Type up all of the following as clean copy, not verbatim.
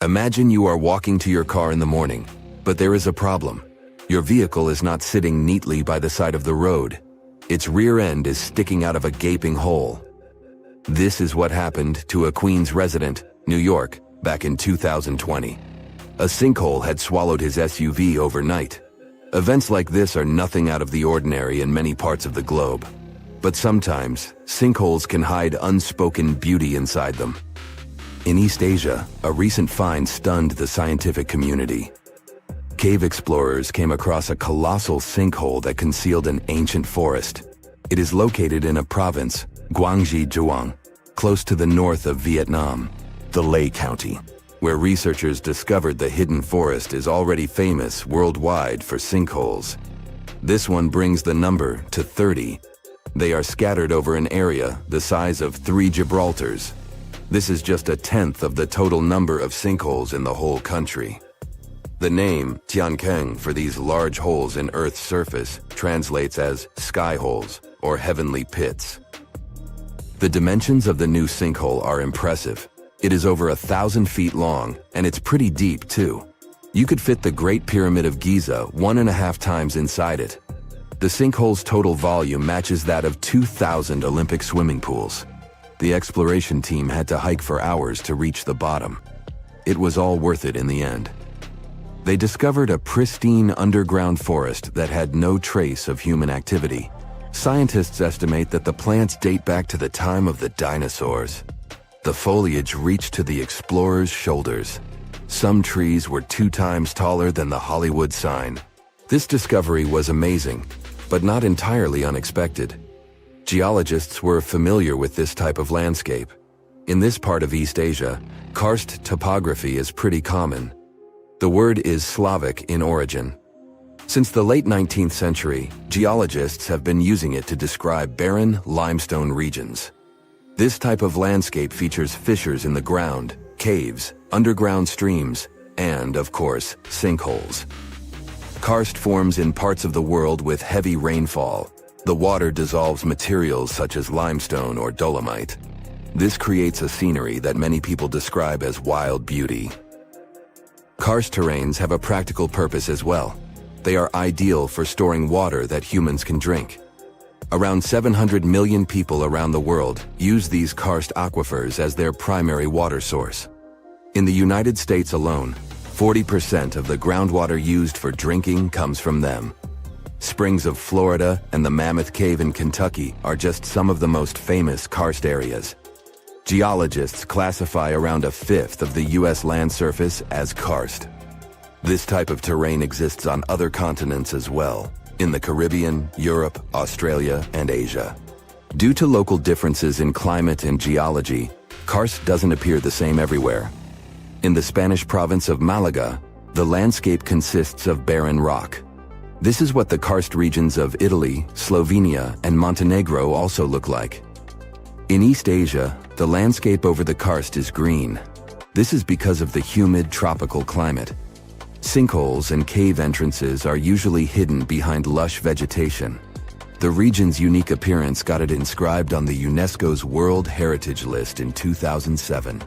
Imagine you are walking to your car in the morning, but there is a problem. Your vehicle is not sitting neatly by the side of the road. Its rear end is sticking out of a gaping hole. This is what happened to a Queens resident, New York, back in 2020. A sinkhole had swallowed his SUV overnight. Events like this are nothing out of the ordinary in many parts of the globe. But sometimes, sinkholes can hide unspoken beauty inside them. In East Asia, a recent find stunned the scientific community. Cave explorers came across a colossal sinkhole that concealed an ancient forest. It is located in a province, Guangxi Zhuang, close to the north of Vietnam, the Lê County, where researchers discovered the hidden forest is already famous worldwide for sinkholes. This one brings the number to 30. They are scattered over an area the size of 3 Gibraltars. This is just a tenth of the total number of sinkholes in the whole country. The name Tiankeng for these large holes in Earth's surface translates as sky holes or heavenly pits. The dimensions of the new sinkhole are impressive. It is over 1,000 feet long, and it's pretty deep too. You could fit the Great Pyramid of Giza 1.5 times inside it. The sinkhole's total volume matches that of 2,000 Olympic swimming pools. The exploration team had to hike for hours to reach the bottom. It was all worth it in the end. They discovered a pristine underground forest that had no trace of human activity. Scientists estimate that the plants date back to the time of the dinosaurs. The foliage reached to the explorers' shoulders. Some trees were 2 times taller than the Hollywood sign. This discovery was amazing, but not entirely unexpected. Geologists were familiar with this type of landscape. In this part of East Asia, karst topography is pretty common. The word is Slavic in origin. Since the late 19th century, geologists have been using it to describe barren limestone regions. This type of landscape features fissures in the ground, caves, underground streams, and, of course, sinkholes. Karst forms in parts of the world with heavy rainfall. The water dissolves materials such as limestone or dolomite. This creates a scenery that many people describe as wild beauty. Karst terrains have a practical purpose as well. They are ideal for storing water that humans can drink. Around 700 million people around the world use these karst aquifers as their primary water source. In the United States alone, 40% of the groundwater used for drinking comes from them. Springs of Florida and the Mammoth Cave in Kentucky are just some of the most famous karst areas. Geologists classify around 1/5 of the U.S. land surface as karst. This type of terrain exists on other continents as well, in the Caribbean, Europe, Australia, and Asia. Due to local differences in climate and geology, karst doesn't appear the same everywhere. In the Spanish province of Malaga, the landscape consists of barren rock. This is what the karst regions of Italy, Slovenia, and Montenegro also look like. In East Asia, the landscape over the karst is green. This is because of the humid tropical climate. Sinkholes and cave entrances are usually hidden behind lush vegetation. The region's unique appearance got it inscribed on the UNESCO's World Heritage List in 2007.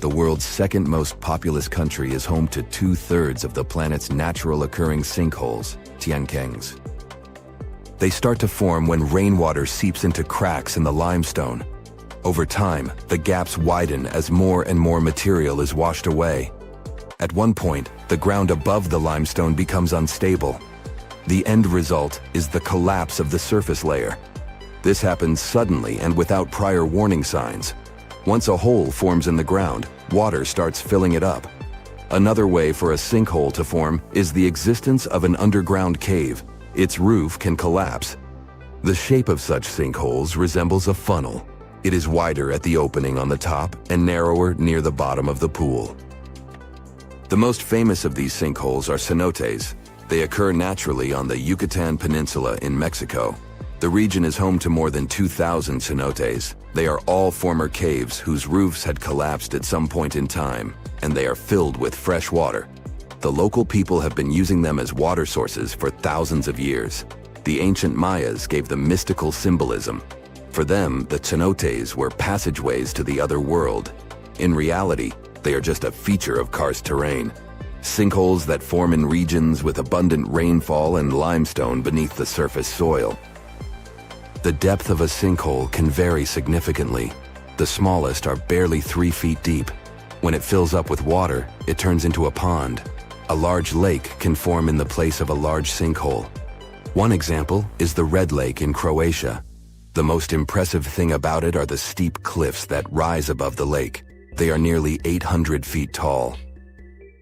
The world's second most populous country is home to 2/3 of the planet's natural occurring sinkholes, Tiankengs. They start to form when rainwater seeps into cracks in the limestone. Over time, the gaps widen as more and more material is washed away. At one point, the ground above the limestone becomes unstable. The end result is the collapse of the surface layer. This happens suddenly and without prior warning signs. Once a hole forms in the ground, water starts filling it up. Another way for a sinkhole to form is the existence of an underground cave. Its roof can collapse. The shape of such sinkholes resembles a funnel. It is wider at the opening on the top and narrower near the bottom of the pool. The most famous of these sinkholes are cenotes. They occur naturally on the Yucatan Peninsula in Mexico. The region is home to more than 2,000 cenotes. They are all former caves whose roofs had collapsed at some point in time, and they are filled with fresh water. The local people have been using them as water sources for thousands of years. The ancient Mayas gave them mystical symbolism. For them, the cenotes were passageways to the other world. In reality, They are just a feature of karst terrain. Sinkholes that form in regions with abundant rainfall and limestone beneath the surface soil. The depth of a sinkhole can vary significantly. The smallest are barely 3 feet deep. When it fills up with water, it turns into a pond. A large lake can form in the place of a large sinkhole. One example is the Red Lake in Croatia. The most impressive thing about it are the steep cliffs that rise above the lake. They are nearly 800 feet tall.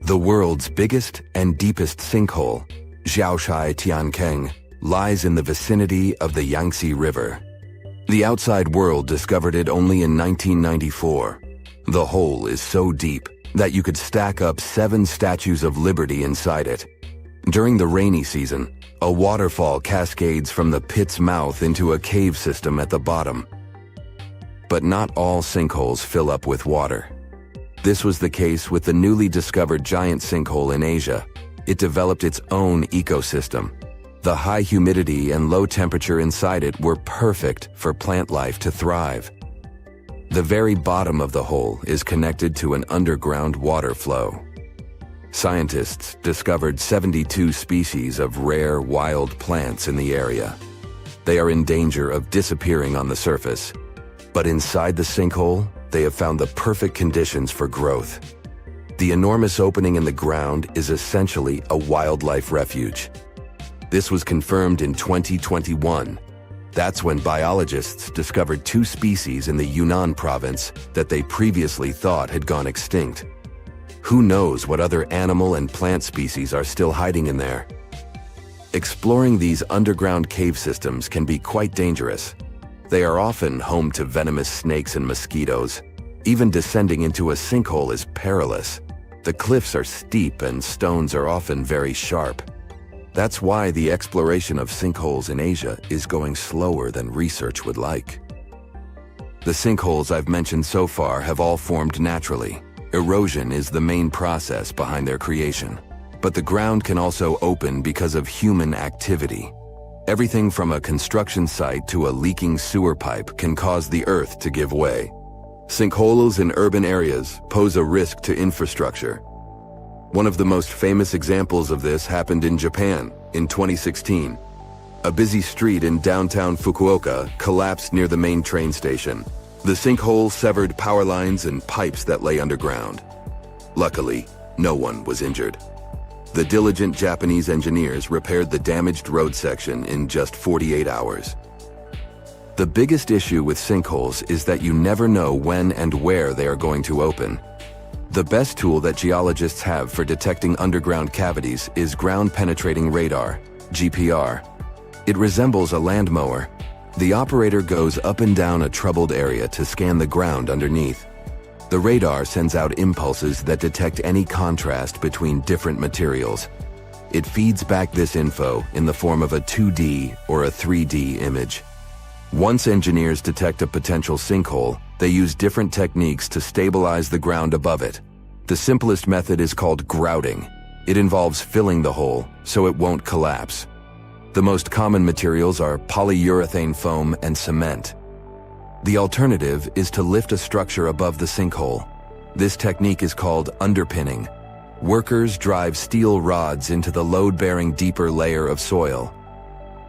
The world's biggest and deepest sinkhole, Xiaoshai Tiankeng, lies in the vicinity of the Yangtze River. The outside world discovered it only in 1994. The hole is so deep that you could stack up 7 statues of liberty inside it. During the rainy season, a waterfall cascades from the pit's mouth into a cave system at the bottom. But not all sinkholes fill up with water. This was the case with the newly discovered giant sinkhole in Asia. It developed its own ecosystem. The high humidity and low temperature inside it were perfect for plant life to thrive. The very bottom of the hole is connected to an underground water flow. Scientists discovered 72 species of rare wild plants in the area. They are in danger of disappearing on the surface, but inside the sinkhole, they have found the perfect conditions for growth. The enormous opening in the ground is essentially a wildlife refuge. This was confirmed in 2021. That's when biologists discovered 2 species in the Yunnan province that they previously thought had gone extinct. Who knows what other animal and plant species are still hiding in there? Exploring these underground cave systems can be quite dangerous. They are often home to venomous snakes and mosquitoes. Even descending into a sinkhole is perilous. The cliffs are steep and stones are often very sharp. That's why the exploration of sinkholes in Asia is going slower than research would like. The sinkholes I've mentioned so far have all formed naturally. Erosion is the main process behind their creation. But the ground can also open because of human activity. Everything from a construction site to a leaking sewer pipe can cause the earth to give way. Sinkholes in urban areas pose a risk to infrastructure. One of the most famous examples of this happened in Japan in 2016. A busy street in downtown Fukuoka collapsed near the main train station. The sinkhole severed power lines and pipes that lay underground. Luckily, no one was injured. The diligent Japanese engineers repaired the damaged road section in just 48 hours. The biggest issue with sinkholes is that you never know when and where they are going to open. The best tool that geologists have for detecting underground cavities is ground-penetrating radar, GPR. It resembles a land mower. The operator goes up and down a troubled area to scan the ground underneath. The radar sends out impulses that detect any contrast between different materials. It feeds back this info in the form of a 2D or a 3D image. Once engineers detect a potential sinkhole, they use different techniques to stabilize the ground above it. The simplest method is called grouting. It involves filling the hole so it won't collapse. The most common materials are polyurethane foam and cement. The alternative is to lift a structure above the sinkhole. This technique is called underpinning. Workers drive steel rods into the load-bearing deeper layer of soil.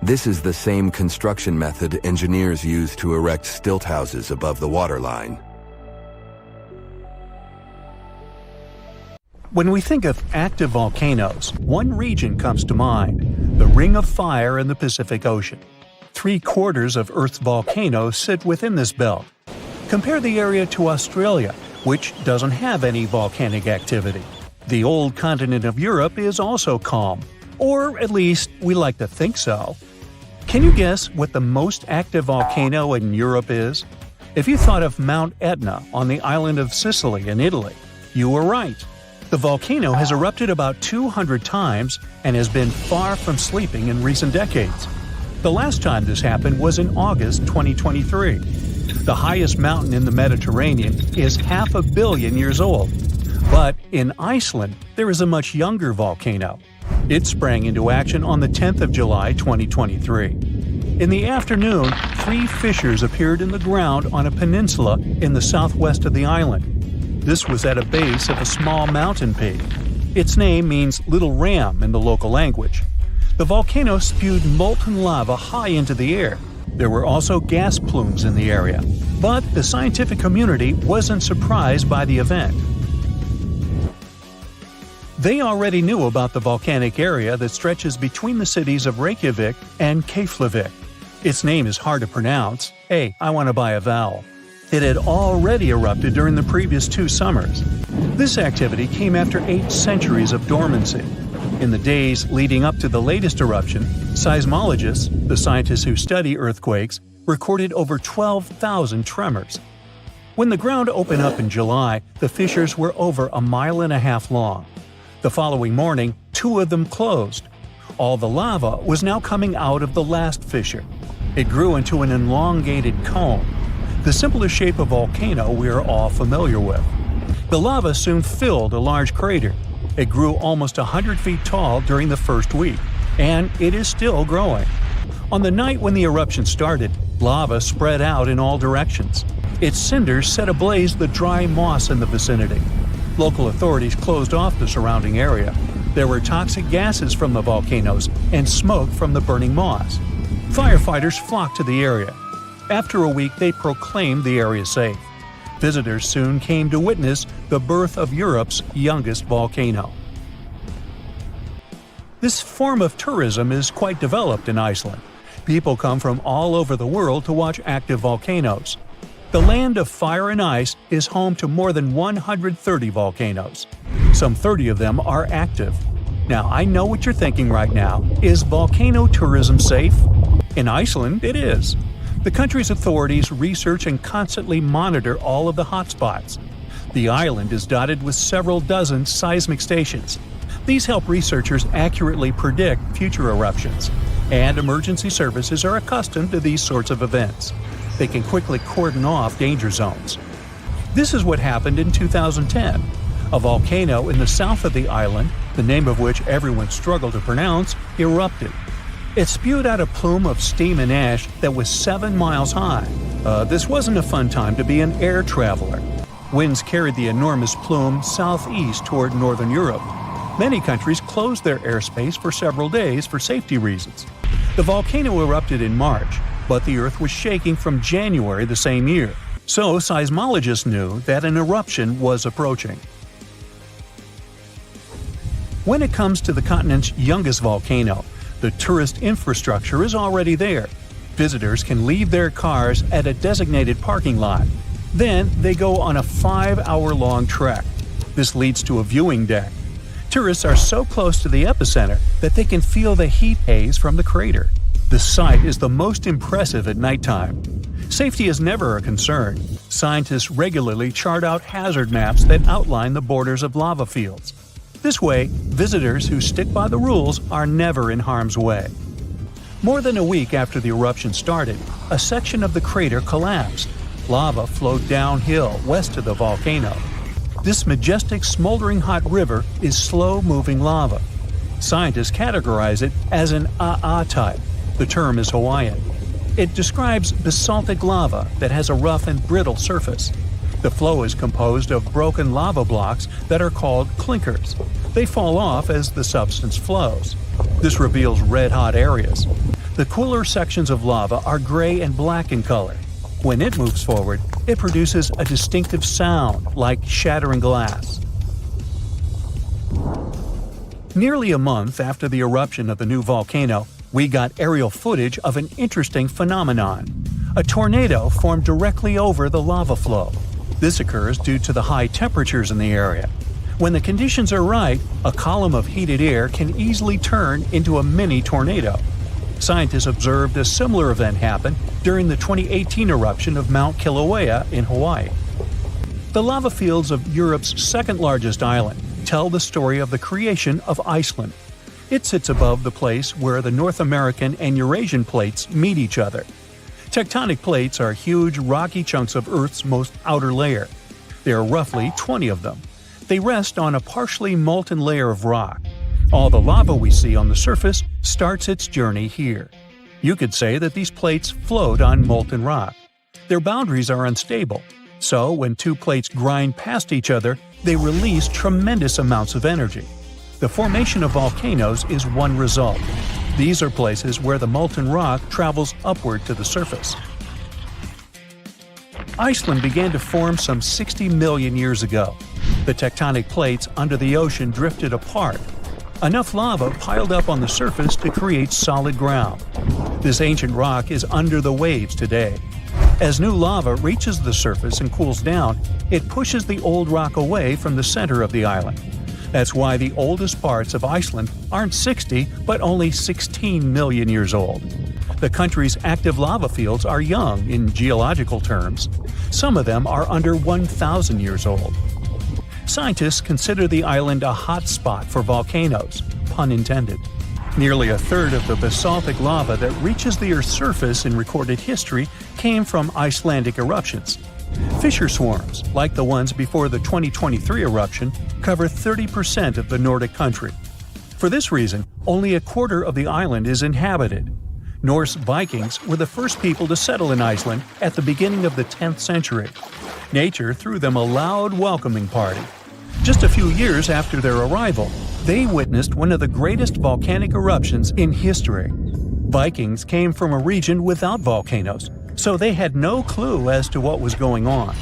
This is the same construction method engineers use to erect stilt houses above the waterline. When we think of active volcanoes, one region comes to mind: the Ring of Fire in the Pacific Ocean. 3/4 of Earth's volcanoes sit within this belt. Compare the area to Australia, which doesn't have any volcanic activity. The old continent of Europe is also calm, or at least we like to think so. Can you guess what the most active volcano in Europe is? If you thought of Mount Etna on the island of Sicily in Italy, you were right. The volcano has erupted about 200 times and has been far from sleeping in recent decades. The last time this happened was in August 2023. The highest mountain in the Mediterranean is 500 million years old. But in Iceland, there is a much younger volcano. It sprang into action on the 10th of July 2023. In the afternoon, 3 fissures appeared in the ground on a peninsula in the southwest of the island. This was at a base of a small mountain peak. Its name means Little Ram in the local language. The volcano spewed molten lava high into the air. There were also gas plumes in the area. But the scientific community wasn't surprised by the event. They already knew about the volcanic area that stretches between the cities of Reykjavik and Keflavik. Its name is hard to pronounce. Hey, I want to buy a vowel. It had already erupted during the previous 2 summers. This activity came after 8 centuries of dormancy. In the days leading up to the latest eruption, seismologists, the scientists who study earthquakes, recorded over 12,000 tremors. When the ground opened up in July, the fissures were over 1.5 miles long. The following morning, 2 of them closed. All the lava was now coming out of the last fissure. It grew into an elongated cone, the simplest shape of volcano we are all familiar with. The lava soon filled a large crater. It grew almost 100 feet tall during the first week, and it is still growing. On the night when the eruption started, lava spread out in all directions. Its cinders set ablaze the dry moss in the vicinity. Local authorities closed off the surrounding area. There were toxic gases from the volcanoes and smoke from the burning moss. Firefighters flocked to the area. After a week, they proclaimed the area safe. Visitors soon came to witness the birth of Europe's youngest volcano. This form of tourism is quite developed in Iceland. People come from all over the world to watch active volcanoes. The land of fire and ice is home to more than 130 volcanoes. Some 30 of them are active. Now, I know what you're thinking right now. Is volcano tourism safe? In Iceland, it is. The country's authorities research and constantly monitor all of the hotspots. The island is dotted with several dozen seismic stations. These help researchers accurately predict future eruptions, and emergency services are accustomed to these sorts of events. They can quickly cordon off danger zones. This is what happened in 2010. A volcano in the south of the island, the name of which everyone struggled to pronounce, erupted. It spewed out a plume of steam and ash that was 7 miles high. This wasn't a fun time to be an air traveler. Winds carried the enormous plume southeast toward northern Europe. Many countries closed their airspace for several days for safety reasons. The volcano erupted in March, but the Earth was shaking from January the same year, so seismologists knew that an eruption was approaching. When it comes to the continent's youngest volcano, the tourist infrastructure is already there. Visitors can leave their cars at a designated parking lot. Then they go on a 5-hour-long trek. This leads to a viewing deck. Tourists are so close to the epicenter that they can feel the heat haze from the crater. The sight is the most impressive at nighttime. Safety is never a concern. Scientists regularly chart out hazard maps that outline the borders of lava fields. This way, visitors who stick by the rules are never in harm's way. More than a week after the eruption started, a section of the crater collapsed. Lava flowed downhill west of the volcano. This majestic smoldering hot river is slow-moving lava. Scientists categorize it as an AA type. The term is Hawaiian. It describes basaltic lava that has a rough and brittle surface. The flow is composed of broken lava blocks that are called clinkers. They fall off as the substance flows. This reveals red-hot areas. The cooler sections of lava are gray and black in color. When it moves forward, it produces a distinctive sound like shattering glass. Nearly a month after the eruption of the new volcano, we got aerial footage of an interesting phenomenon. A tornado formed directly over the lava flow. This occurs due to the high temperatures in the area. When the conditions are right, a column of heated air can easily turn into a mini tornado. Scientists observed a similar event happen during the 2018 eruption of Mount Kilauea in Hawaii. The lava fields of Europe's second-largest island tell the story of the creation of Iceland. It sits above the place where the North American and Eurasian plates meet each other. Tectonic plates are huge, rocky chunks of Earth's most outer layer. There are roughly 20 of them. They rest on a partially molten layer of rock. All the lava we see on the surface starts its journey here. You could say that these plates float on molten rock. Their boundaries are unstable. So, when two plates grind past each other, they release tremendous amounts of energy. The formation of volcanoes is one result. These are places where the molten rock travels upward to the surface. Iceland began to form some 60 million years ago. The tectonic plates under the ocean drifted apart. Enough lava piled up on the surface to create solid ground. This ancient rock is under the waves today. As new lava reaches the surface and cools down, it pushes the old rock away from the center of the island. That's why the oldest parts of Iceland aren't 60, but only 16 million years old. The country's active lava fields are young in geological terms. Some of them are under 1,000 years old. Scientists consider the island a hot spot for volcanoes, pun intended. Nearly a third of the basaltic lava that reaches the Earth's surface in recorded history came from Icelandic eruptions. Fissure swarms, like the ones before the 2023 eruption, cover 30% of the Nordic country. For this reason, only a quarter of the island is inhabited. Norse Vikings were the first people to settle in Iceland at the beginning of the 10th century. Nature threw them a loud welcoming party. Just a few years after their arrival, they witnessed one of the greatest volcanic eruptions in history. Vikings came from a region without volcanoes, so they had no clue as to what was going on.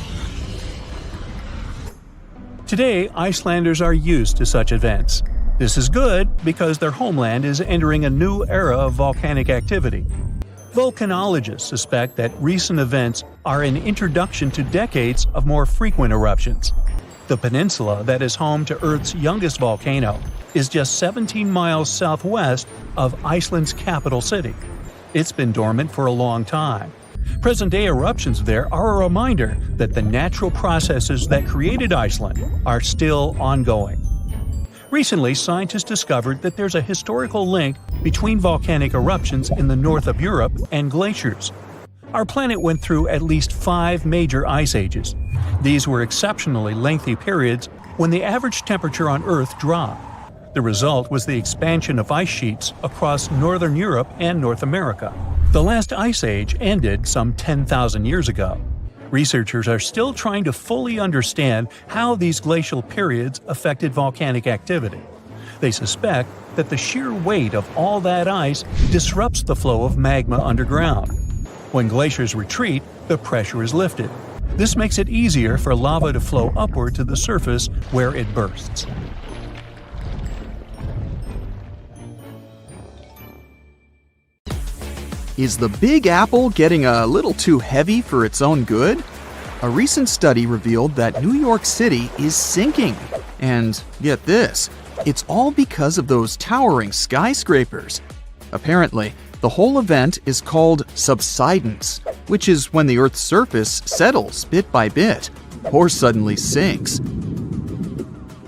Today, Icelanders are used to such events. This is good because their homeland is entering a new era of volcanic activity. Volcanologists suspect that recent events are an introduction to decades of more frequent eruptions. The peninsula that is home to Earth's youngest volcano is just 17 miles southwest of Iceland's capital city. It's been dormant for a long time. Present-day eruptions there are a reminder that the natural processes that created Iceland are still ongoing. Recently, scientists discovered that there's a historical link between volcanic eruptions in the north of Europe and glaciers. Our planet went through at least 5 major ice ages. These were exceptionally lengthy periods when the average temperature on Earth dropped. The result was the expansion of ice sheets across northern Europe and North America. The last ice age ended some 10,000 years ago. Researchers are still trying to fully understand how these glacial periods affected volcanic activity. They suspect that the sheer weight of all that ice disrupts the flow of magma underground. When glaciers retreat, the pressure is lifted. This makes it easier for lava to flow upward to the surface where it bursts. Is the Big Apple getting a little too heavy for its own good? A recent study revealed that New York City is sinking. And get this, it's all because of those towering skyscrapers. Apparently, the whole event is called subsidence, which is when the Earth's surface settles bit by bit, or suddenly sinks.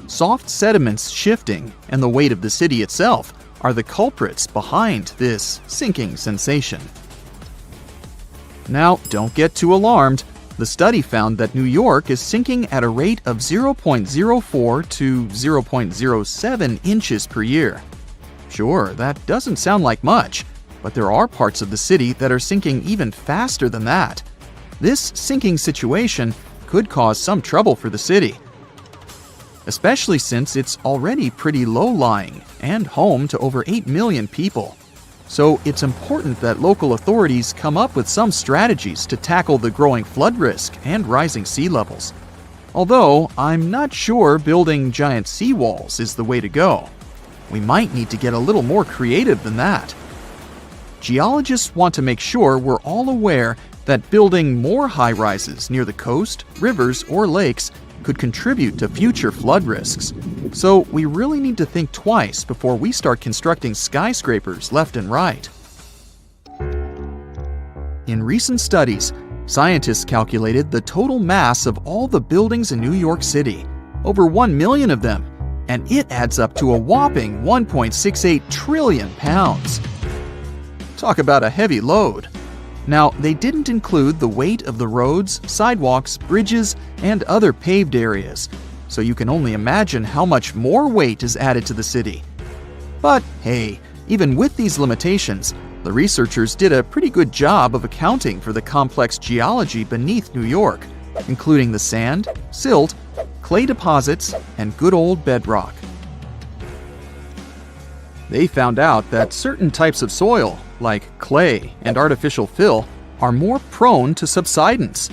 Soft sediments shifting and the weight of the city itself are the culprits behind this sinking sensation. Now, don't get too alarmed. The study found that New York is sinking at a rate of 0.04 to 0.07 inches per year. Sure, that doesn't sound like much, but there are parts of the city that are sinking even faster than that. This sinking situation could cause some trouble for the city, especially since it's already pretty low-lying and home to over 8 million people. So it's important that local authorities come up with some strategies to tackle the growing flood risk and rising sea levels. Although, I'm not sure building giant seawalls is the way to go. We might need to get a little more creative than that. Geologists want to make sure we're all aware that building more high-rises near the coast, rivers, or lakes could contribute to future flood risks. So we really need to think twice before we start constructing skyscrapers left and right. In recent studies, scientists calculated the total mass of all the buildings in New York City, over 1 million of them, and it adds up to a whopping 1.68 trillion pounds. Talk about a heavy load. Now, they didn't include the weight of the roads, sidewalks, bridges, and other paved areas, so you can only imagine how much more weight is added to the city. But hey, even with these limitations, the researchers did a pretty good job of accounting for the complex geology beneath New York, including the sand, silt, clay deposits, and good old bedrock. They found out that certain types of soil, like clay and artificial fill, are more prone to subsidence.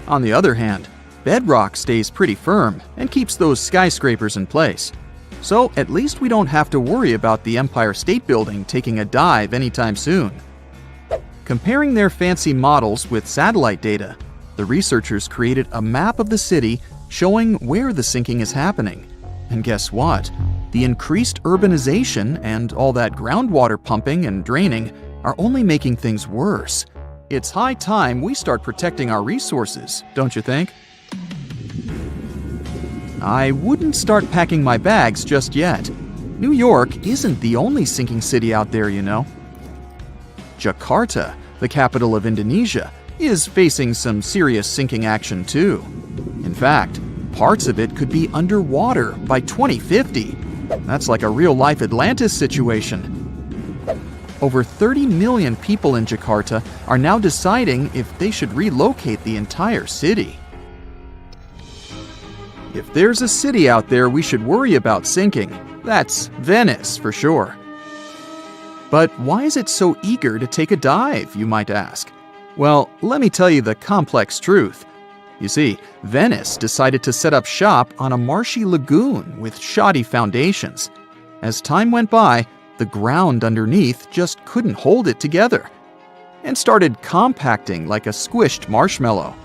On the other hand, bedrock stays pretty firm and keeps those skyscrapers in place. So at least we don't have to worry about the Empire State Building taking a dive anytime soon. Comparing their fancy models with satellite data, the researchers created a map of the city showing where the sinking is happening. And guess what? The increased urbanization and all that groundwater pumping and draining are only making things worse. It's high time we start protecting our resources, don't you think? I wouldn't start packing my bags just yet. New York isn't the only sinking city out there, you know. Jakarta, the capital of Indonesia, is facing some serious sinking action too. In fact, parts of it could be underwater by 2050. That's like a real-life Atlantis situation. Over 30 million people in Jakarta are now deciding if they should relocate the entire city. If there's a city out there we should worry about sinking, that's Venice for sure. But why is it so eager to take a dive, you might ask? Well, let me tell you the complex truth. You see, Venice decided to set up shop on a marshy lagoon with shoddy foundations. As time went by, the ground underneath just couldn't hold it together and started compacting like a squished marshmallow.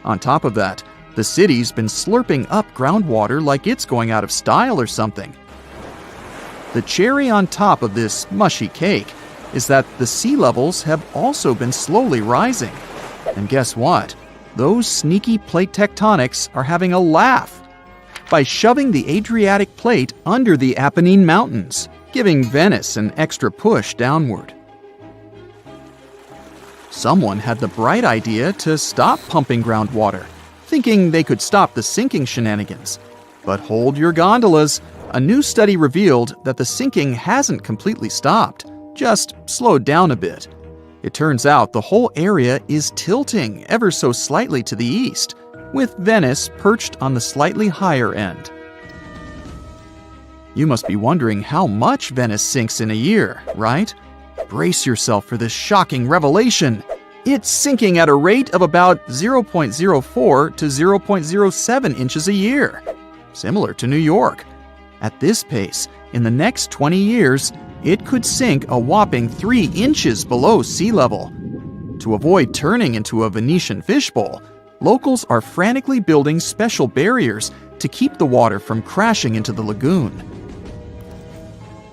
On top of that, the city's been slurping up groundwater like it's going out of style or something. The cherry on top of this mushy cake is that the sea levels have also been slowly rising. And guess what? Those sneaky plate tectonics are having a laugh by shoving the Adriatic plate under the Apennine Mountains, giving Venice an extra push downward. Someone had the bright idea to stop pumping groundwater, thinking they could stop the sinking shenanigans. But hold your gondolas. A new study revealed that the sinking hasn't completely stopped, just slowed down a bit. It turns out the whole area is tilting ever so slightly to the east, with Venice perched on the slightly higher end. You must be wondering how much Venice sinks in a year, right? Brace yourself for this shocking revelation. It's sinking at a rate of about 0.04 to 0.07 inches a year, similar to New York. At this pace, in the next 20 years, it could sink a whopping 3 inches below sea level. To avoid turning into a Venetian fishbowl, locals are frantically building special barriers to keep the water from crashing into the lagoon.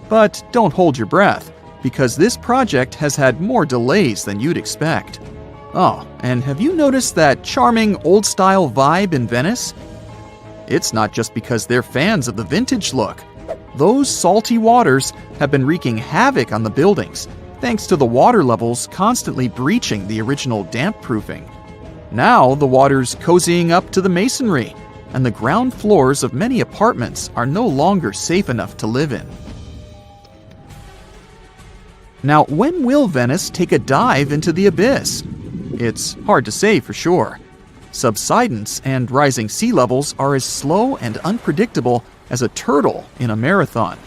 But don't hold your breath, because this project has had more delays than you'd expect. Oh, and have you noticed that charming old-style vibe in Venice? It's not just because they're fans of the vintage look. Those salty waters have been wreaking havoc on the buildings, thanks to the water levels constantly breaching the original damp proofing. Now the water's cozying up to the masonry, and the ground floors of many apartments are no longer safe enough to live in. Now, when will Venice take a dive into the abyss? It's hard to say for sure. Subsidence and rising sea levels are as slow and unpredictable as a turtle in a marathon.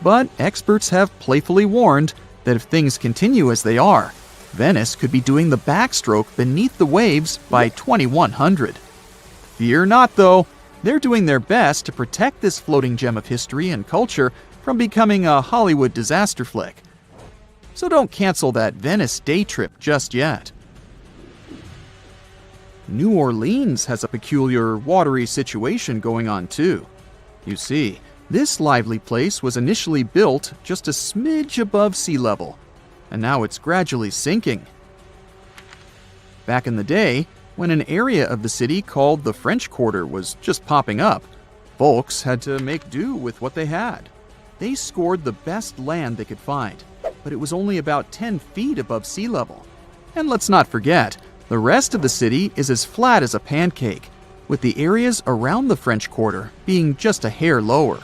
But experts have playfully warned that if things continue as they are, Venice could be doing the backstroke beneath the waves by 2100. Fear not, though. They're doing their best to protect this floating gem of history and culture from becoming a Hollywood disaster flick. So don't cancel that Venice day trip just yet. New Orleans has a peculiar watery situation going on too. You see, this lively place was initially built just a smidge above sea level, and now it's gradually sinking. Back in the day, when an area of the city called the French Quarter was just popping up, folks had to make do with what they had. They scored the best land they could find, but it was only about 10 feet above sea level. And let's not forget, the rest of the city is as flat as a pancake, with the areas around the French Quarter being just a hair lower.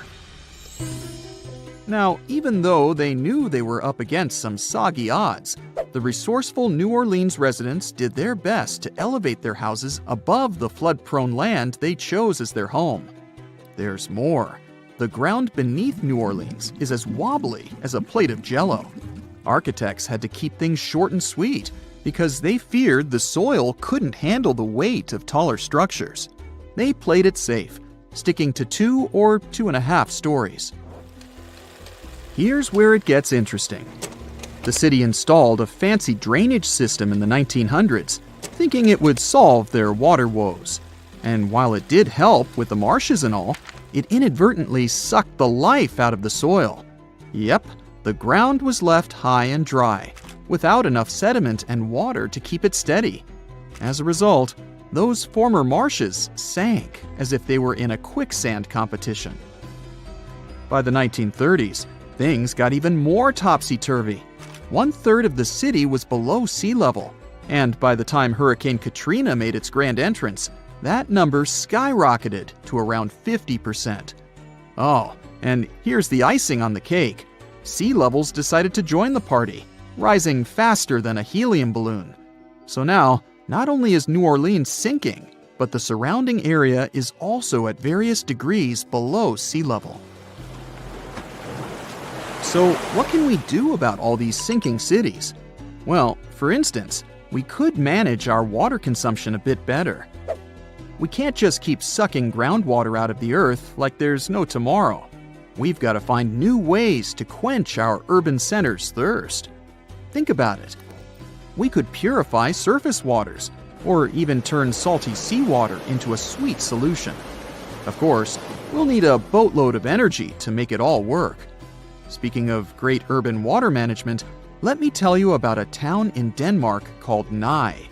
Now, even though they knew they were up against some soggy odds, the resourceful New Orleans residents did their best to elevate their houses above the flood-prone land they chose as their home. There's more. The ground beneath New Orleans is as wobbly as a plate of Jell-O. Architects had to keep things short and sweet because they feared the soil couldn't handle the weight of taller structures. They played it safe, sticking to 2 or 2.5 stories. Here's where it gets interesting. The city installed a fancy drainage system in the 1900s, thinking it would solve their water woes. And while it did help with the marshes and all, it inadvertently sucked the life out of the soil. Yep, the ground was left high and dry, without enough sediment and water to keep it steady. As a result, those former marshes sank as if they were in a quicksand competition. By the 1930s, things got even more topsy-turvy. 1/3 of the city was below sea level, and by the time Hurricane Katrina made its grand entrance, that number skyrocketed to around 50%. Oh, and here's the icing on the cake. Sea levels decided to join the party, rising faster than a helium balloon. So now, not only is New Orleans sinking, but the surrounding area is also at various degrees below sea level. So, what can we do about all these sinking cities? Well, for instance, we could manage our water consumption a bit better. We can't just keep sucking groundwater out of the earth like there's no tomorrow. We've got to find new ways to quench our urban centers' thirst. Think about it. We could purify surface waters, or even turn salty seawater into a sweet solution. Of course, we'll need a boatload of energy to make it all work. Speaking of great urban water management, let me tell you about a town in Denmark called Nye.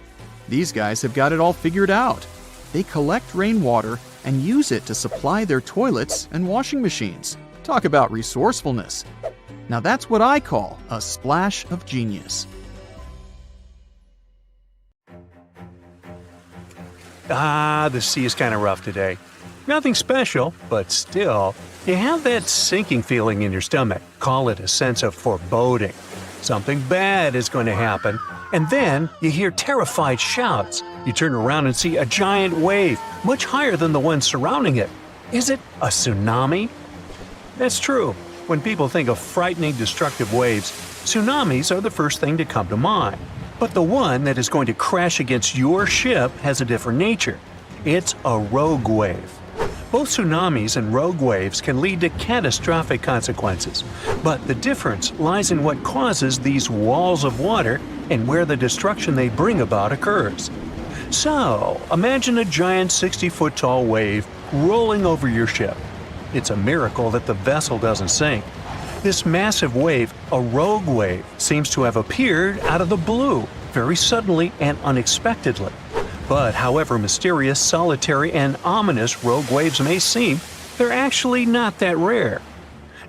These guys have got it all figured out. They collect rainwater and use it to supply their toilets and washing machines. Talk about resourcefulness. Now that's what I call a splash of genius. The sea is kind of rough today. Nothing special, but still, you have that sinking feeling in your stomach. Call it a sense of foreboding. Something bad is going to happen, and then you hear terrified shouts. You turn around and see a giant wave, much higher than the one surrounding it. Is it a tsunami? That's true. When people think of frightening, destructive waves, tsunamis are the first thing to come to mind. But the one that is going to crash against your ship has a different nature. It's a rogue wave. Both tsunamis and rogue waves can lead to catastrophic consequences, but the difference lies in what causes these walls of water and where the destruction they bring about occurs. So, imagine a giant 60-foot tall wave rolling over your ship. It's a miracle that the vessel doesn't sink. This massive wave, a rogue wave, seems to have appeared out of the blue, very suddenly and unexpectedly. But however mysterious, solitary, and ominous rogue waves may seem, they're actually not that rare.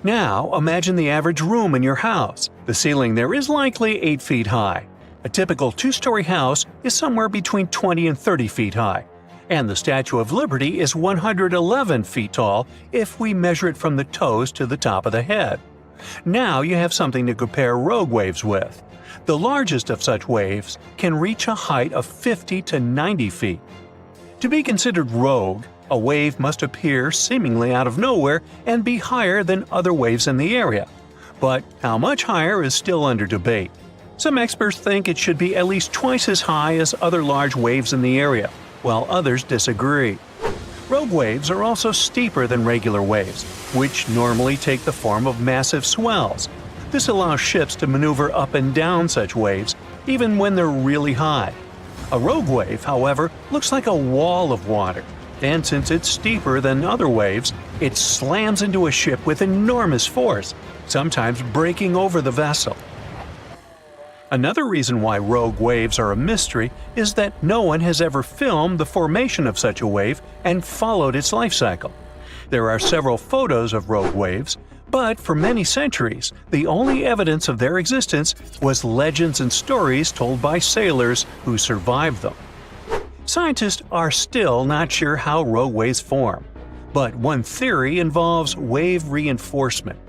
Now, imagine the average room in your house. The ceiling there is likely 8 feet high. A typical 2-story house is somewhere between 20 and 30 feet high. And the Statue of Liberty is 111 feet tall if we measure it from the toes to the top of the head. Now you have something to compare rogue waves with. The largest of such waves can reach a height of 50 to 90 feet. To be considered rogue, a wave must appear seemingly out of nowhere and be higher than other waves in the area. But how much higher is still under debate. Some experts think it should be at least twice as high as other large waves in the area, while others disagree. Rogue waves are also steeper than regular waves, which normally take the form of massive swells. This allows ships to maneuver up and down such waves, even when they're really high. A rogue wave, however, looks like a wall of water, and since it's steeper than other waves, it slams into a ship with enormous force, sometimes breaking over the vessel. Another reason why rogue waves are a mystery is that no one has ever filmed the formation of such a wave and followed its life cycle. There are several photos of rogue waves, but for many centuries, the only evidence of their existence was legends and stories told by sailors who survived them. Scientists are still not sure how rogue waves form, but one theory involves wave reinforcement.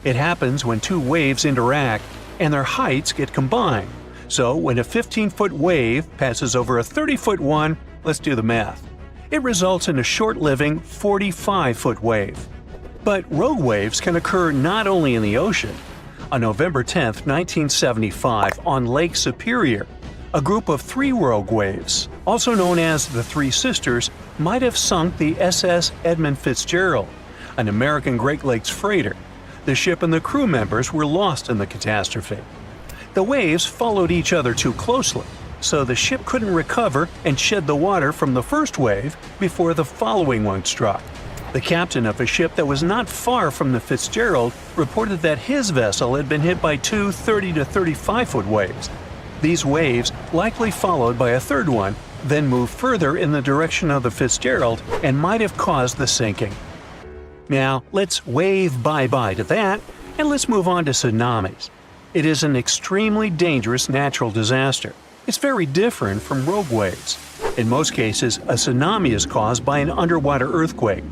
It happens when two waves interact and their heights get combined, So when a 15-foot wave passes over a 30-foot one, let's do the math. It results in a short-living 45-foot wave. But rogue waves can occur not only in the ocean. On November 10, 1975, on Lake Superior, a group of 3 rogue waves, also known as the Three Sisters, might have sunk the SS Edmund Fitzgerald, an American Great Lakes freighter. The ship and the crew members were lost in the catastrophe. The waves followed each other too closely, so the ship couldn't recover and shed the water from the first wave before the following one struck. The captain of a ship that was not far from the Fitzgerald reported that his vessel had been hit by 2 30 to 35-foot waves. These waves, likely followed by a third one, then moved further in the direction of the Fitzgerald and might have caused the sinking. Now, let's wave bye-bye to that, and let's move on to tsunamis. It is an extremely dangerous natural disaster. It's very different from rogue waves. In most cases, a tsunami is caused by an underwater earthquake.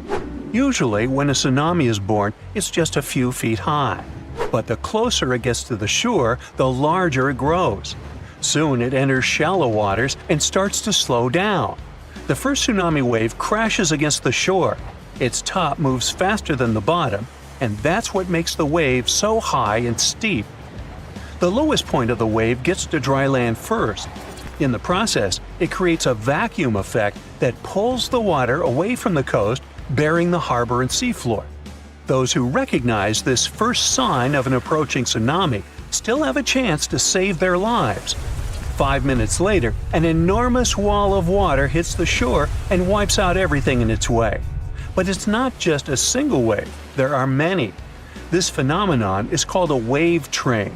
Usually, when a tsunami is born, it's just a few feet high. But the closer it gets to the shore, the larger it grows. Soon it enters shallow waters and starts to slow down. The first tsunami wave crashes against the shore. Its top moves faster than the bottom, and that's what makes the wave so high and steep. The lowest point of the wave gets to dry land first. In the process, it creates a vacuum effect that pulls the water away from the coast, bearing the harbor and seafloor. Those who recognize this first sign of an approaching tsunami still have a chance to save their lives. 5 minutes later, an enormous wall of water hits the shore and wipes out everything in its way. But it's not just a single wave, there are many. This phenomenon is called a wave train.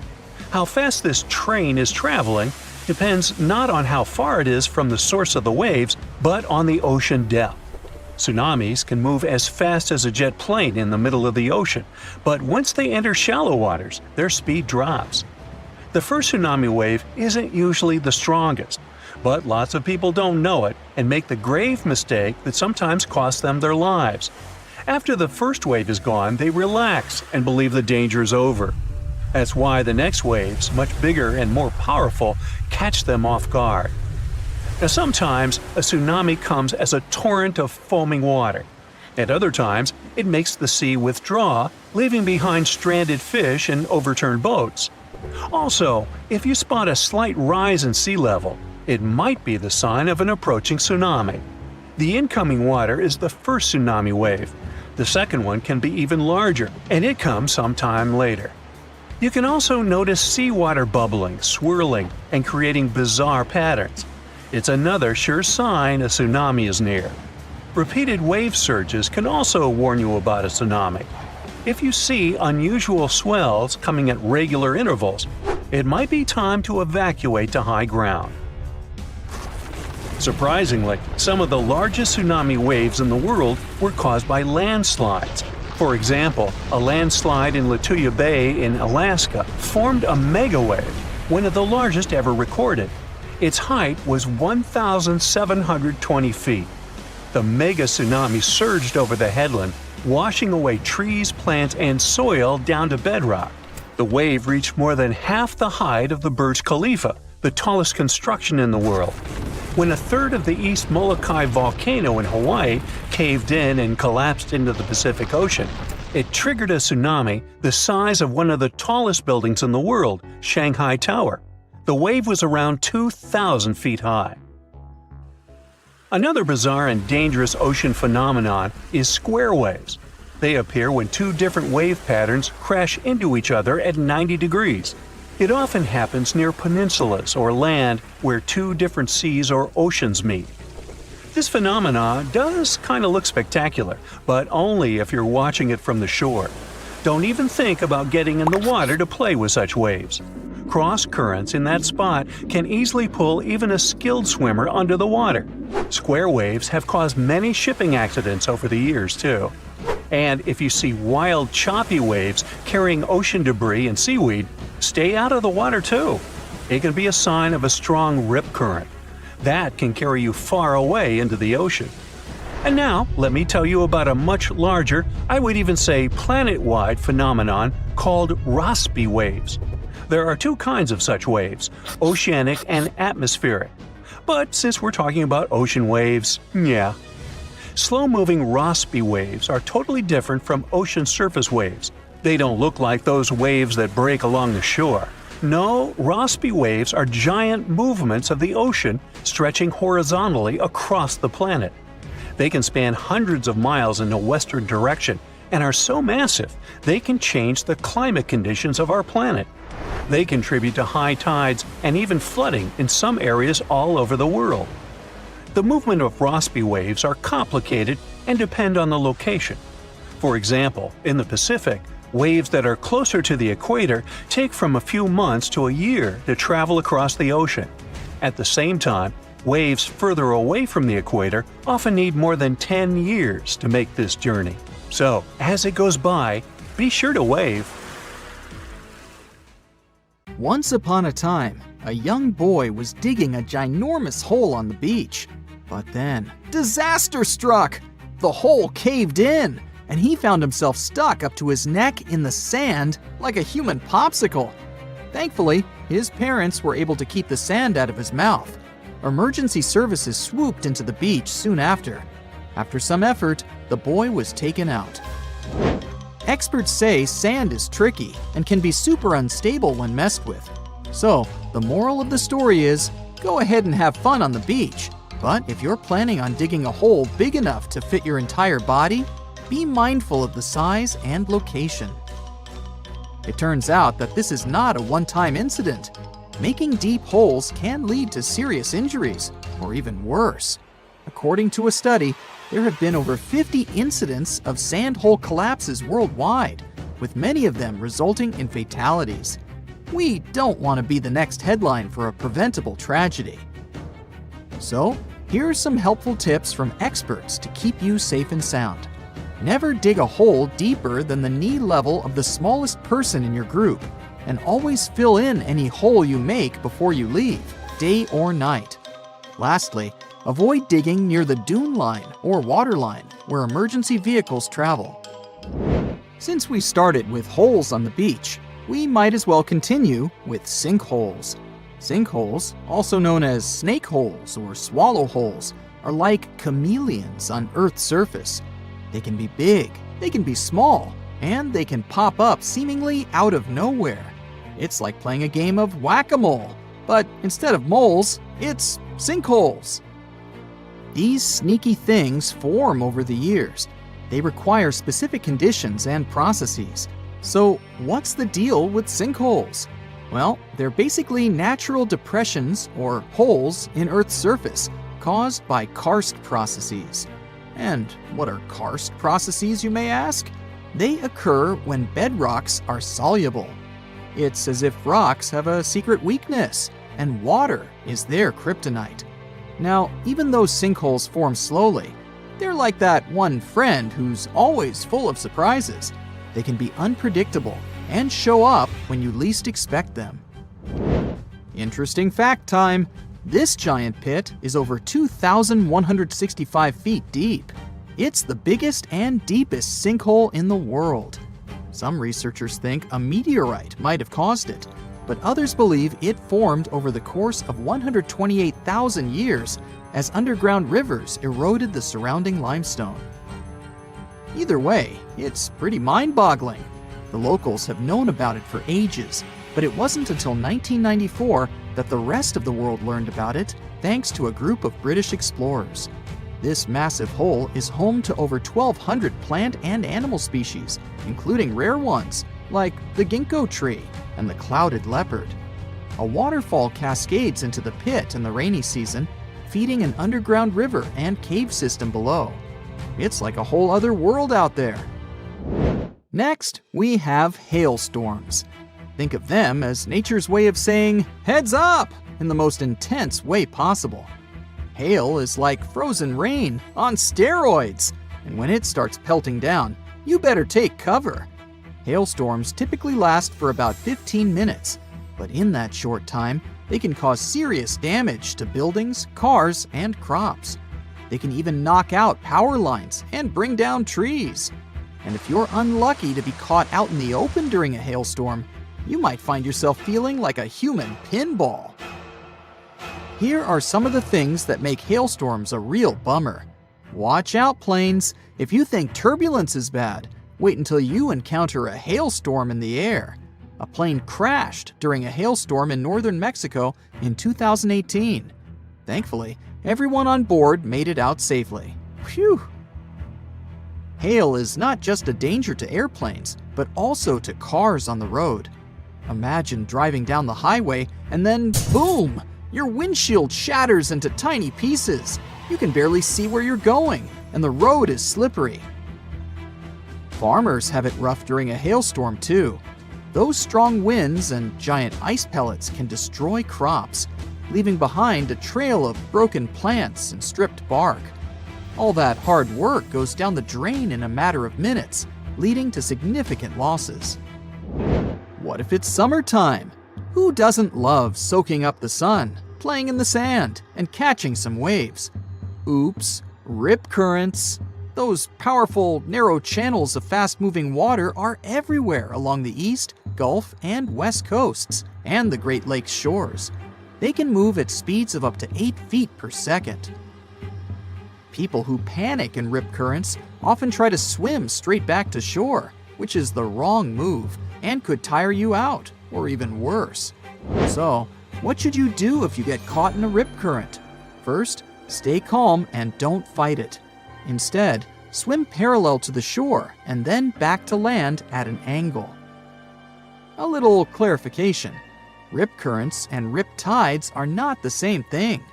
How fast this train is traveling depends not on how far it is from the source of the waves, but on the ocean depth. Tsunamis can move as fast as a jet plane in the middle of the ocean, but once they enter shallow waters, their speed drops. The first tsunami wave isn't usually the strongest, but lots of people don't know it and make the grave mistake that sometimes costs them their lives. After the first wave is gone, they relax and believe the danger is over. That's why the next waves, much bigger and more powerful, catch them off guard. Now sometimes a tsunami comes as a torrent of foaming water. At other times, it makes the sea withdraw, leaving behind stranded fish and overturned boats. Also, if you spot a slight rise in sea level, it might be the sign of an approaching tsunami. The incoming water is the first tsunami wave. The second one can be even larger, and it comes sometime later. You can also notice seawater bubbling, swirling, and creating bizarre patterns. It's another sure sign a tsunami is near. Repeated wave surges can also warn you about a tsunami. If you see unusual swells coming at regular intervals, it might be time to evacuate to high ground. Surprisingly, some of the largest tsunami waves in the world were caused by landslides. For example, a landslide in Lituya Bay in Alaska formed a megawave, one of the largest ever recorded. Its height was 1,720 feet. The mega tsunami surged over the headland, washing away trees, plants, and soil down to bedrock. The wave reached more than half the height of the Burj Khalifa, the tallest construction in the world. When a third of the East Molokai volcano in Hawaii caved in and collapsed into the Pacific Ocean, it triggered a tsunami the size of one of the tallest buildings in the world, Shanghai Tower. The wave was around 2,000 feet high. Another bizarre and dangerous ocean phenomenon is square waves. They appear when two different wave patterns crash into each other at 90 degrees. It often happens near peninsulas or land where two different seas or oceans meet. This phenomenon does kind of look spectacular, but only if you're watching it from the shore. Don't even think about getting in the water to play with such waves. Cross currents in that spot can easily pull even a skilled swimmer under the water. Square waves have caused many shipping accidents over the years, too. And if you see wild, choppy waves carrying ocean debris and seaweed, stay out of the water, too. It can be a sign of a strong rip current. That can carry you far away into the ocean. And now, let me tell you about a much larger, I would even say planet-wide phenomenon called Rossby waves. There are two kinds of such waves, oceanic and atmospheric. But since we're talking about ocean waves, yeah. Slow-moving Rossby waves are totally different from ocean surface waves. They don't look like those waves that break along the shore. No, Rossby waves are giant movements of the ocean stretching horizontally across the planet. They can span hundreds of miles in a western direction and are so massive they can change the climate conditions of our planet. They contribute to high tides and even flooding in some areas all over the world. The movement of Rossby waves are complicated and depend on the location. For example, in the Pacific, waves that are closer to the equator take from a few months to a year to travel across the ocean. At the same time, waves further away from the equator often need more than 10 years to make this journey. So, as it goes by, be sure to wave. Once upon a time, a young boy was digging a ginormous hole on the beach. But then, disaster struck! The hole caved in, and he found himself stuck up to his neck in the sand like a human popsicle. Thankfully, his parents were able to keep the sand out of his mouth. Emergency services swooped into the beach soon after. After some effort, the boy was taken out. Experts say sand is tricky and can be super unstable when messed with. So, the moral of the story is, go ahead and have fun on the beach. But if you're planning on digging a hole big enough to fit your entire body, be mindful of the size and location. It turns out that this is not a one-time incident. Making deep holes can lead to serious injuries, or even worse. According to a study, there have been over 50 incidents of sand hole collapses worldwide, with many of them resulting in fatalities. We don't want to be the next headline for a preventable tragedy. So, here are some helpful tips from experts to keep you safe and sound. Never dig a hole deeper than the knee level of the smallest person in your group, and always fill in any hole you make before you leave, day or night. Lastly, avoid digging near the dune line or water line where emergency vehicles travel. Since we started with holes on the beach, we might as well continue with sinkholes. Sinkholes, also known as snake holes or swallow holes, are like chameleons on Earth's surface. They can be big, they can be small, and they can pop up seemingly out of nowhere. It's like playing a game of whack-a-mole, but instead of moles, it's sinkholes. These sneaky things form over the years. They require specific conditions and processes. So, what's the deal with sinkholes? Well, they're basically natural depressions or holes in Earth's surface caused by karst processes. And what are karst processes, you may ask? They occur when bedrocks are soluble. It's as if rocks have a secret weakness, and water is their kryptonite. Now, even though sinkholes form slowly, they're like that one friend who's always full of surprises. They can be unpredictable and show up when you least expect them. Interesting fact time. This giant pit is over 2,165 feet deep. It's the biggest and deepest sinkhole in the world. Some researchers think a meteorite might have caused it, but others believe it formed over the course of 128,000 years as underground rivers eroded the surrounding limestone. Either way, it's pretty mind-boggling. The locals have known about it for ages, but it wasn't until 1994 that the rest of the world learned about it thanks to a group of British explorers. This massive hole is home to over 1,200 plant and animal species, including rare ones like the ginkgo tree and the clouded leopard. A waterfall cascades into the pit in the rainy season, feeding an underground river and cave system below. It's like a whole other world out there. Next, we have hailstorms. Think of them as nature's way of saying, "Heads up!" in the most intense way possible. Hail is like frozen rain on steroids, and when it starts pelting down, you better take cover. Hailstorms typically last for about 15 minutes, but in that short time, they can cause serious damage to buildings, cars, and crops. They can even knock out power lines and bring down trees. And if you're unlucky to be caught out in the open during a hailstorm, you might find yourself feeling like a human pinball. Here are some of the things that make hailstorms a real bummer. Watch out, planes. If you think turbulence is bad, wait until you encounter a hailstorm in the air. A plane crashed during a hailstorm in northern Mexico in 2018. Thankfully, everyone on board made it out safely. Phew! Hail is not just a danger to airplanes, but also to cars on the road. Imagine driving down the highway and then boom! Your windshield shatters into tiny pieces. You can barely see where you're going, and the road is slippery. Farmers have it rough during a hailstorm too. Those strong winds and giant ice pellets can destroy crops, leaving behind a trail of broken plants and stripped bark. All that hard work goes down the drain in a matter of minutes, leading to significant losses. What if it's summertime? Who doesn't love soaking up the sun, playing in the sand, and catching some waves? Oops, rip currents. Those powerful, narrow channels of fast-moving water are everywhere along the east, Gulf, and west coasts, and the Great Lakes shores. They can move at speeds of up to 8 feet per second. People who panic in rip currents often try to swim straight back to shore, which is the wrong move and could tire you out, or even worse. So, what should you do if you get caught in a rip current? First, stay calm and don't fight it. Instead, swim parallel to the shore and then back to land at an angle. A little clarification. Rip currents and rip tides are not the same thing.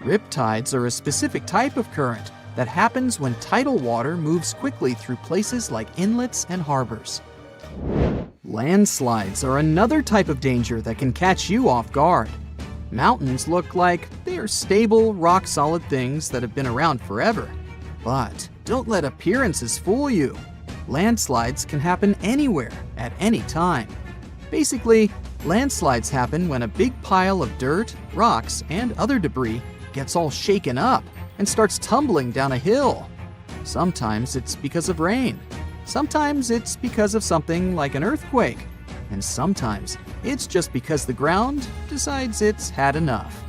Rip tides are a specific type of current that happens when tidal water moves quickly through places like inlets and harbors. Landslides are another type of danger that can catch you off guard. Mountains look like they are stable, rock-solid things that have been around forever. But don't let appearances fool you. Landslides can happen anywhere, at any time. Basically, landslides happen when a big pile of dirt, rocks, and other debris gets all shaken up and starts tumbling down a hill. Sometimes it's because of rain. Sometimes it's because of something like an earthquake. And sometimes it's just because the ground decides it's had enough.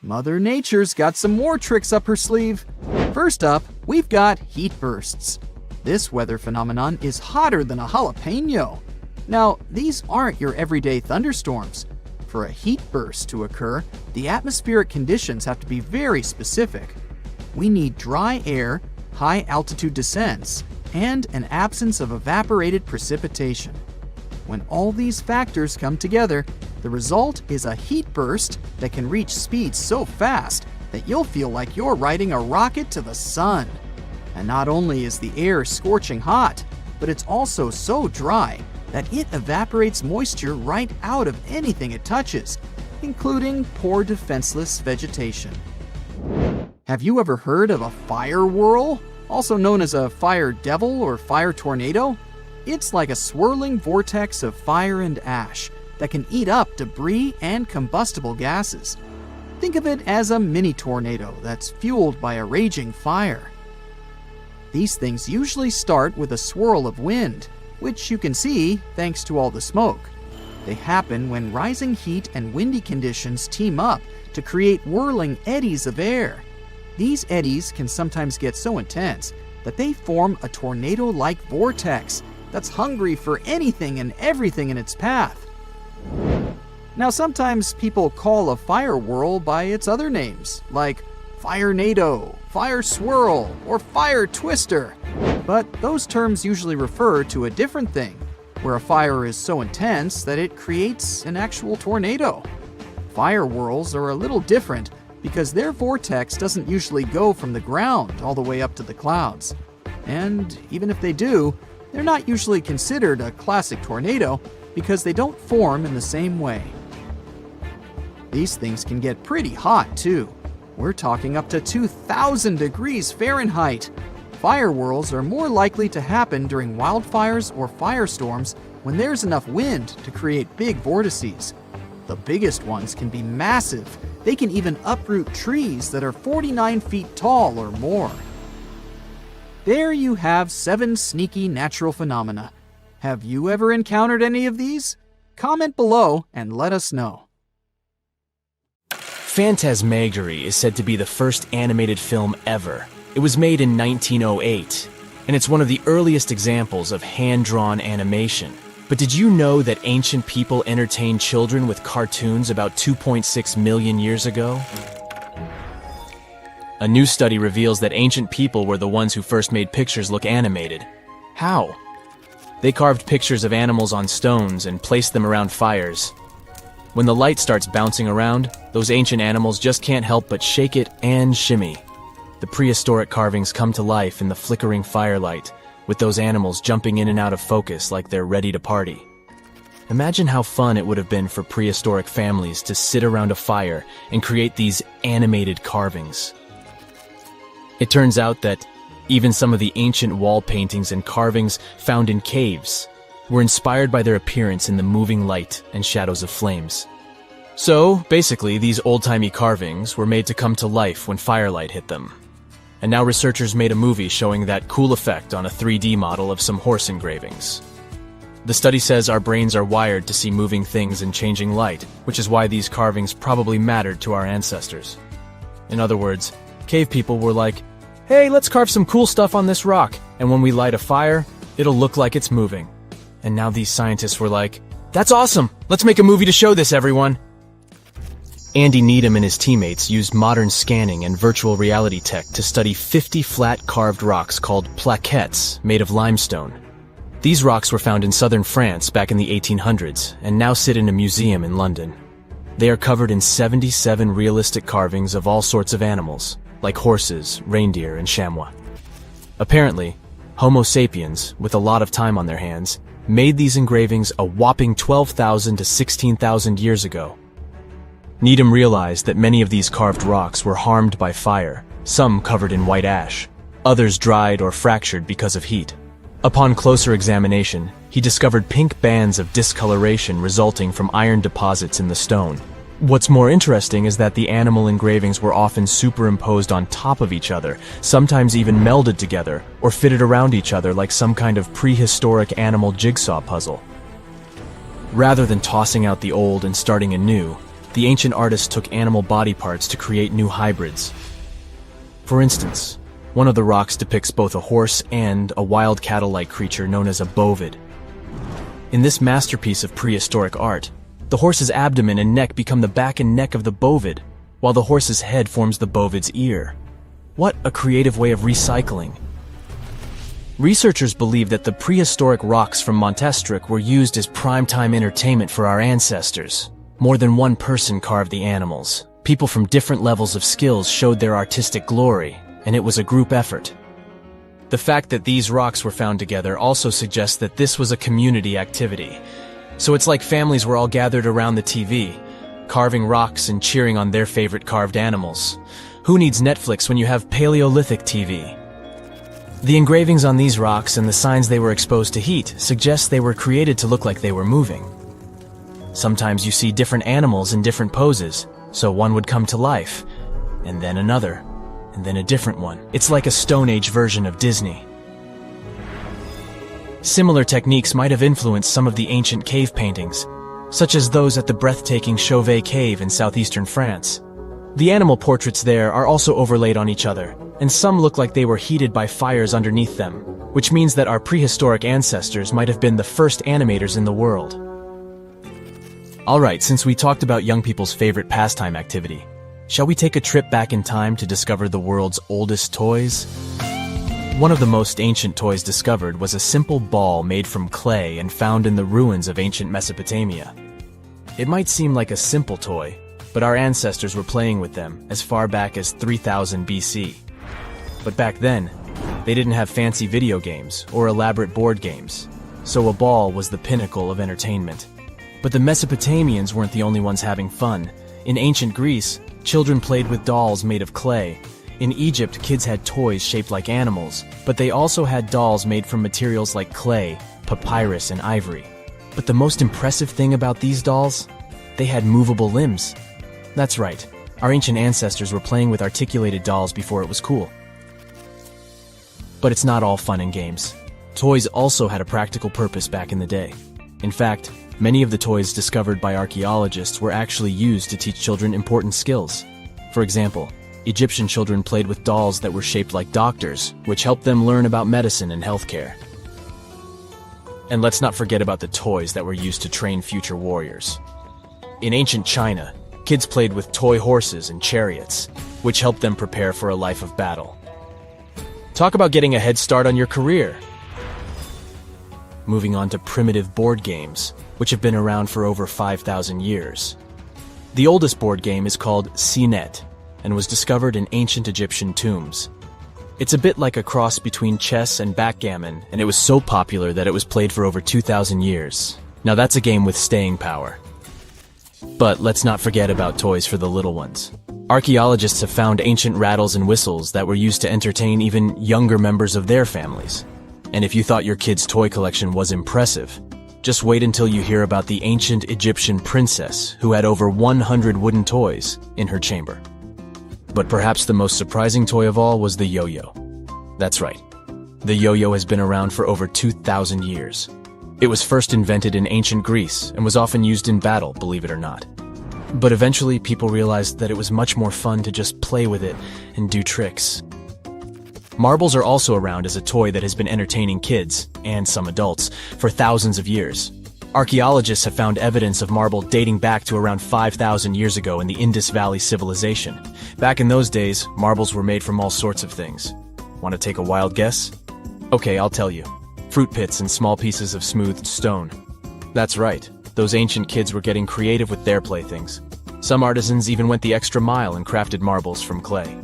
Mother Nature's got some more tricks up her sleeve. First up, we've got heat bursts. This weather phenomenon is hotter than a jalapeno. Now, these aren't your everyday thunderstorms. For a heat burst to occur, the atmospheric conditions have to be very specific. We need dry air, high altitude descents, and an absence of evaporated precipitation. When all these factors come together, the result is a heat burst that can reach speeds so fast that you'll feel like you're riding a rocket to the sun. And not only is the air scorching hot, but it's also so dry that it evaporates moisture right out of anything it touches, including poor defenseless vegetation. Have you ever heard of a fire whirl, also known as a fire devil or fire tornado? It's like a swirling vortex of fire and ash that can eat up debris and combustible gases. Think of it as a mini tornado that's fueled by a raging fire. These things usually start with a swirl of wind, which you can see thanks to all the smoke. They happen when rising heat and windy conditions team up to create whirling eddies of air. These eddies can sometimes get so intense that they form a tornado-like vortex that's hungry for anything and everything in its path. Now, sometimes people call a fire whirl by its other names, like firenado, fire swirl, or fire twister. But those terms usually refer to a different thing, where a fire is so intense that it creates an actual tornado. Fire whirls are a little different because their vortex doesn't usually go from the ground all the way up to the clouds. And even if they do, they're not usually considered a classic tornado because they don't form in the same way. These things can get pretty hot too. We're talking up to 2,000 degrees Fahrenheit. Fire whirls are more likely to happen during wildfires or firestorms when there's enough wind to create big vortices. The biggest ones can be massive They can even uproot trees that are 49 feet tall or more. There you have 7 sneaky natural phenomena. Have you ever encountered any of these? Comment below and let us know. Phantasmagory is said to be the first animated film ever. It was made in 1908, and it's one of the earliest examples of hand-drawn animation. But did you know that ancient people entertained children with cartoons about 2.6 million years ago? A new study reveals that ancient people were the ones who first made pictures look animated. How? They carved pictures of animals on stones and placed them around fires. When the light starts bouncing around, those ancient animals just can't help but shake it and shimmy. The prehistoric carvings come to life in the flickering firelight, with those animals jumping in and out of focus like they're ready to party. Imagine how fun it would have been for prehistoric families to sit around a fire and create these animated carvings. It turns out that even some of the ancient wall paintings and carvings found in caves were inspired by their appearance in the moving light and shadows of flames. So, basically, these old-timey carvings were made to come to life when firelight hit them. And now researchers made a movie showing that cool effect on a 3D model of some horse engravings. The study says our brains are wired to see moving things in changing light, which is why these carvings probably mattered to our ancestors. In other words, cave people were like, hey, let's carve some cool stuff on this rock, and when we light a fire, it'll look like it's moving. And now these scientists were like, that's awesome! Let's make a movie to show this, everyone! Andy Needham and his teammates used modern scanning and virtual reality tech to study 50 flat carved rocks called plaquettes made of limestone. These rocks were found in southern France back in the 1800s and now sit in a museum in London. They are covered in 77 realistic carvings of all sorts of animals, like horses, reindeer, and chamois. Apparently, Homo sapiens, with a lot of time on their hands, made these engravings a whopping 12,000 to 16,000 years ago. Needham realized that many of these carved rocks were harmed by fire, some covered in white ash, others dried or fractured because of heat. Upon closer examination, he discovered pink bands of discoloration resulting from iron deposits in the stone. What's more interesting is that the animal engravings were often superimposed on top of each other, sometimes even melded together, or fitted around each other like some kind of prehistoric animal jigsaw puzzle. Rather than tossing out the old and starting anew, the ancient artists took animal body parts to create new hybrids. For instance, one of the rocks depicts both a horse and a wild cattle-like creature known as a bovid. In this masterpiece of prehistoric art, the horse's abdomen and neck become the back and neck of the bovid, while the horse's head forms the bovid's ear. What a creative way of recycling. Researchers believe that the prehistoric rocks from Montestric were used as primetime entertainment for our ancestors. More than one person carved the animals. People from different levels of skills showed their artistic glory, and it was a group effort. The fact that these rocks were found together also suggests that this was a community activity. So it's like families were all gathered around the TV, carving rocks and cheering on their favorite carved animals. Who needs Netflix when you have Paleolithic TV? The engravings on these rocks and the signs they were exposed to heat suggest they were created to look like they were moving. Sometimes you see different animals in different poses, so one would come to life, and then another, and then a different one. It's like a Stone Age version of Disney. Similar techniques might have influenced some of the ancient cave paintings, such as those at the breathtaking Chauvet Cave in southeastern France. The animal portraits there are also overlaid on each other, and some look like they were heated by fires underneath them, which means that our prehistoric ancestors might have been the first animators in the world. Alright, since we talked about young people's favorite pastime activity, shall we take a trip back in time to discover the world's oldest toys? One of the most ancient toys discovered was a simple ball made from clay and found in the ruins of ancient Mesopotamia. It might seem like a simple toy, but our ancestors were playing with them as far back as 3000 BC. But back then, they didn't have fancy video games or elaborate board games, so a ball was the pinnacle of entertainment. But the Mesopotamians weren't the only ones having fun. In ancient Greece, children played with dolls made of clay. In Egypt, kids had toys shaped like animals, but they also had dolls made from materials like clay, papyrus, and ivory. But the most impressive thing about these dolls? They had movable limbs. That's right, Our ancient ancestors were playing with articulated dolls before it was cool. But it's not all fun and games. Toys also had a practical purpose back in the day. In fact, many of the toys discovered by archaeologists were actually used to teach children important skills. For example, Egyptian children played with dolls that were shaped like doctors, which helped them learn about medicine and healthcare. And let's not forget about the toys that were used to train future warriors. In ancient China, kids played with toy horses and chariots, which helped them prepare for a life of battle. Talk about getting a head start on your career. Moving on to primitive board games, which have been around for over 5,000 years. The oldest board game is called Senet, and was discovered in ancient Egyptian tombs. It's a bit like a cross between chess and backgammon, and it was so popular that it was played for over 2,000 years. Now that's a game with staying power. But let's not forget about toys for the little ones. Archaeologists have found ancient rattles and whistles that were used to entertain even younger members of their families. And if you thought your kid's toy collection was impressive, just wait until you hear about the ancient Egyptian princess who had over 100 wooden toys in her chamber. But perhaps the most surprising toy of all was the yo-yo. That's right. The yo-yo has been around for over 2,000 years. It was first invented in ancient Greece and was often used in battle, believe it or not. But eventually people realized that it was much more fun to just play with it and do tricks. Marbles are also around as a toy that has been entertaining kids, and some adults, for thousands of years. Archaeologists have found evidence of marble dating back to around 5,000 years ago in the Indus Valley civilization. Back in those days, marbles were made from all sorts of things. Want to take a wild guess? Okay, I'll tell you. Fruit pits and small pieces of smoothed stone. That's right, those ancient kids were getting creative with their playthings. Some artisans even went the extra mile and crafted marbles from clay.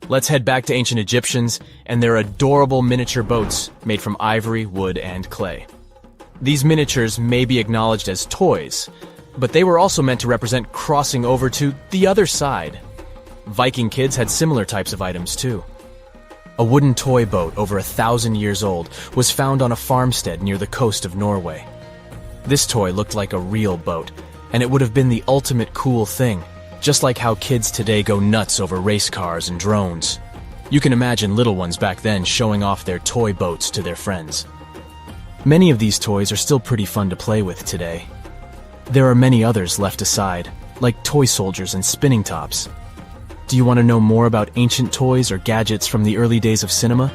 Let's head back to ancient Egyptians and their adorable miniature boats made from ivory, wood, and clay. These miniatures may be acknowledged as toys, but they were also meant to represent crossing over to the other side. Viking kids had similar types of items too. A wooden toy boat over 1,000 years old was found on a farmstead near the coast of Norway. This toy looked like a real boat, and it would have been the ultimate cool thing, just like how kids today go nuts over race cars and drones. You can imagine little ones back then showing off their toy boats to their friends. Many of these toys are still pretty fun to play with today. There are many others left aside, like toy soldiers and spinning tops. Do you want to know more about ancient toys or gadgets from the early days of cinema?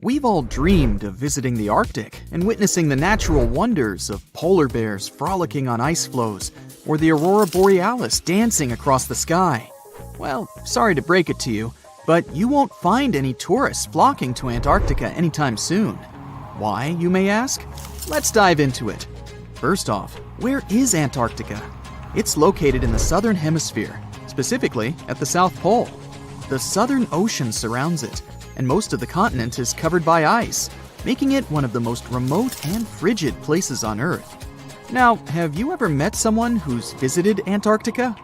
We've all dreamed of visiting the Arctic and witnessing the natural wonders of polar bears frolicking on ice floes or the aurora borealis dancing across the sky. Well, sorry to break it to you, but you won't find any tourists flocking to Antarctica anytime soon. Why, you may ask? Let's dive into it. First off, where is Antarctica? It's located in the southern hemisphere, specifically at the South Pole. The Southern Ocean surrounds it, and most of the continent is covered by ice, making it one of the most remote and frigid places on Earth. Now, have you ever met someone who's visited Antarctica?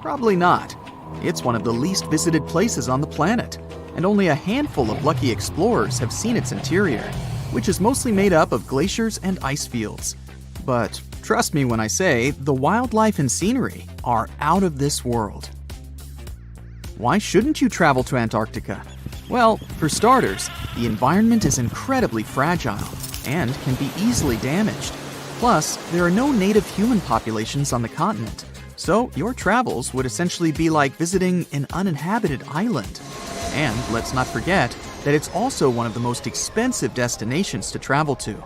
Probably not. It's one of the least visited places on the planet, and only a handful of lucky explorers have seen its interior, which is mostly made up of glaciers and ice fields. But trust me when I say the wildlife and scenery are out of this world. Why shouldn't you travel to Antarctica? Well, for starters, the environment is incredibly fragile and can be easily damaged. Plus, there are no native human populations on the continent, so your travels would essentially be like visiting an uninhabited island. And let's not forget that it's also one of the most expensive destinations to travel to.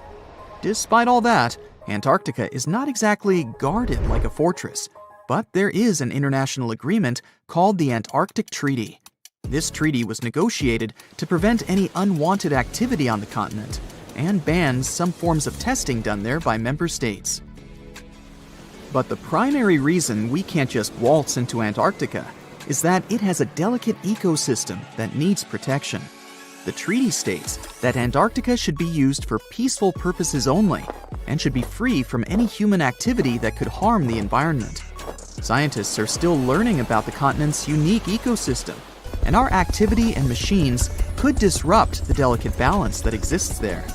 Despite all that, Antarctica is not exactly guarded like a fortress, but there is an international agreement called the Antarctic Treaty. This treaty was negotiated to prevent any unwanted activity on the continent and bans some forms of testing done there by member states. But the primary reason we can't just waltz into Antarctica is that it has a delicate ecosystem that needs protection. The treaty states that Antarctica should be used for peaceful purposes only and should be free from any human activity that could harm the environment. Scientists are still learning about the continent's unique ecosystem, and our activity and machines could disrupt the delicate balance that exists there.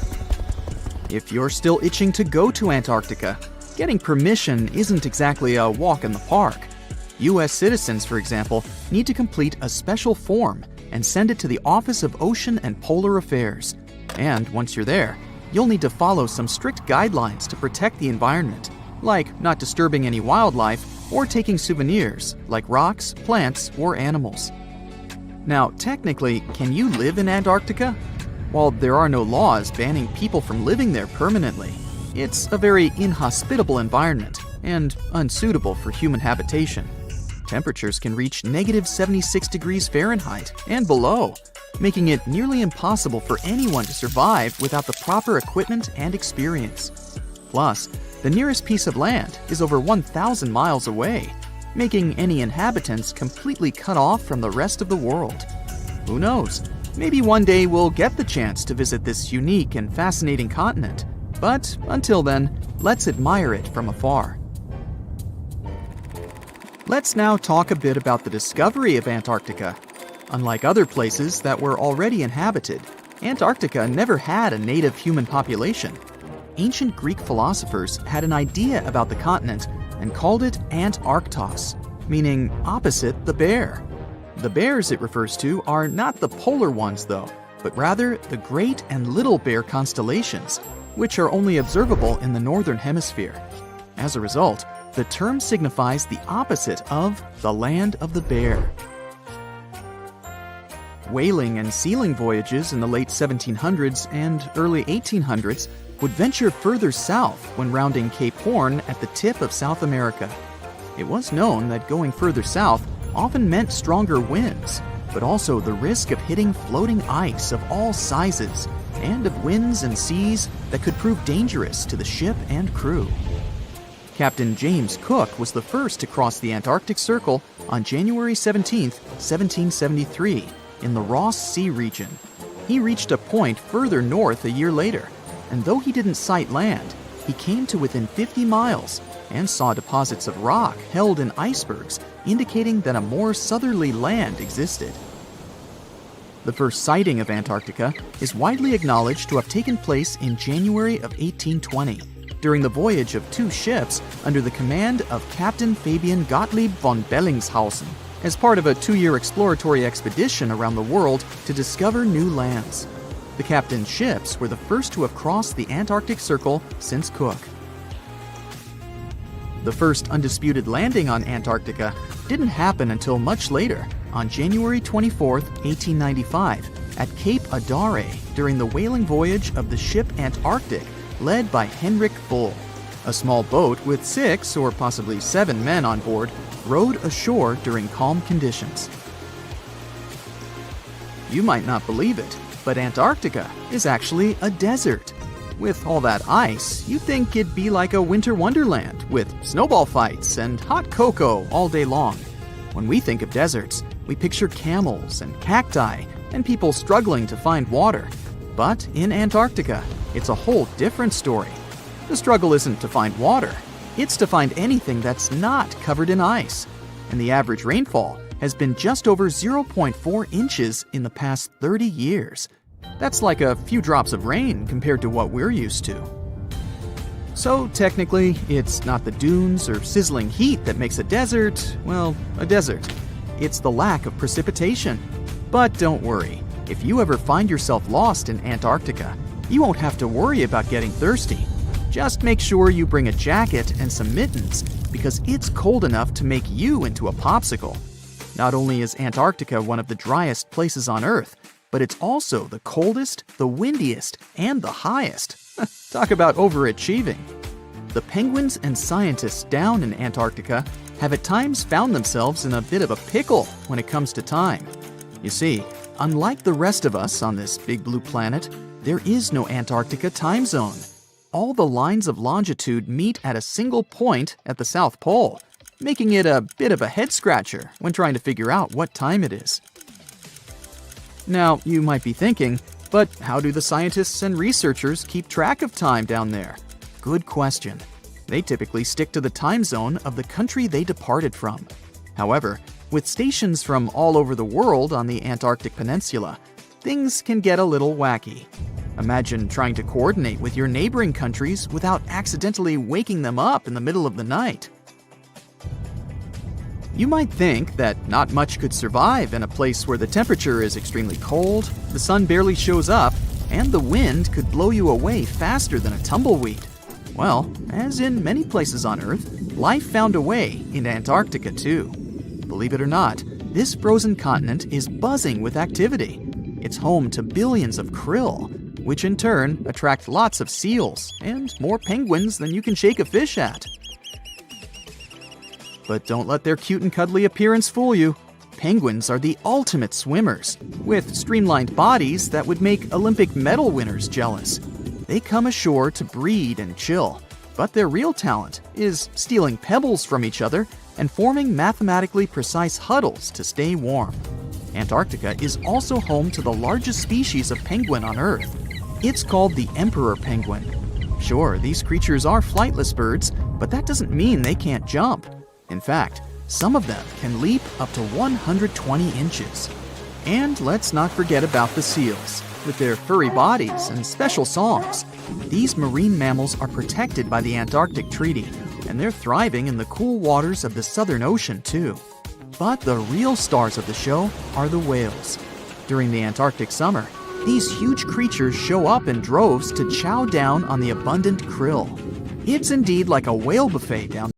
If you're still itching to go to Antarctica, getting permission isn't exactly a walk in the park. U.S. citizens, for example, need to complete a special form and send it to the Office of Ocean and Polar Affairs. And once you're there, you'll need to follow some strict guidelines to protect the environment, like not disturbing any wildlife or taking souvenirs like rocks, plants, or animals. Now, technically, can you live in Antarctica? While there are no laws banning people from living there permanently, it's a very inhospitable environment and unsuitable for human habitation. Temperatures can reach -76 degrees Fahrenheit and below, making it nearly impossible for anyone to survive without the proper equipment and experience. Plus, the nearest piece of land is over 1,000 miles away, making any inhabitants completely cut off from the rest of the world. Who knows? Maybe one day we'll get the chance to visit this unique and fascinating continent. But until then, let's admire it from afar. Let's now talk a bit about the discovery of Antarctica. Unlike other places that were already inhabited, Antarctica never had a native human population. Ancient Greek philosophers had an idea about the continent and called it Antarktos, meaning opposite the bear. The bears it refers to are not the polar ones, though, but rather the Great and Little Bear constellations, which are only observable in the northern hemisphere. As a result, the term signifies the opposite of the land of the bear. Whaling and sealing voyages in the late 1700s and early 1800s would venture further south when rounding Cape Horn at the tip of South America. It was known that going further south often meant stronger winds, but also the risk of hitting floating ice of all sizes and of winds and seas that could prove dangerous to the ship and crew. Captain James Cook was the first to cross the Antarctic Circle on January 17, 1773, in the Ross Sea region. He reached a point further north a year later, and though he didn't sight land, he came to within 50 miles and saw deposits of rock held in icebergs, indicating that a more southerly land existed. The first sighting of Antarctica is widely acknowledged to have taken place in January of 1820, during the voyage of two ships under the command of Captain Fabian Gottlieb von Bellingshausen, as part of a 2-year exploratory expedition around the world to discover new lands. The captain's ships were the first to have crossed the Antarctic Circle since Cook. The first undisputed landing on Antarctica didn't happen until much later, on January 24, 1895, at Cape Adare during the whaling voyage of the ship Antarctic, led by Henrik Bull. A small boat with 6 or possibly 7 men on board rowed ashore during calm conditions. You might not believe it, but Antarctica is actually a desert. With all that ice, you'd think it'd be like a winter wonderland with snowball fights and hot cocoa all day long. When we think of deserts, we picture camels and cacti and people struggling to find water. But in Antarctica, it's a whole different story. The struggle isn't to find water, it's to find anything that's not covered in ice. And the average rainfall has been just over 0.4 inches in the past 30 years. That's like a few drops of rain compared to what we're used to. So technically, it's not the dunes or sizzling heat that makes a desert, well, a desert. It's the lack of precipitation. But don't worry, if you ever find yourself lost in Antarctica, you won't have to worry about getting thirsty. Just make sure you bring a jacket and some mittens, because it's cold enough to make you into a popsicle. Not only is Antarctica one of the driest places on Earth, but it's also the coldest, the windiest, and the highest. Talk about overachieving. The penguins and scientists down in Antarctica have at times found themselves in a bit of a pickle when it comes to time. You see, unlike the rest of us on this big blue planet, there is no Antarctica time zone. All the lines of longitude meet at a single point at the South Pole, making it a bit of a head-scratcher when trying to figure out what time it is. Now, you might be thinking, but how do the scientists and researchers keep track of time down there? Good question. They typically stick to the time zone of the country they departed from. However, with stations from all over the world on the Antarctic Peninsula, things can get a little wacky. Imagine trying to coordinate with your neighboring countries without accidentally waking them up in the middle of the night. You might think that not much could survive in a place where the temperature is extremely cold, the sun barely shows up, and the wind could blow you away faster than a tumbleweed. Well, as in many places on Earth, life found a way in Antarctica too. Believe it or not, this frozen continent is buzzing with activity. It's home to billions of krill, which in turn attract lots of seals and more penguins than you can shake a fish at. But don't let their cute and cuddly appearance fool you. Penguins are the ultimate swimmers, with streamlined bodies that would make Olympic medal winners jealous. They come ashore to breed and chill, but their real talent is stealing pebbles from each other and forming mathematically precise huddles to stay warm. Antarctica is also home to the largest species of penguin on Earth. It's called the emperor penguin. Sure, these creatures are flightless birds, but that doesn't mean they can't jump. In fact, some of them can leap up to 120 inches. And let's not forget about the seals. With their furry bodies and special songs, these marine mammals are protected by the Antarctic Treaty, and they're thriving in the cool waters of the Southern Ocean too. But the real stars of the show are the whales. During the Antarctic summer, these huge creatures show up in droves to chow down on the abundant krill. It's indeed like a whale buffet down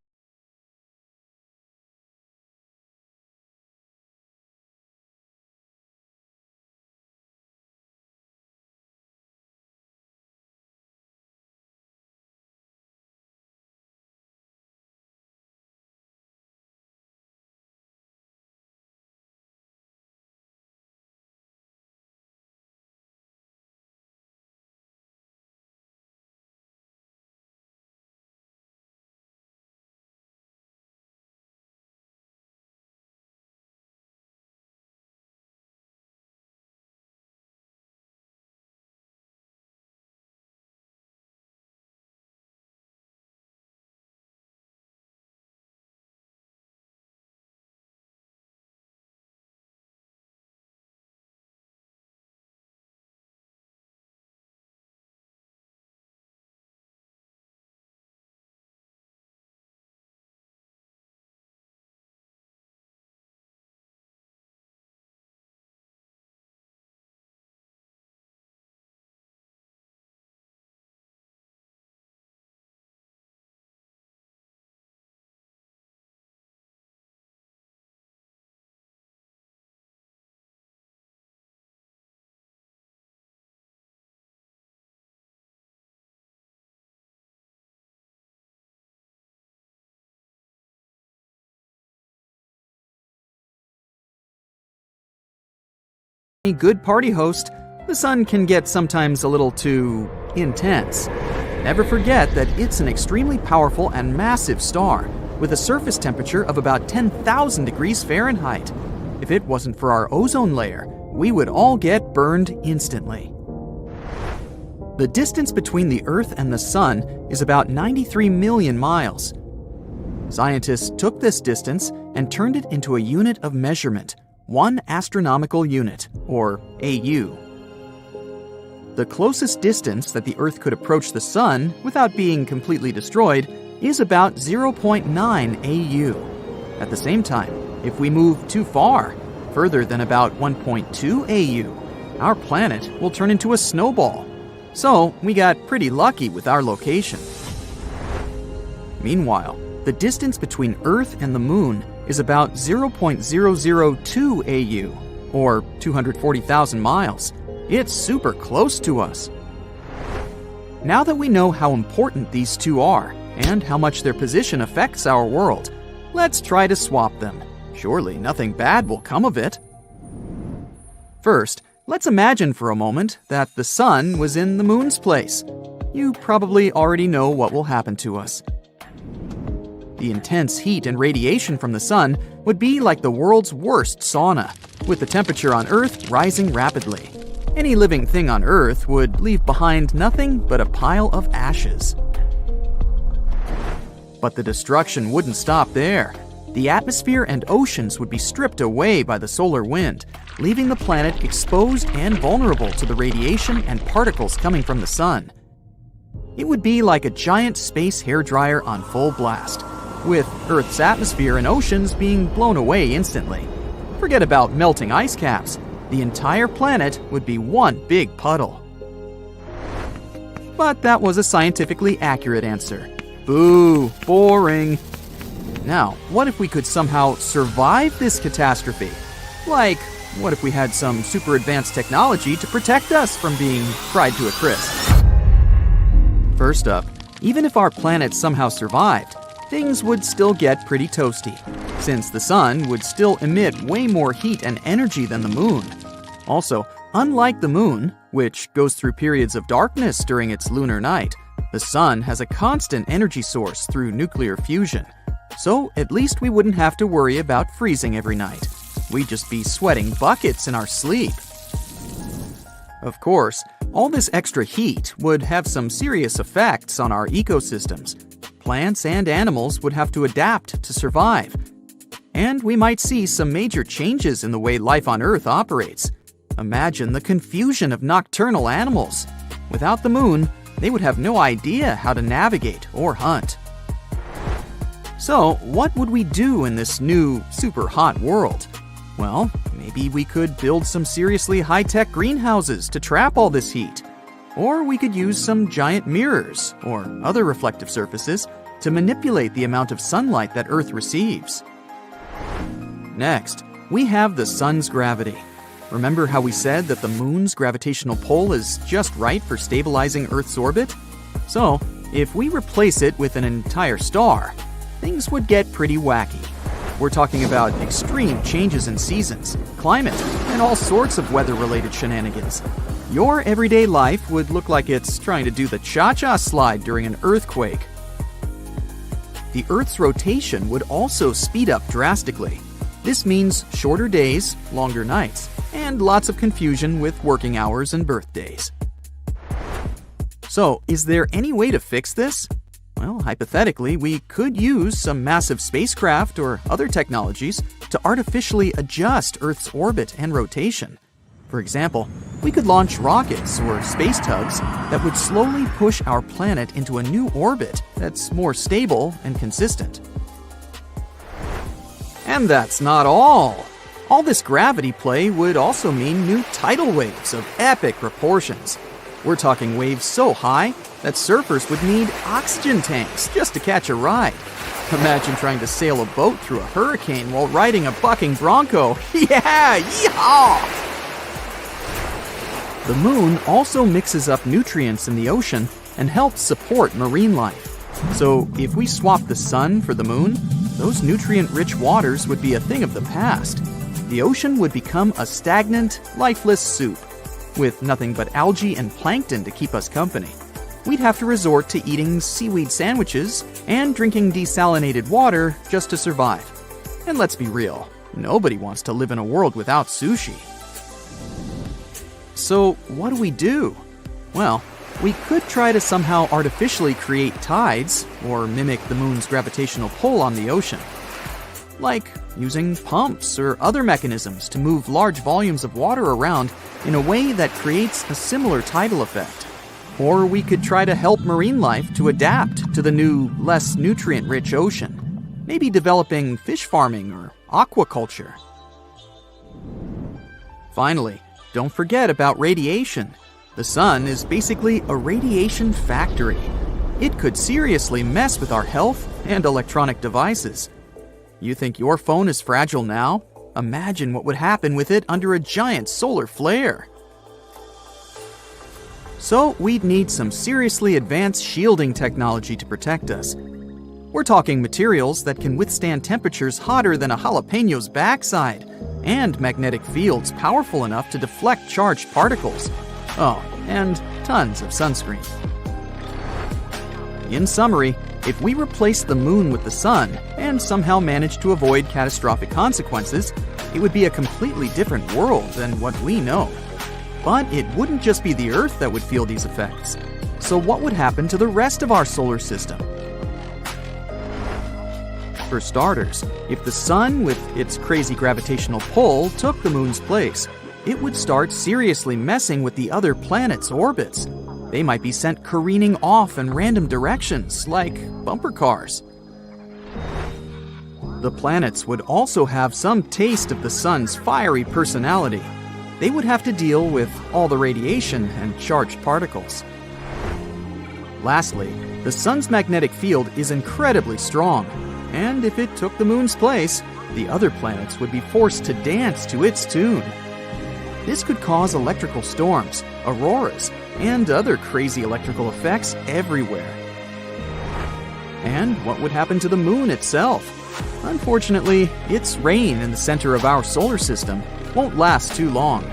a good party host, the sun can get sometimes a little too intense. Never forget that it's an extremely powerful and massive star, with a surface temperature of about 10,000 degrees Fahrenheit. If it wasn't for our ozone layer, we would all get burned instantly. The distance between the Earth and the Sun is about 93 million miles. Scientists took this distance and turned it into a unit of measurement, 1 astronomical unit, or AU. The closest distance that the Earth could approach the Sun without being completely destroyed is about 0.9 AU. At the same time, if we move too far, further than about 1.2 AU, our planet will turn into a snowball. So we got pretty lucky with our location. Meanwhile, the distance between Earth and the Moon is about 0.002 AU, or 240,000 miles. It's super close to us. Now that we know how important these two are, and how much their position affects our world, let's try to swap them. Surely nothing bad will come of it. First, let's imagine for a moment that the Sun was in the Moon's place. You probably already know what will happen to us. The intense heat and radiation from the Sun would be like the world's worst sauna, with the temperature on Earth rising rapidly. Any living thing on Earth would leave behind nothing but a pile of ashes. But the destruction wouldn't stop there. The atmosphere and oceans would be stripped away by the solar wind, leaving the planet exposed and vulnerable to the radiation and particles coming from the sun. It would be like a giant space hairdryer on full blast, with Earth's atmosphere and oceans being blown away instantly. Forget about melting ice caps. The entire planet would be one big puddle. But that was a scientifically accurate answer. Boo, boring. Now, what if we could somehow survive this catastrophe? Like, what if we had some super advanced technology to protect us from being fried to a crisp? First up, even if our planet somehow survived, things would still get pretty toasty, since the sun would still emit way more heat and energy than the moon. Also, unlike the moon, which goes through periods of darkness during its lunar night, the sun has a constant energy source through nuclear fusion. So at least we wouldn't have to worry about freezing every night. We'd just be sweating buckets in our sleep. Of course, all this extra heat would have some serious effects on our ecosystems. Plants and animals would have to adapt to survive. And we might see some major changes in the way life on Earth operates. Imagine the confusion of nocturnal animals. Without the moon, they would have no idea how to navigate or hunt. So, what would we do in this new, super hot world? Well, maybe we could build some seriously high-tech greenhouses to trap all this heat. Or we could use some giant mirrors or other reflective surfaces to manipulate the amount of sunlight that Earth receives. Next, we have the sun's gravity. Remember how we said that the moon's gravitational pull is just right for stabilizing Earth's orbit? So, if we replace it with an entire star, things would get pretty wacky. We're talking about extreme changes in seasons, climate, and all sorts of weather-related shenanigans. Your everyday life would look like it's trying to do the cha-cha slide during an earthquake. The Earth's rotation would also speed up drastically. This means shorter days, longer nights, and lots of confusion with working hours and birthdays. So, is there any way to fix this? Well, hypothetically, we could use some massive spacecraft or other technologies to artificially adjust Earth's orbit and rotation. For example, we could launch rockets or space tugs that would slowly push our planet into a new orbit that's more stable and consistent. And that's not all. All this gravity play would also mean new tidal waves of epic proportions. We're talking waves so high that surfers would need oxygen tanks just to catch a ride. Imagine trying to sail a boat through a hurricane while riding a bucking bronco. Yeah, yeehaw! The moon also mixes up nutrients in the ocean and helps support marine life. So if we swap the sun for the moon, those nutrient-rich waters would be a thing of the past. The ocean would become a stagnant, lifeless soup, with nothing but algae and plankton to keep us company. We'd have to resort to eating seaweed sandwiches and drinking desalinated water just to survive. And let's be real, nobody wants to live in a world without sushi. So what do we do? Well, we could try to somehow artificially create tides or mimic the moon's gravitational pull on the ocean. Like using pumps or other mechanisms to move large volumes of water around in a way that creates a similar tidal effect. Or we could try to help marine life to adapt to the new, less nutrient-rich ocean. Maybe developing fish farming or aquaculture. Finally, don't forget about radiation. The sun is basically a radiation factory. It could seriously mess with our health and electronic devices. You think your phone is fragile now? Imagine what would happen with it under a giant solar flare. So we'd need some seriously advanced shielding technology to protect us. We're talking materials that can withstand temperatures hotter than a jalapeño's backside, and magnetic fields powerful enough to deflect charged particles. Oh, and tons of sunscreen. In summary, if we replace the moon with the sun and somehow manage to avoid catastrophic consequences, it would be a completely different world than what we know. But it wouldn't just be the Earth that would feel these effects. So what would happen to the rest of our solar system? For starters, if the sun, with its crazy gravitational pull, took the moon's place, it would start seriously messing with the other planets' orbits. They might be sent careening off in random directions, like bumper cars. The planets would also have some taste of the sun's fiery personality. They would have to deal with all the radiation and charged particles. Lastly, the sun's magnetic field is incredibly strong, and if it took the moon's place, the other planets would be forced to dance to its tune. This could cause electrical storms, auroras, and other crazy electrical effects everywhere. And what would happen to the moon itself? Unfortunately, its reign in the center of our solar system won't last too long.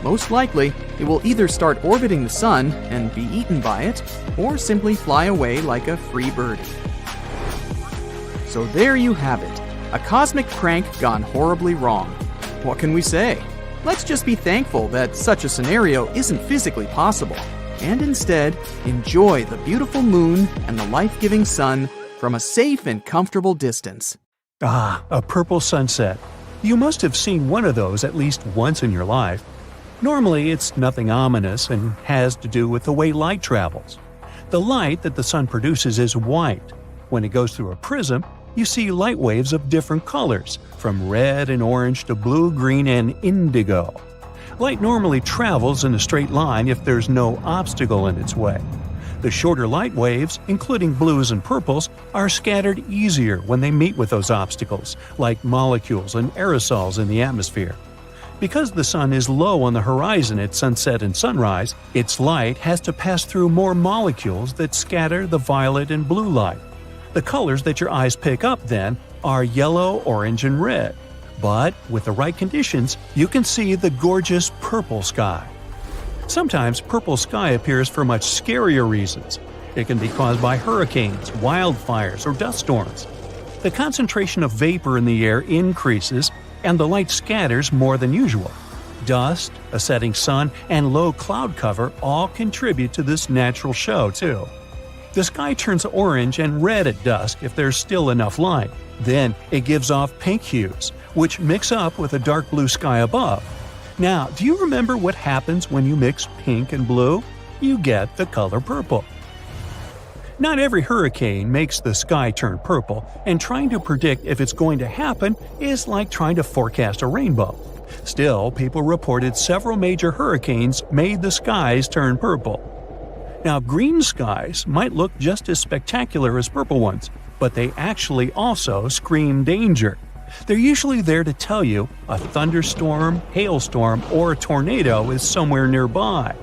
Most likely, it will either start orbiting the sun and be eaten by it, or simply fly away like a free bird. So there you have it, a cosmic prank gone horribly wrong. What can we say? Let's just be thankful that such a scenario isn't physically possible, and instead enjoy the beautiful moon and the life-giving sun from a safe and comfortable distance. Ah, a purple sunset. You must have seen one of those at least once in your life. Normally, it's nothing ominous and has to do with the way light travels. The light that the sun produces is white. When it goes through a prism, you see light waves of different colors, from red and orange to blue, green, and indigo. Light normally travels in a straight line if there's no obstacle in its way. The shorter light waves, including blues and purples, are scattered easier when they meet with those obstacles, like molecules and aerosols in the atmosphere. Because the sun is low on the horizon at sunset and sunrise, its light has to pass through more molecules that scatter the violet and blue light. The colors that your eyes pick up, then, are yellow, orange, and red. But with the right conditions, you can see the gorgeous purple sky. Sometimes purple sky appears for much scarier reasons. It can be caused by hurricanes, wildfires, or dust storms. The concentration of vapor in the air increases, and the light scatters more than usual. Dust, a setting sun, and low cloud cover all contribute to this natural show, too. The sky turns orange and red at dusk if there's still enough light. Then it gives off pink hues, which mix up with a dark blue sky above. Now, do you remember what happens when you mix pink and blue? You get the color purple. Not every hurricane makes the sky turn purple, and trying to predict if it's going to happen is like trying to forecast a rainbow. Still, people reported several major hurricanes made the skies turn purple. Now, green skies might look just as spectacular as purple ones, but they actually also scream danger. They're usually there to tell you a thunderstorm, hailstorm, or a tornado is somewhere nearby.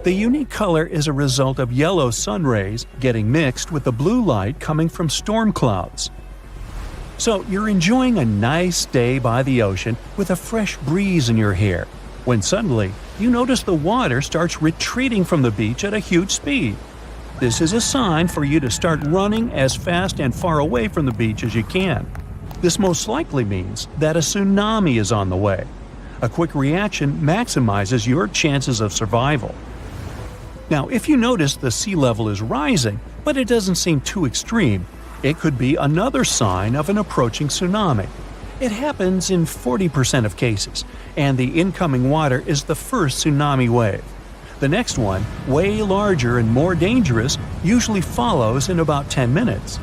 The unique color is a result of yellow sun rays getting mixed with the blue light coming from storm clouds. So you're enjoying a nice day by the ocean with a fresh breeze in your hair, when suddenly you notice the water starts retreating from the beach at a huge speed. This is a sign for you to start running as fast and far away from the beach as you can. This most likely means that a tsunami is on the way. A quick reaction maximizes your chances of survival. Now, if you notice the sea level is rising, but it doesn't seem too extreme, it could be another sign of an approaching tsunami. It happens in 40% of cases, and the incoming water is the first tsunami wave. The next one, way larger and more dangerous, usually follows in about 10 minutes.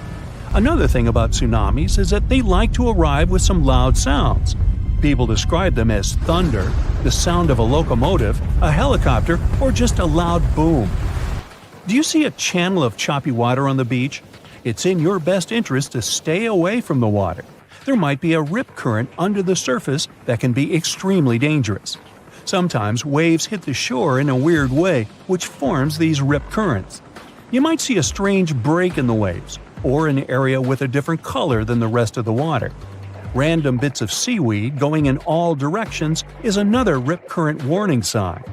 Another thing about tsunamis is that they like to arrive with some loud sounds. People describe them as thunder, the sound of a locomotive, a helicopter, or just a loud boom. Do you see a channel of choppy water on the beach? It's in your best interest to stay away from the water. There might be a rip current under the surface that can be extremely dangerous. Sometimes waves hit the shore in a weird way, which forms these rip currents. You might see a strange break in the waves, or an area with a different color than the rest of the water. Random bits of seaweed going in all directions is another rip current warning sign.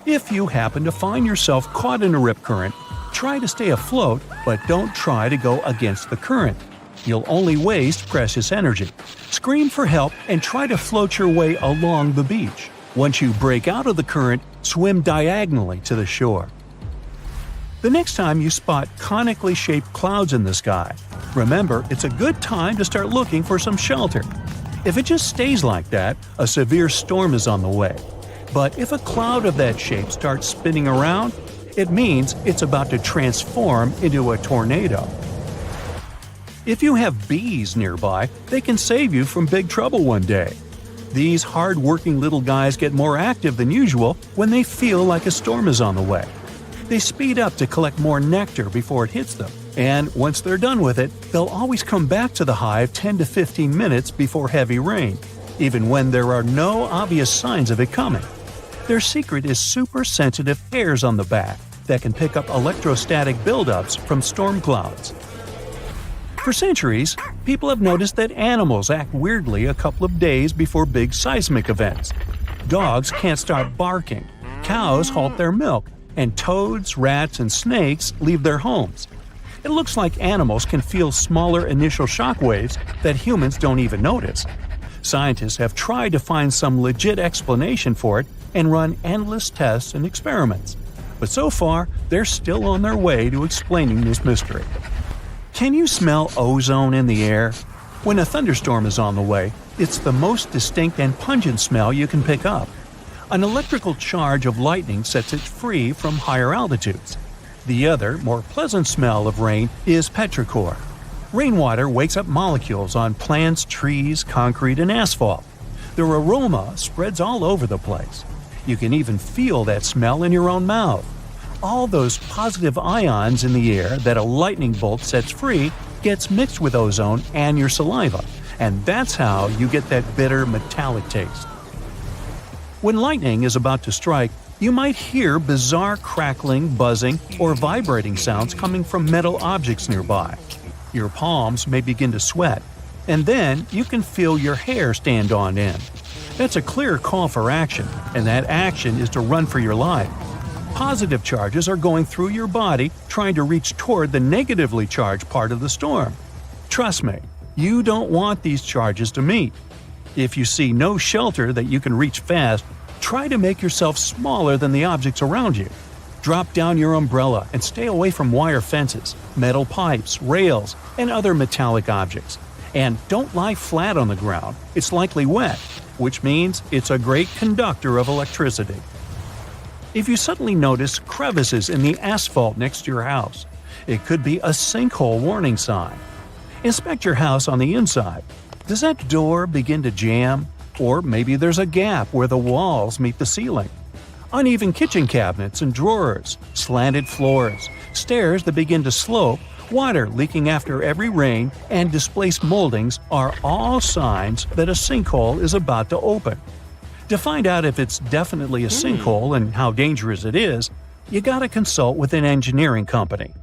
If you happen to find yourself caught in a rip current, try to stay afloat, but don't try to go against the current. You'll only waste precious energy. Scream for help and try to float your way along the beach. Once you break out of the current, swim diagonally to the shore. The next time you spot conically shaped clouds in the sky, Remember, it's a good time to start looking for some shelter. If it just stays like that, a severe storm is on the way. But if a cloud of that shape starts spinning around, it means it's about to transform into a tornado. If you have bees nearby, they can save you from big trouble one day. These hard-working little guys get more active than usual when they feel like a storm is on the way. They speed up to collect more nectar before it hits them, and once they're done with it, they'll always come back to the hive 10 to 15 minutes before heavy rain, even when there are no obvious signs of it coming. Their secret is super sensitive hairs on the back that can pick up electrostatic buildups from storm clouds. For centuries, people have noticed that animals act weirdly a couple of days before big seismic events. Dogs can't stop barking, cows halt their milk, and toads, rats, and snakes leave their homes. It looks like animals can feel smaller initial shock waves that humans don't even notice. Scientists have tried to find some legit explanation for it and run endless tests and experiments. But so far, they're still on their way to explaining this mystery. Can you smell ozone in the air? When a thunderstorm is on the way, it's the most distinct and pungent smell you can pick up. An electrical charge of lightning sets it free from higher altitudes. The other, more pleasant smell of rain is petrichor. Rainwater wakes up molecules on plants, trees, concrete, and asphalt. Their aroma spreads all over the place. You can even feel that smell in your own mouth. All those positive ions in the air that a lightning bolt sets free gets mixed with ozone and your saliva, and that's how you get that bitter metallic taste. When lightning is about to strike, you might hear bizarre crackling, buzzing, or vibrating sounds coming from metal objects nearby. Your palms may begin to sweat, and then you can feel your hair stand on end. That's a clear call for action, and that action is to run for your life. Positive charges are going through your body trying to reach toward the negatively charged part of the storm. Trust me, you don't want these charges to meet. If you see no shelter that you can reach fast, try to make yourself smaller than the objects around you. Drop down your umbrella and stay away from wire fences, metal pipes, rails, and other metallic objects. And don't lie flat on the ground, it's likely wet, which means it's a great conductor of electricity. If you suddenly notice crevices in the asphalt next to your house, it could be a sinkhole warning sign. Inspect your house on the inside. Does that door begin to jam? Or maybe there's a gap where the walls meet the ceiling. Uneven kitchen cabinets and drawers, slanted floors, stairs that begin to slope, water leaking after every rain, and displaced moldings are all signs that a sinkhole is about to open. To find out if it's definitely a sinkhole and how dangerous it is, you gotta consult with an engineering company.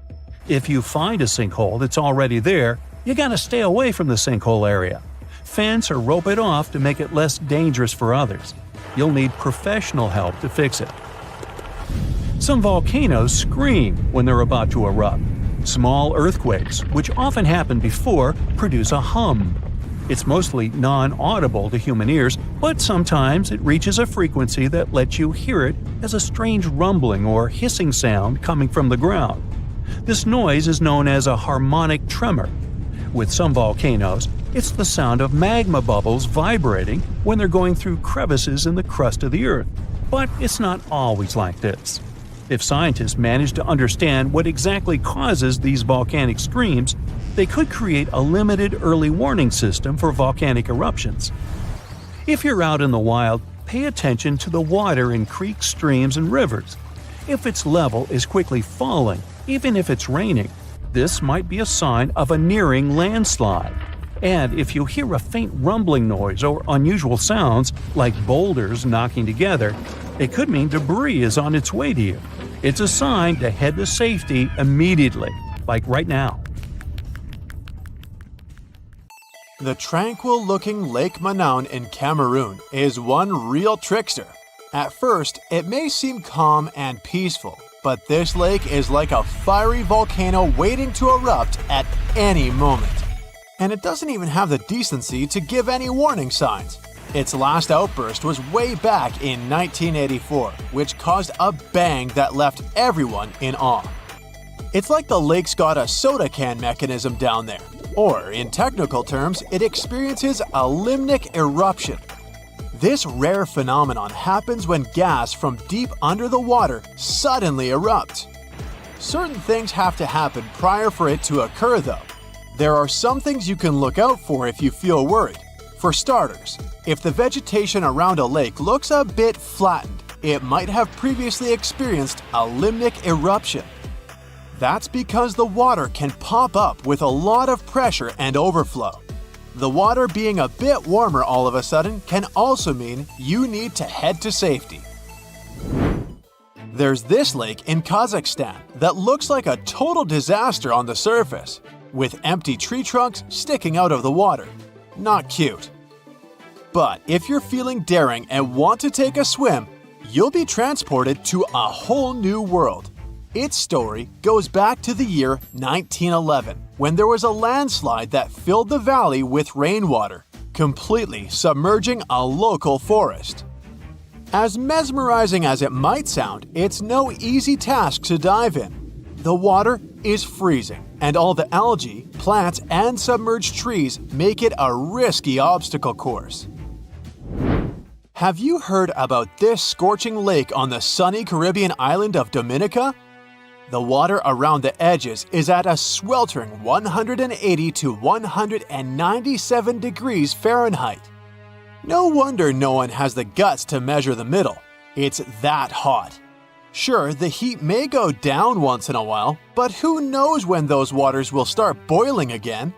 If you find a sinkhole that's already there, you gotta stay away from the sinkhole area. Fence or rope it off to make it less dangerous for others. You'll need professional help to fix it. Some volcanoes scream when they're about to erupt. Small earthquakes, which often happen before, produce a hum. It's mostly non-audible to human ears, but sometimes it reaches a frequency that lets you hear it as a strange rumbling or hissing sound coming from the ground. This noise is known as a harmonic tremor. With some volcanoes, it's the sound of magma bubbles vibrating when they're going through crevices in the crust of the earth. But it's not always like this. If scientists manage to understand what exactly causes these volcanic screams, they could create a limited early warning system for volcanic eruptions. If you're out in the wild, pay attention to the water in creeks, streams, and rivers. If its level is quickly falling, even if it's raining, this might be a sign of a nearing landslide. And if you hear a faint rumbling noise or unusual sounds, like boulders knocking together, it could mean debris is on its way to you. It's a sign to head to safety immediately, like right now. The tranquil-looking Lake Manaun in Cameroon is one real trickster. At first, it may seem calm and peaceful, but this lake is like a fiery volcano waiting to erupt at any moment. And it doesn't even have the decency to give any warning signs. Its last outburst was way back in 1984, which caused a bang that left everyone in awe. It's like the lake's got a soda can mechanism down there. Or, in technical terms, it experiences a limnic eruption. This rare phenomenon happens when gas from deep under the water suddenly erupts. Certain things have to happen prior for it to occur, though. There are some things you can look out for if you feel worried. For starters, if the vegetation around a lake looks a bit flattened, it might have previously experienced a limnic eruption. That's because the water can pop up with a lot of pressure and overflow. The water being a bit warmer all of a sudden can also mean you need to head to safety. There's this lake in Kazakhstan that looks like a total disaster on the surface, with empty tree trunks sticking out of the water. Not cute. But if you're feeling daring and want to take a swim, you'll be transported to a whole new world. Its story goes back to the year 1911, when there was a landslide that filled the valley with rainwater, completely submerging a local forest. As mesmerizing as it might sound, it's no easy task to dive in. The water is freezing, and all the algae, plants, and submerged trees make it a risky obstacle course. Have you heard about this scorching lake on the sunny Caribbean island of Dominica? The water around the edges is at a sweltering 180 to 197 degrees Fahrenheit. No wonder no one has the guts to measure the middle. It's that hot. Sure, the heat may go down once in a while, but who knows when those waters will start boiling again?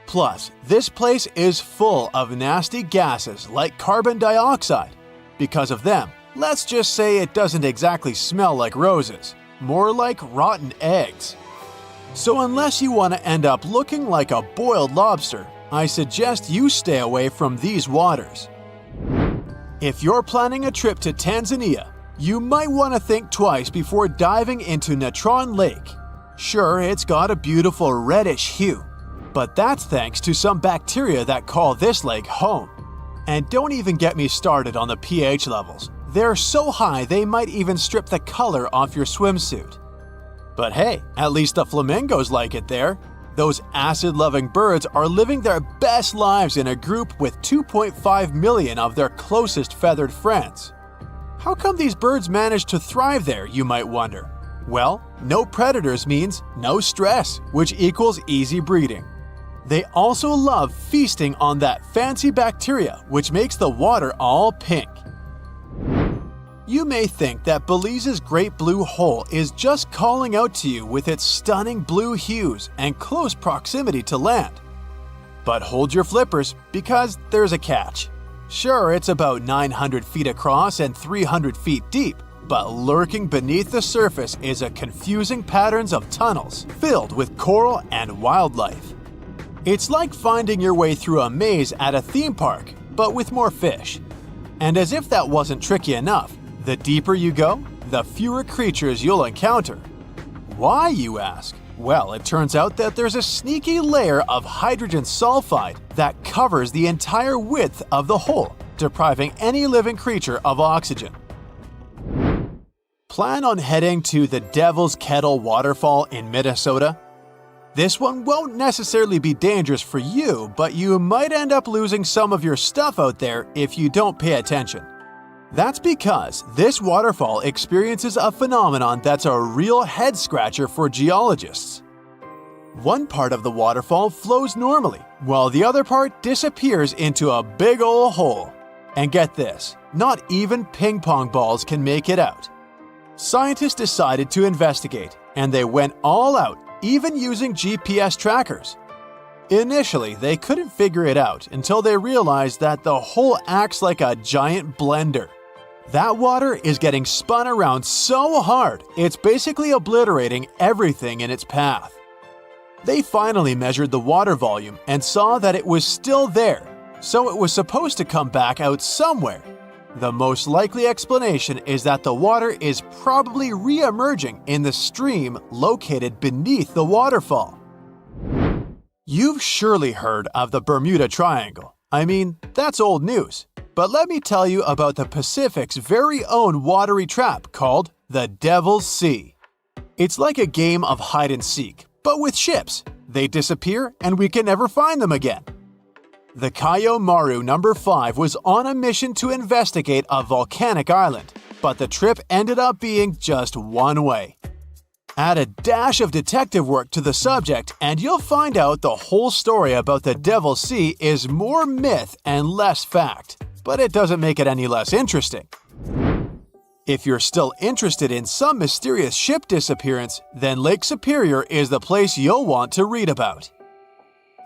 Plus, this place is full of nasty gases like carbon dioxide. Because of them, let's just say it doesn't exactly smell like roses. More like rotten eggs. So unless you want to end up looking like a boiled lobster, I suggest you stay away from these waters. If you're planning a trip to Tanzania, you might want to think twice before diving into Natron Lake. Sure, it's got a beautiful reddish hue, but that's thanks to some bacteria that call this lake home. And don't even get me started on the pH levels. They're so high they might even strip the color off your swimsuit. But hey, at least the flamingos like it there. Those acid-loving birds are living their best lives in a group with 2.5 million of their closest feathered friends. How come these birds manage to thrive there, you might wonder? Well, no predators means no stress, which equals easy breeding. They also love feasting on that fancy bacteria, which makes the water all pink. You may think that Belize's Great Blue Hole is just calling out to you with its stunning blue hues and close proximity to land. But hold your flippers, because there's a catch. Sure, it's about 900 feet across and 300 feet deep, but lurking beneath the surface is a confusing patterns of tunnels filled with coral and wildlife. It's like finding your way through a maze at a theme park, but with more fish. And as if that wasn't tricky enough, the deeper you go, the fewer creatures you'll encounter. Why, you ask? Well, it turns out that there's a sneaky layer of hydrogen sulfide that covers the entire width of the hole, depriving any living creature of oxygen. Plan on heading to the Devil's Kettle waterfall in Minnesota? This one won't necessarily be dangerous for you, but you might end up losing some of your stuff out there if you don't pay attention. That's because this waterfall experiences a phenomenon that's a real head-scratcher for geologists. One part of the waterfall flows normally, while the other part disappears into a big ol' hole. And get this, not even ping pong balls can make it out. Scientists decided to investigate, and they went all out, even using GPS trackers. Initially, they couldn't figure it out until they realized that the hole acts like a giant blender. That water is getting spun around so hard, it's basically obliterating everything in its path. They finally measured the water volume and saw that it was still there, so it was supposed to come back out somewhere. The most likely explanation is that the water is probably re-emerging in the stream located beneath the waterfall. You've surely heard of the Bermuda Triangle. I mean, that's old news. But let me tell you about the Pacific's very own watery trap called the Devil's Sea. It's like a game of hide and seek, but with ships. They disappear and we can never find them again. The Kayo Maru No. 5 was on a mission to investigate a volcanic island, but the trip ended up being just one way. Add a dash of detective work to the subject and you'll find out the whole story about the Devil's Sea is more myth and less fact, but it doesn't make it any less interesting. If you're still interested in some mysterious ship disappearance, then Lake Superior is the place you'll want to read about.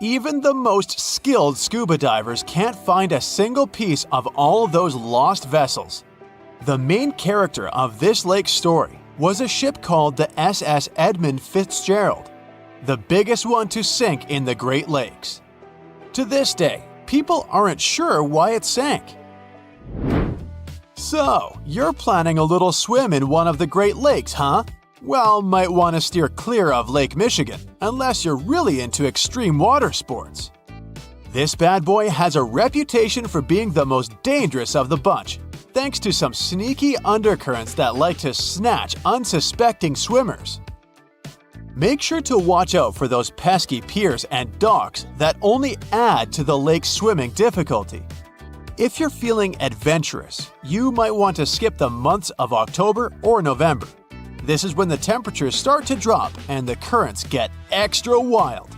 Even the most skilled scuba divers can't find a single piece of all of those lost vessels. The main character of this lake story was a ship called the SS Edmund Fitzgerald, the biggest one to sink in the Great Lakes. To this day, people aren't sure why it sank. So, you're planning a little swim in one of the Great Lakes, huh? Well, might want to steer clear of Lake Michigan, unless you're really into extreme water sports. This bad boy has a reputation for being the most dangerous of the bunch, thanks to some sneaky undercurrents that like to snatch unsuspecting swimmers. Make sure to watch out for those pesky piers and docks that only add to the lake's swimming difficulty. If you're feeling adventurous, you might want to skip the months of October or November. This is when the temperatures start to drop and the currents get extra wild.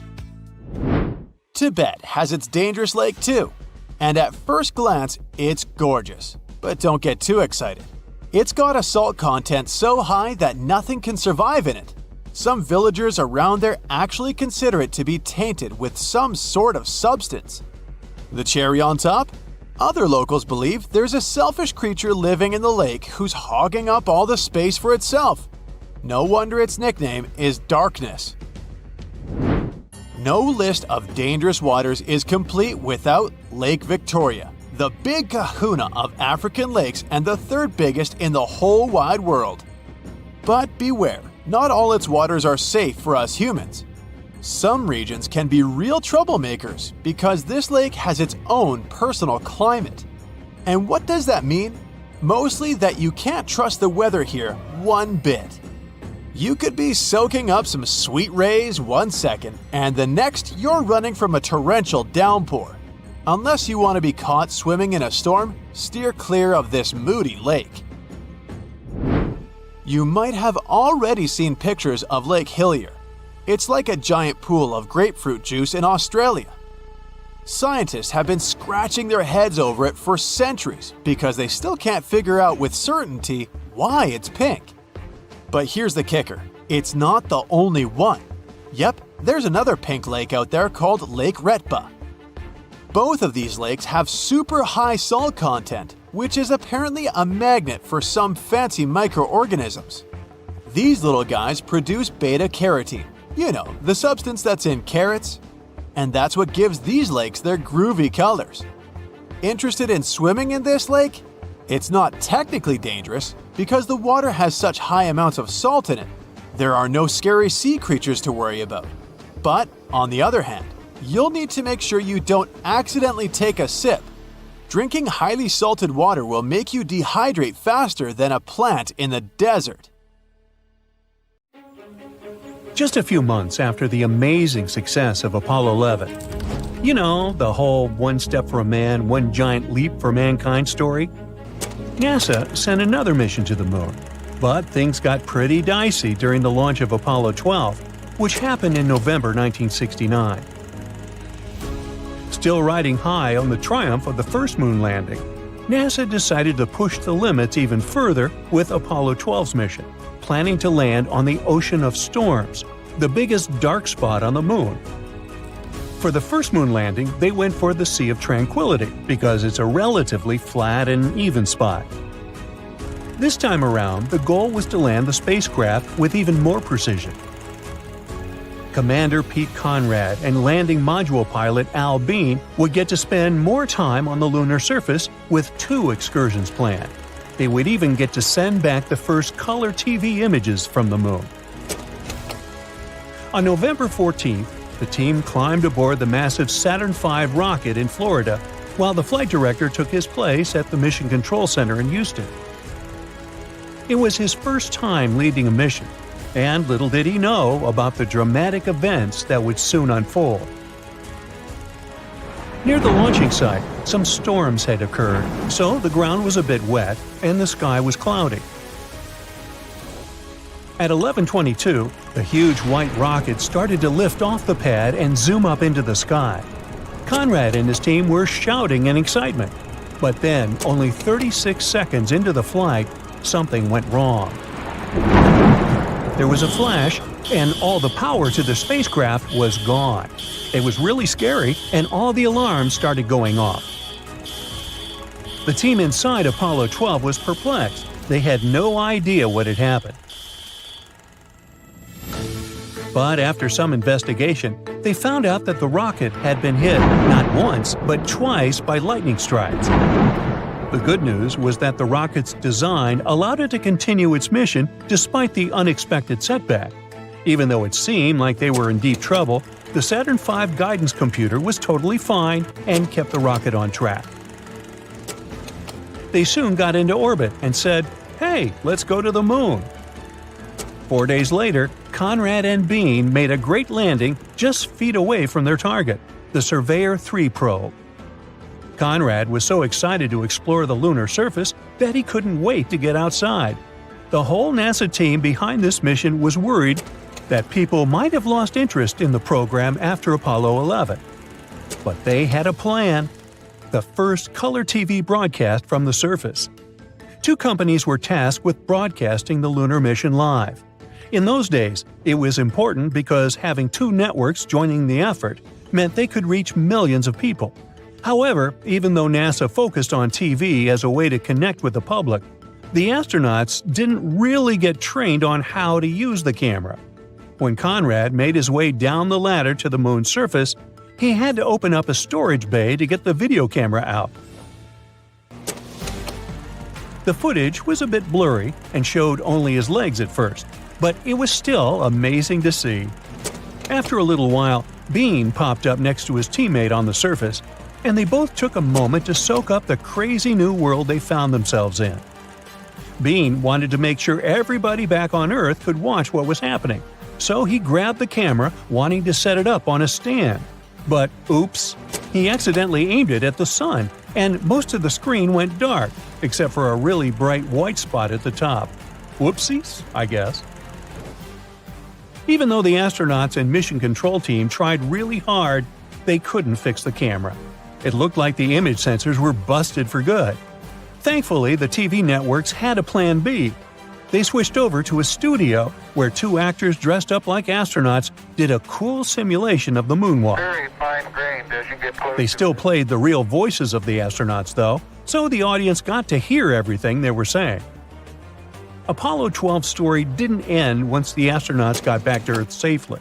Tibet has its dangerous lake too, and at first glance, it's gorgeous. But don't get too excited. It's got a salt content so high that nothing can survive in it. Some villagers around there actually consider it to be tainted with some sort of substance. The cherry on top? Other locals believe there's a selfish creature living in the lake who's hogging up all the space for itself. No wonder its nickname is Darkness. No list of dangerous waters is complete without Lake Victoria, the big kahuna of African lakes and the third biggest in the whole wide world. But beware, not all its waters are safe for us humans. Some regions can be real troublemakers because this lake has its own personal climate. And what does that mean? Mostly that you can't trust the weather here one bit. You could be soaking up some sweet rays one second, and the next you're running from a torrential downpour. Unless you want to be caught swimming in a storm, steer clear of this moody lake. You might have already seen pictures of Lake Hillier. It's like a giant pool of grapefruit juice in Australia. Scientists have been scratching their heads over it for centuries because they still can't figure out with certainty why it's pink. But here's the kicker, it's not the only one. Yep, there's another pink lake out there called Lake Retba. Both of these lakes have super high salt content, which is apparently a magnet for some fancy microorganisms. These little guys produce beta-carotene, you know, the substance that's in carrots, and that's what gives these lakes their groovy colors. Interested in swimming in this lake? It's not technically dangerous because the water has such high amounts of salt in it. There are no scary sea creatures to worry about. But, on the other hand, you'll need to make sure you don't accidentally take a sip. Drinking highly salted water will make you dehydrate faster than a plant in the desert. Just a few months after the amazing success of Apollo 11. You know, the whole one step for a man, one giant leap for mankind story? NASA sent another mission to the moon, but things got pretty dicey during the launch of Apollo 12, which happened in November 1969. Still riding high on the triumph of the first moon landing, NASA decided to push the limits even further with Apollo 12's mission, planning to land on the Ocean of Storms, the biggest dark spot on the moon. For the first moon landing, they went for the Sea of Tranquility because it's a relatively flat and even spot. This time around, the goal was to land the spacecraft with even more precision. Commander Pete Conrad and landing module pilot Al Bean would get to spend more time on the lunar surface with 2 excursions planned. They would even get to send back the first color TV images from the moon. On November 14th, the team climbed aboard the massive Saturn V rocket in Florida, while the flight director took his place at the Mission Control Center in Houston. It was his first time leading a mission, And little did he know about the dramatic events that would soon unfold. Near the launching site, some storms had occurred, so the ground was a bit wet and the sky was cloudy. At 11:22, the huge white rocket started to lift off the pad and zoom up into the sky. Conrad and his team were shouting in excitement. But then, only 36 seconds into the flight, something went wrong. There was a flash, and all the power to the spacecraft was gone. It was really scary, and all the alarms started going off. The team inside Apollo 12 was perplexed. They had no idea what had happened. But after some investigation, they found out that the rocket had been hit not once, but twice by lightning strikes. The good news was that the rocket's design allowed it to continue its mission despite the unexpected setback. Even though it seemed like they were in deep trouble, the Saturn V guidance computer was totally fine and kept the rocket on track. They soon got into orbit and said, "Hey, let's go to the moon." 4 days later, Conrad and Bean made a great landing just feet away from their target, the Surveyor 3 probe. Conrad was so excited to explore the lunar surface that he couldn't wait to get outside. The whole NASA team behind this mission was worried that people might have lost interest in the program after Apollo 11. But they had a plan: the first color TV broadcast from the surface. 2 companies were tasked with broadcasting the lunar mission live. In those days, it was important because having 2 networks joining the effort meant they could reach millions of people. However, even though NASA focused on TV as a way to connect with the public, the astronauts didn't really get trained on how to use the camera. When Conrad made his way down the ladder to the moon's surface, he had to open up a storage bay to get the video camera out. The footage was a bit blurry and showed only his legs at first, but it was still amazing to see. After a little while, Bean popped up next to his teammate on the surface, and they both took a moment to soak up the crazy new world they found themselves in. Bean wanted to make sure everybody back on Earth could watch what was happening, so he grabbed the camera, wanting to set it up on a stand. But oops, he accidentally aimed it at the sun, and most of the screen went dark, except for a really bright white spot at the top. Whoopsies, I guess. Even though the astronauts and mission control team tried really hard, they couldn't fix the camera. It looked like the image sensors were busted for good. Thankfully, the TV networks had a plan B. They switched over to a studio where 2 actors dressed up like astronauts did a cool simulation of the moonwalk. Very fine grained as you get closer. They still played the real voices of the astronauts, though, so the audience got to hear everything they were saying. Apollo 12's story didn't end once the astronauts got back to Earth safely.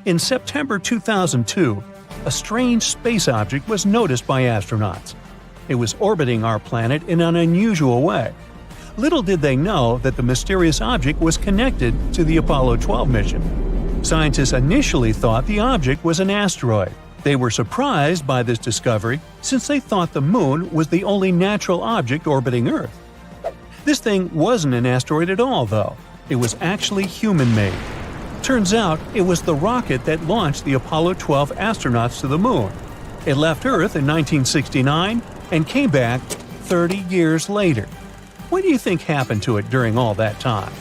In September 2002, a strange space object was noticed by astronauts. It was orbiting our planet in an unusual way. Little did they know that the mysterious object was connected to the Apollo 12 mission. Scientists initially thought the object was an asteroid. They were surprised by this discovery since they thought the moon was the only natural object orbiting Earth. This thing wasn't an asteroid at all, though. It was actually human-made. Turns out it was the rocket that launched the Apollo 12 astronauts to the moon. It left Earth in 1969 and came back 30 years later. What do you think happened to it during all that time?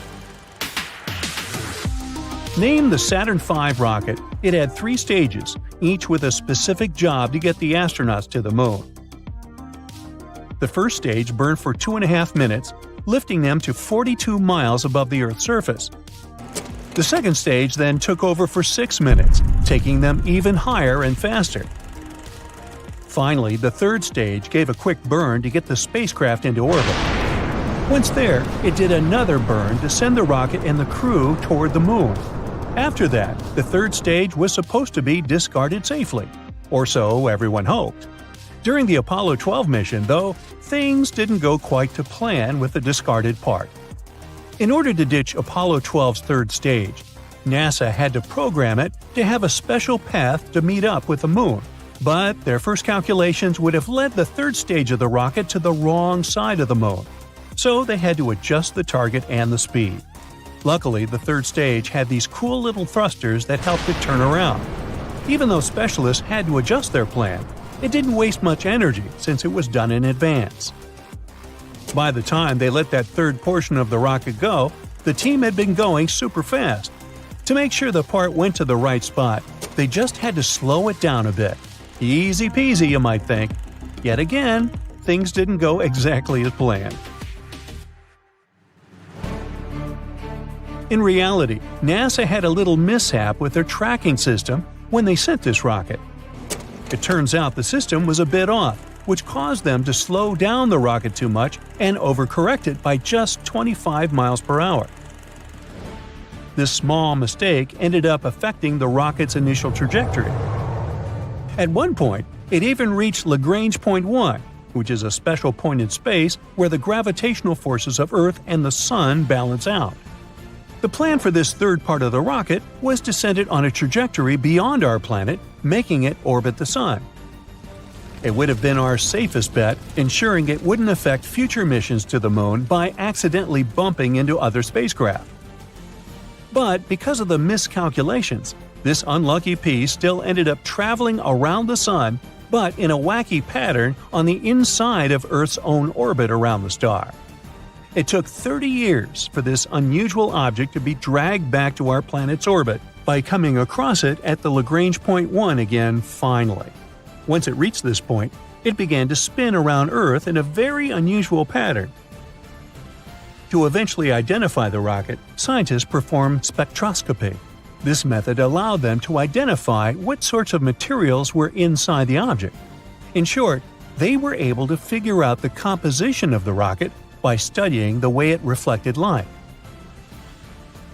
Named the Saturn V rocket, it had 3 stages, each with a specific job to get the astronauts to the moon. The first stage burned for 2.5 minutes, lifting them to 42 miles above the Earth's surface. The second stage then took over for 6 minutes, taking them even higher and faster. Finally, the third stage gave a quick burn to get the spacecraft into orbit. Once there, it did another burn to send the rocket and the crew toward the moon. After that, the third stage was supposed to be discarded safely, or so everyone hoped. During the Apollo 12 mission, though, things didn't go quite to plan with the discarded part. In order to ditch Apollo 12's third stage, NASA had to program it to have a special path to meet up with the moon. But their first calculations would have led the third stage of the rocket to the wrong side of the moon. So they had to adjust the target and the speed. Luckily, the third stage had these cool little thrusters that helped it turn around. Even though specialists had to adjust their plan, it didn't waste much energy since it was done in advance. By the time they let that third portion of the rocket go, the team had been going super fast. To make sure the part went to the right spot, they just had to slow it down a bit. Easy peasy, you might think. Yet again, things didn't go exactly as planned. In reality, NASA had a little mishap with their tracking system when they sent this rocket. It turns out the system was a bit off, which caused them to slow down the rocket too much and overcorrect it by just 25 miles per hour. This small mistake ended up affecting the rocket's initial trajectory. At one point, it even reached Lagrange point 1, which is a special point in space where the gravitational forces of Earth and the Sun balance out. The plan for this third part of the rocket was to send it on a trajectory beyond our planet, making it orbit the Sun. It would have been our safest bet, ensuring it wouldn't affect future missions to the Moon by accidentally bumping into other spacecraft. But because of the miscalculations, this unlucky piece still ended up traveling around the Sun, but in a wacky pattern on the inside of Earth's own orbit around the star. It took 30 years for this unusual object to be dragged back to our planet's orbit by coming across it at the Lagrange point 1 again finally. Once it reached this point, it began to spin around Earth in a very unusual pattern. To eventually identify the rocket, scientists performed spectroscopy. This method allowed them to identify what sorts of materials were inside the object. In short, they were able to figure out the composition of the rocket by studying the way it reflected light.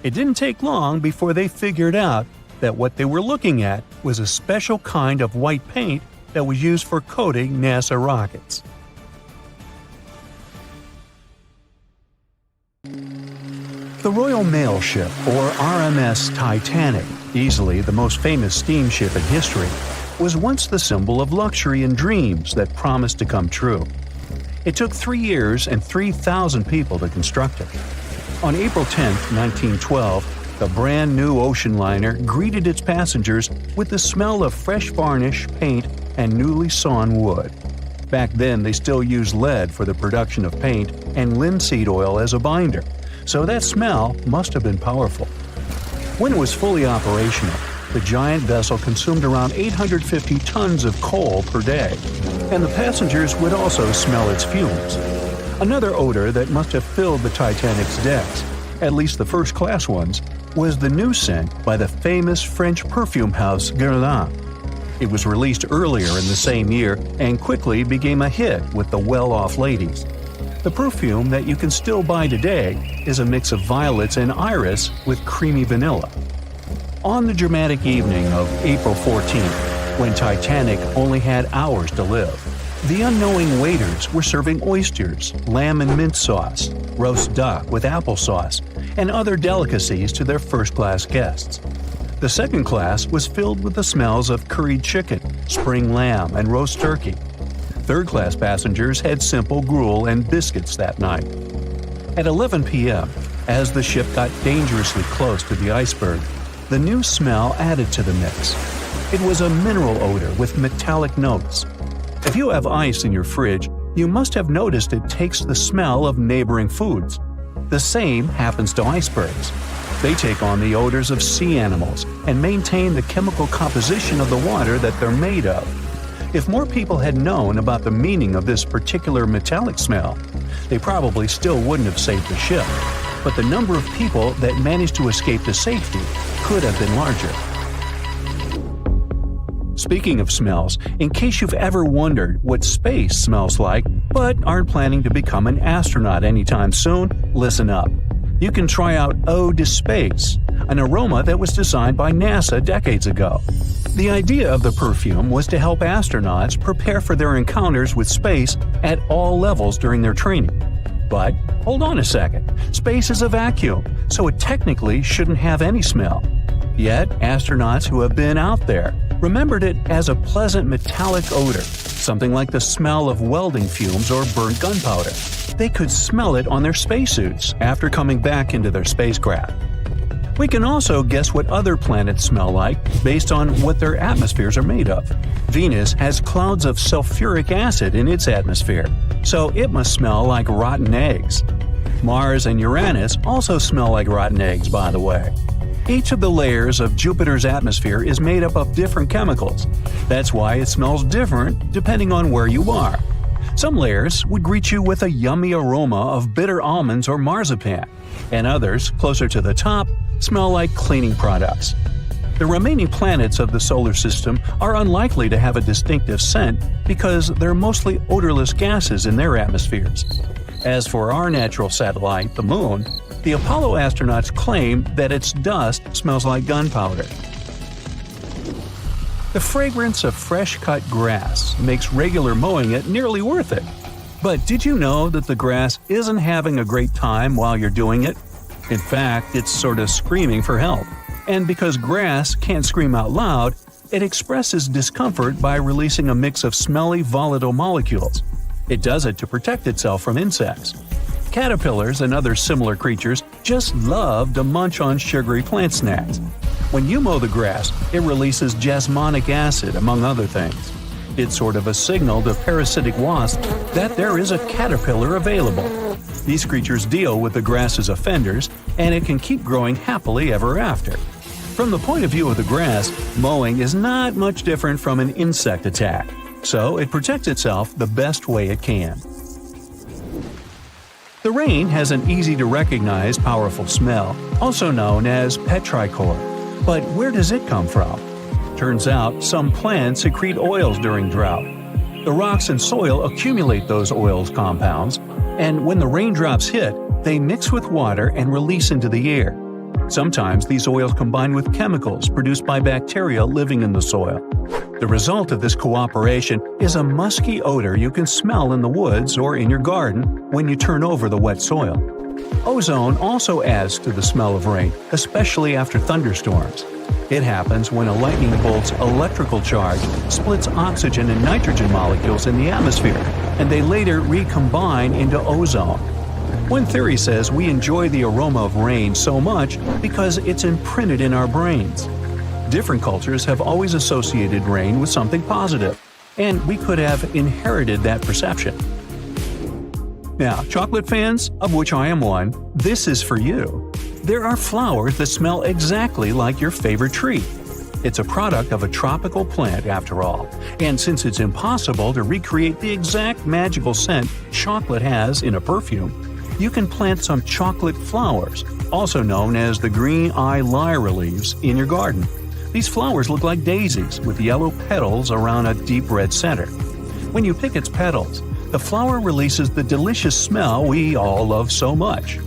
It didn't take long before they figured out that what they were looking at was a special kind of white paint that was used for coating NASA rockets. The Royal Mail Ship, or RMS Titanic, easily the most famous steamship in history, was once the symbol of luxury and dreams that promised to come true. It took 3 years and 3,000 people to construct it. On April 10, 1912, the brand-new ocean liner greeted its passengers with the smell of fresh varnish, paint, and newly sawn wood. Back then, they still used lead for the production of paint and linseed oil as a binder, so that smell must have been powerful. When it was fully operational, the giant vessel consumed around 850 tons of coal per day, and the passengers would also smell its fumes. Another odor that must have filled the Titanic's decks, at least the first-class ones, was the new scent by the famous French perfume house Guerlain. It was released earlier in the same year and quickly became a hit with the well-off ladies. The perfume that you can still buy today is a mix of violets and iris with creamy vanilla. On the dramatic evening of April 14th, when Titanic only had hours to live, the unknowing waiters were serving oysters, lamb and mint sauce, roast duck with applesauce, and other delicacies to their first-class guests. The second class was filled with the smells of curried chicken, spring lamb, and roast turkey. Third-class passengers had simple gruel and biscuits that night. At 11 p.m., as the ship got dangerously close to the iceberg, the new smell added to the mix. It was a mineral odor with metallic notes. If you have ice in your fridge, you must have noticed it takes the smell of neighboring foods. The same happens to icebergs. They take on the odors of sea animals and maintain the chemical composition of the water that they're made of. If more people had known about the meaning of this particular metallic smell, they probably still wouldn't have saved the ship. But the number of people that managed to escape to safety could have been larger. Speaking of smells, in case you've ever wondered what space smells like but aren't planning to become an astronaut anytime soon, listen up. You can try out Ode to Space, an aroma that was designed by NASA decades ago. The idea of the perfume was to help astronauts prepare for their encounters with space at all levels during their training. But hold on a second, space is a vacuum, so it technically shouldn't have any smell. Yet, astronauts who have been out there remembered it as a pleasant metallic odor, something like the smell of welding fumes or burnt gunpowder. they could smell it on their spacesuits after coming back into their spacecraft. We can also guess what other planets smell like based on what their atmospheres are made of. Venus has clouds of sulfuric acid in its atmosphere, so it must smell like rotten eggs. Mars and Uranus also smell like rotten eggs, by the way. Each of the layers of Jupiter's atmosphere is made up of different chemicals. That's why it smells different depending on where you are. Some layers would greet you with a yummy aroma of bitter almonds or marzipan, and others, closer to the top, smell like cleaning products. The remaining planets of the solar system are unlikely to have a distinctive scent because they're mostly odorless gases in their atmospheres. As for our natural satellite, the Moon, the Apollo astronauts claim that its dust smells like gunpowder. The fragrance of fresh-cut grass makes regular mowing it nearly worth it. But did you know that the grass isn't having a great time while you're doing it? In fact, it's sort of screaming for help. And because grass can't scream out loud, it expresses discomfort by releasing a mix of smelly, volatile molecules. It does it to protect itself from insects. Caterpillars and other similar creatures just love to munch on sugary plant snacks. When you mow the grass, it releases jasmonic acid, among other things. It's sort of a signal to parasitic wasps that there is a caterpillar available. These creatures deal with the grass's offenders, and it can keep growing happily ever after. From the point of view of the grass, mowing is not much different from an insect attack, so it protects itself the best way it can. The rain has an easy-to-recognize powerful smell, also known as petrichor. But where does it come from? Turns out some plants secrete oils during drought. The rocks and soil accumulate those oils compounds, and when the raindrops hit, they mix with water and release into the air. Sometimes these oils combine with chemicals produced by bacteria living in the soil. The result of this cooperation is a musky odor you can smell in the woods or in your garden when you turn over the wet soil. Ozone also adds to the smell of rain, especially after thunderstorms. It happens when a lightning bolt's electrical charge splits oxygen and nitrogen molecules in the atmosphere, and they later recombine into ozone. One theory says we enjoy the aroma of rain so much because it's imprinted in our brains. Different cultures have always associated rain with something positive, and we could have inherited that perception. Now, chocolate fans, of which I am one, this is for you. There are flowers that smell exactly like your favorite tree. It's a product of a tropical plant, after all, and since it's impossible to recreate the exact magical scent chocolate has in a perfume, you can plant some chocolate flowers, also known as the green eye lyra leaves, in your garden. These flowers look like daisies with yellow petals around a deep red center. When you pick its petals, the flower releases the delicious smell we all love so much.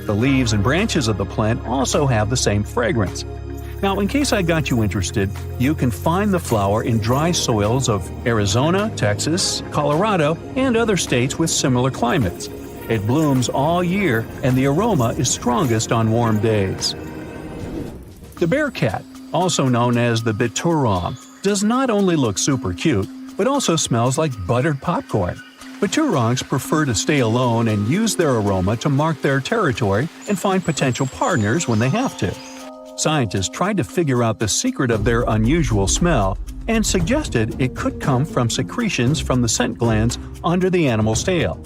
The leaves and branches of the plant also have the same fragrance. Now, in case I got you interested, you can find the flower in dry soils of Arizona, Texas, Colorado, and other states with similar climates. It blooms all year, and the aroma is strongest on warm days. The bear cat, also known as the biturong, does not only look super cute, but also smells like buttered popcorn. Biturongs prefer to stay alone and use their aroma to mark their territory and find potential partners when they have to. Scientists tried to figure out the secret of their unusual smell and suggested it could come from secretions from the scent glands under the animal's tail.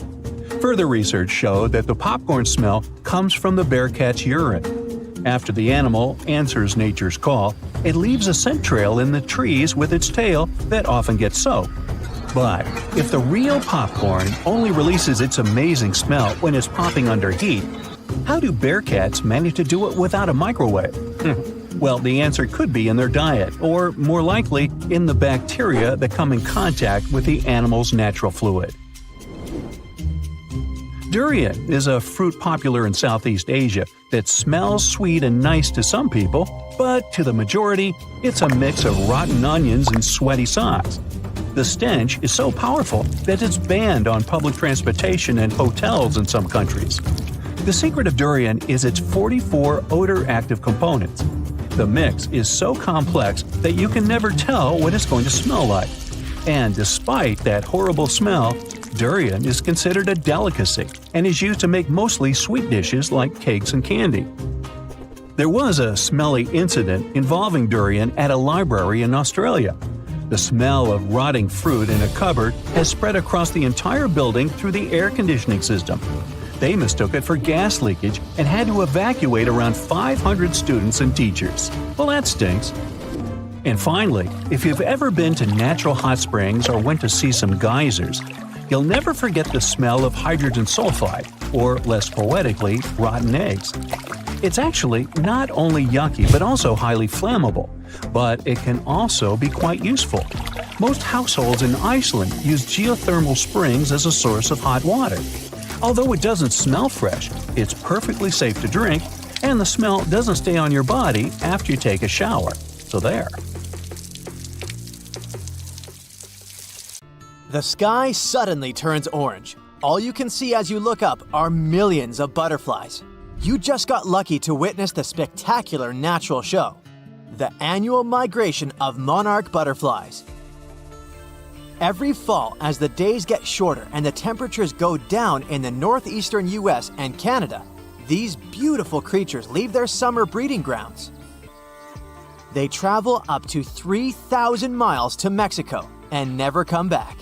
Further research showed that the popcorn smell comes from the bear cat's urine. After the animal answers nature's call, it leaves a scent trail in the trees with its tail that often gets soaked. But if the real popcorn only releases its amazing smell when it's popping under heat, how do bear cats manage to do it without a microwave? Well, the answer could be in their diet, or more likely, in the bacteria that come in contact with the animal's natural fluid. Durian is a fruit popular in Southeast Asia that smells sweet and nice to some people, but to the majority, it's a mix of rotten onions and sweaty socks. The stench is so powerful that it's banned on public transportation and hotels in some countries. The secret of durian is its 44 odor-active components. The mix is so complex that you can never tell what it's going to smell like. And despite that horrible smell, durian is considered a delicacy. and is used to make mostly sweet dishes like cakes and candy. There was a smelly incident involving durian at a library in Australia. The smell of rotting fruit in a cupboard has spread across the entire building through the air conditioning system. They mistook it for gas leakage and had to evacuate around 500 students and teachers. Well, that stinks. And finally, if you've ever been to natural hot springs or went to see some geysers, you'll never forget the smell of hydrogen sulfide, or less poetically, rotten eggs. It's actually not only yucky but also highly flammable, but it can also be quite useful. Most households in Iceland use geothermal springs as a source of hot water. Although it doesn't smell fresh, it's perfectly safe to drink, and the smell doesn't stay on your body after you take a shower. So there. The sky suddenly turns orange. All you can see as you look up are millions of butterflies. You just got lucky to witness the spectacular natural show, the annual migration of monarch butterflies. Every fall, as the days get shorter and the temperatures go down in the northeastern US and Canada, these beautiful creatures leave their summer breeding grounds. They travel up to 3,000 miles to Mexico and never come back.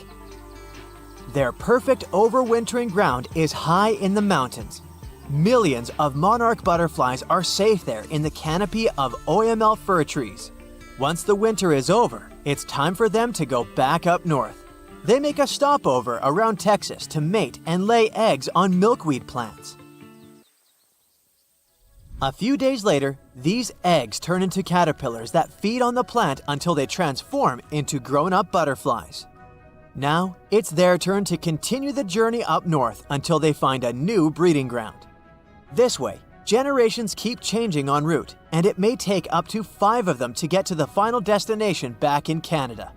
Their perfect overwintering ground is high in the mountains. Millions of monarch butterflies are safe there in the canopy of OML fir trees. Once the winter is over, it's time for them to go back up north. They make a stopover around Texas to mate and lay eggs on milkweed plants. A few days later, these eggs turn into caterpillars that feed on the plant until they transform into grown-up butterflies. Now, it's their turn to continue the journey up north until they find a new breeding ground. This way, generations keep changing en route, and it may take up to 5 of them to get to the final destination back in Canada.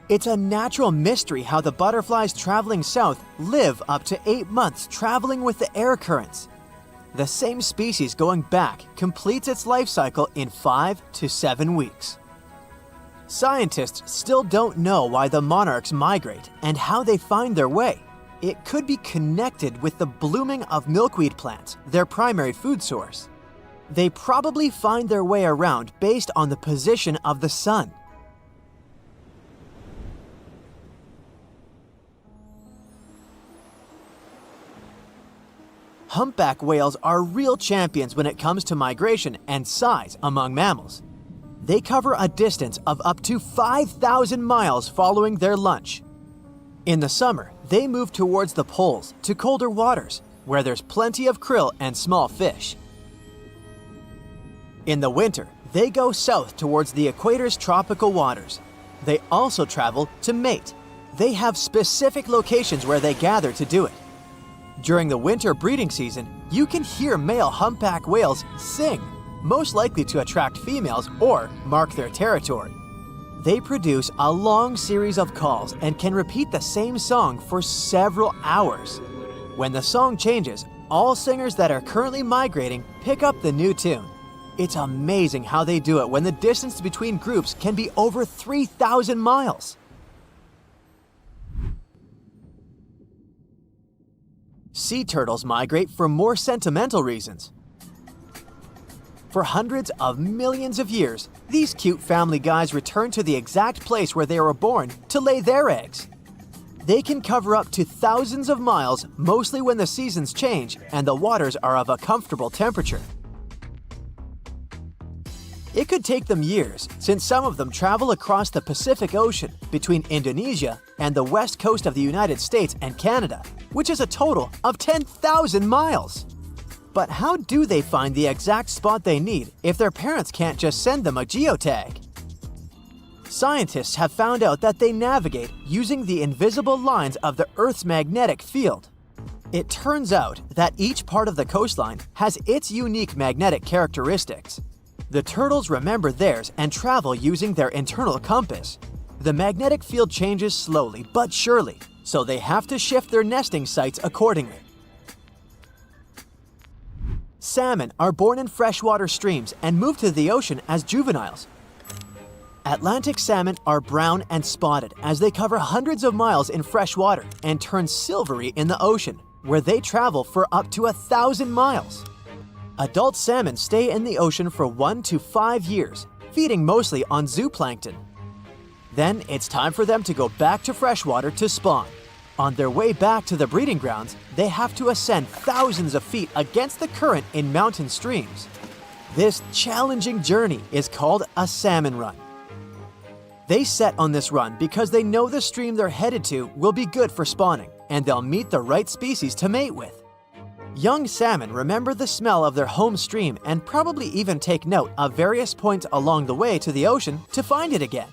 It's a natural mystery how the butterflies traveling south live up to 8 months traveling with the air currents. The same species going back completes its life cycle in 5 to 7 weeks. Scientists still don't know why the monarchs migrate and how they find their way. It could be connected with the blooming of milkweed plants, their primary food source. They probably find their way around based on the position of the sun. Humpback whales are real champions when it comes to migration and size among mammals. They cover a distance of up to 5,000 miles following their lunch. In the summer, they move towards the poles to colder waters, where there's plenty of krill and small fish. In the winter, they go south towards the equator's tropical waters. They also travel to mate. They have specific locations where they gather to do it. During the winter breeding season, you can hear male humpback whales sing, most likely to attract females or mark their territory. They produce a long series of calls and can repeat the same song for several hours. When the song changes, all singers that are currently migrating pick up the new tune. It's amazing how they do it when the distance between groups can be over 3,000 miles. Sea turtles migrate for more sentimental reasons. For hundreds of millions of years, these cute family guys return to the exact place where they were born to lay their eggs. They can cover up to thousands of miles, mostly when the seasons change and the waters are of a comfortable temperature. It could take them years, since some of them travel across the Pacific Ocean between Indonesia and the west coast of the United States and Canada, which is a total of 10,000 miles. But how do they find the exact spot they need if their parents can't just send them a geotag? Scientists have found out that they navigate using the invisible lines of the Earth's magnetic field. It turns out that each part of the coastline has its unique magnetic characteristics. The turtles remember theirs and travel using their internal compass. The magnetic field changes slowly but surely, so they have to shift their nesting sites accordingly. Salmon are born in freshwater streams and move to the ocean as juveniles. Atlantic salmon are brown and spotted as they cover hundreds of miles in fresh water and turn silvery in the ocean, where they travel for up to 1,000 miles. Adult salmon stay in the ocean for 1 to 5 years, feeding mostly on zooplankton. Then it's time for them to go back to freshwater to spawn. On their way back to the breeding grounds, they have to ascend thousands of feet against the current in mountain streams. This challenging journey is called a salmon run. They set on this run because they know the stream they're headed to will be good for spawning, and they'll meet the right species to mate with. Young salmon remember the smell of their home stream and probably even take note of various points along the way to the ocean to find it again.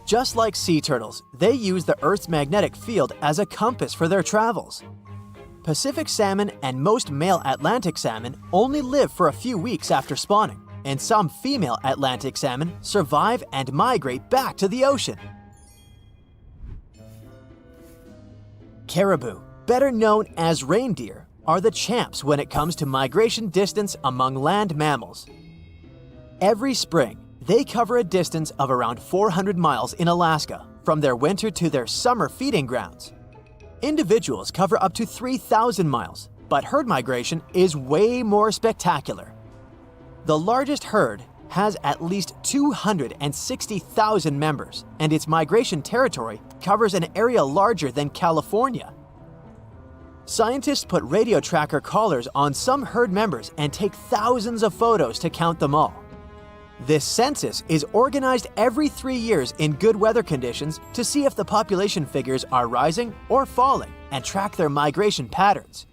Just like sea turtles, they use the Earth's magnetic field as a compass for their travels. Pacific salmon and most male Atlantic salmon only live for a few weeks after spawning, and some female Atlantic salmon survive and migrate back to the ocean. Caribou, better known as reindeer, are the champs when it comes to migration distance among land mammals. Every spring, they cover a distance of around 400 miles in Alaska, from their winter to their summer feeding grounds. Individuals cover up to 3,000 miles, but herd migration is way more spectacular. The largest herd has at least 260,000 members, and its migration territory covers an area larger than California. Scientists put radio tracker collars on some herd members and take thousands of photos to count them all. This census is organized every 3 years in good weather conditions to see if the population figures are rising or falling and track their migration patterns.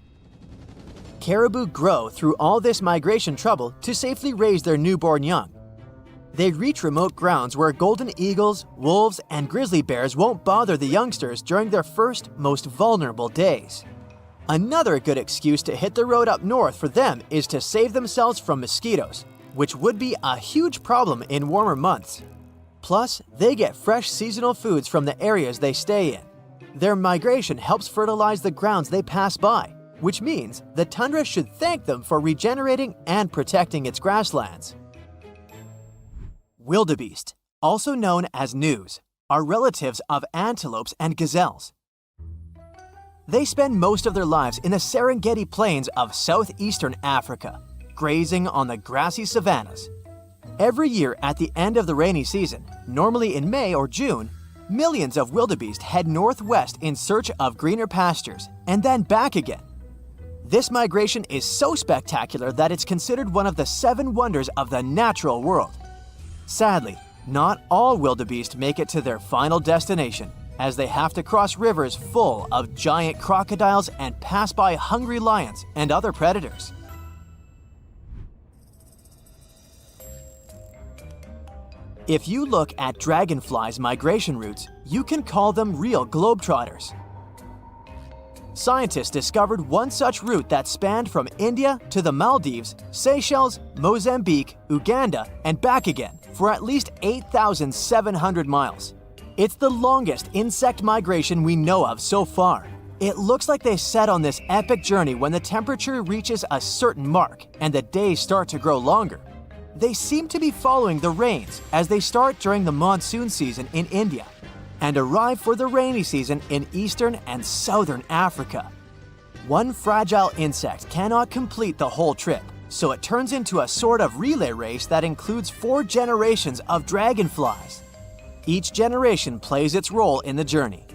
Caribou grow through all this migration trouble to safely raise their newborn young. They reach remote grounds where golden eagles, wolves, and grizzly bears won't bother the youngsters during their first, most vulnerable days. Another good excuse to hit the road up north for them is to save themselves from mosquitoes, which would be a huge problem in warmer months. Plus, they get fresh seasonal foods from the areas they stay in. Their migration helps fertilize the grounds they pass by, which means the tundra should thank them for regenerating and protecting its grasslands. Wildebeest, also known as gnus, are relatives of antelopes and gazelles. They spend most of their lives in the Serengeti plains of southeastern Africa, grazing on the grassy savannas. Every year at the end of the rainy season, normally in May or June, millions of wildebeest head northwest in search of greener pastures, and then back again. This migration is so spectacular that it's considered one of the 7 wonders of the natural world. Sadly, not all wildebeest make it to their final destination, as they have to cross rivers full of giant crocodiles and pass by hungry lions and other predators. If you look at dragonflies' migration routes, you can call them real globetrotters. Scientists discovered one such route that spanned from India to the Maldives, Seychelles, Mozambique, Uganda, and back again for at least 8,700 miles. It's the longest insect migration we know of so far. It looks like they set on this epic journey when the temperature reaches a certain mark and the days start to grow longer. They seem to be following the rains as they start during the monsoon season in India and arrive for the rainy season in eastern and southern Africa. One fragile insect cannot complete the whole trip, so it turns into a sort of relay race that includes 4 generations of dragonflies. Each generation plays its role in the journey.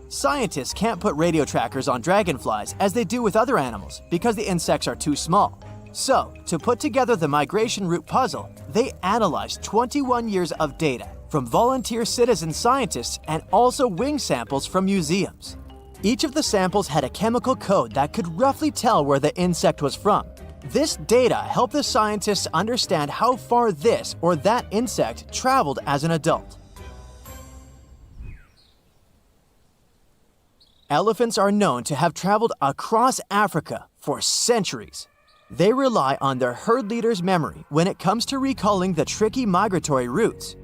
Scientists can't put radio trackers on dragonflies as they do with other animals because the insects are too small. So, to put together the migration route puzzle, they analyzed 21 years of data from volunteer citizen scientists and also wing samples from museums. Each of the samples had a chemical code that could roughly tell where the insect was from. This data helped the scientists understand how far this or that insect traveled as an adult. Elephants are known to have traveled across Africa for centuries. They rely on their herd leader's memory when it comes to recalling the tricky migratory routes.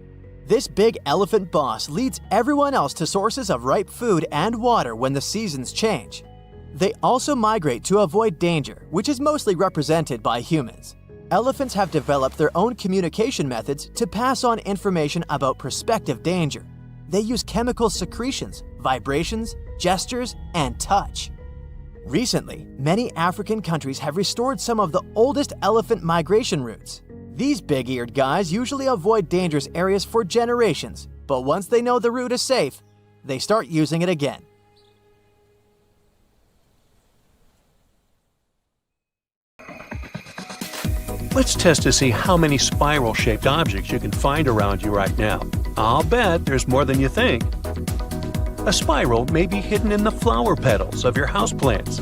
This big elephant boss leads everyone else to sources of ripe food and water when the seasons change. They also migrate to avoid danger, which is mostly represented by humans. Elephants have developed their own communication methods to pass on information about prospective danger. They use chemical secretions, vibrations, gestures, and touch. Recently, many African countries have restored some of the oldest elephant migration routes. These big-eared guys usually avoid dangerous areas for generations, but once they know the route is safe, they start using it again. Let's test to see how many spiral-shaped objects you can find around you right now. I'll bet there's more than you think. A spiral may be hidden in the flower petals of your houseplants.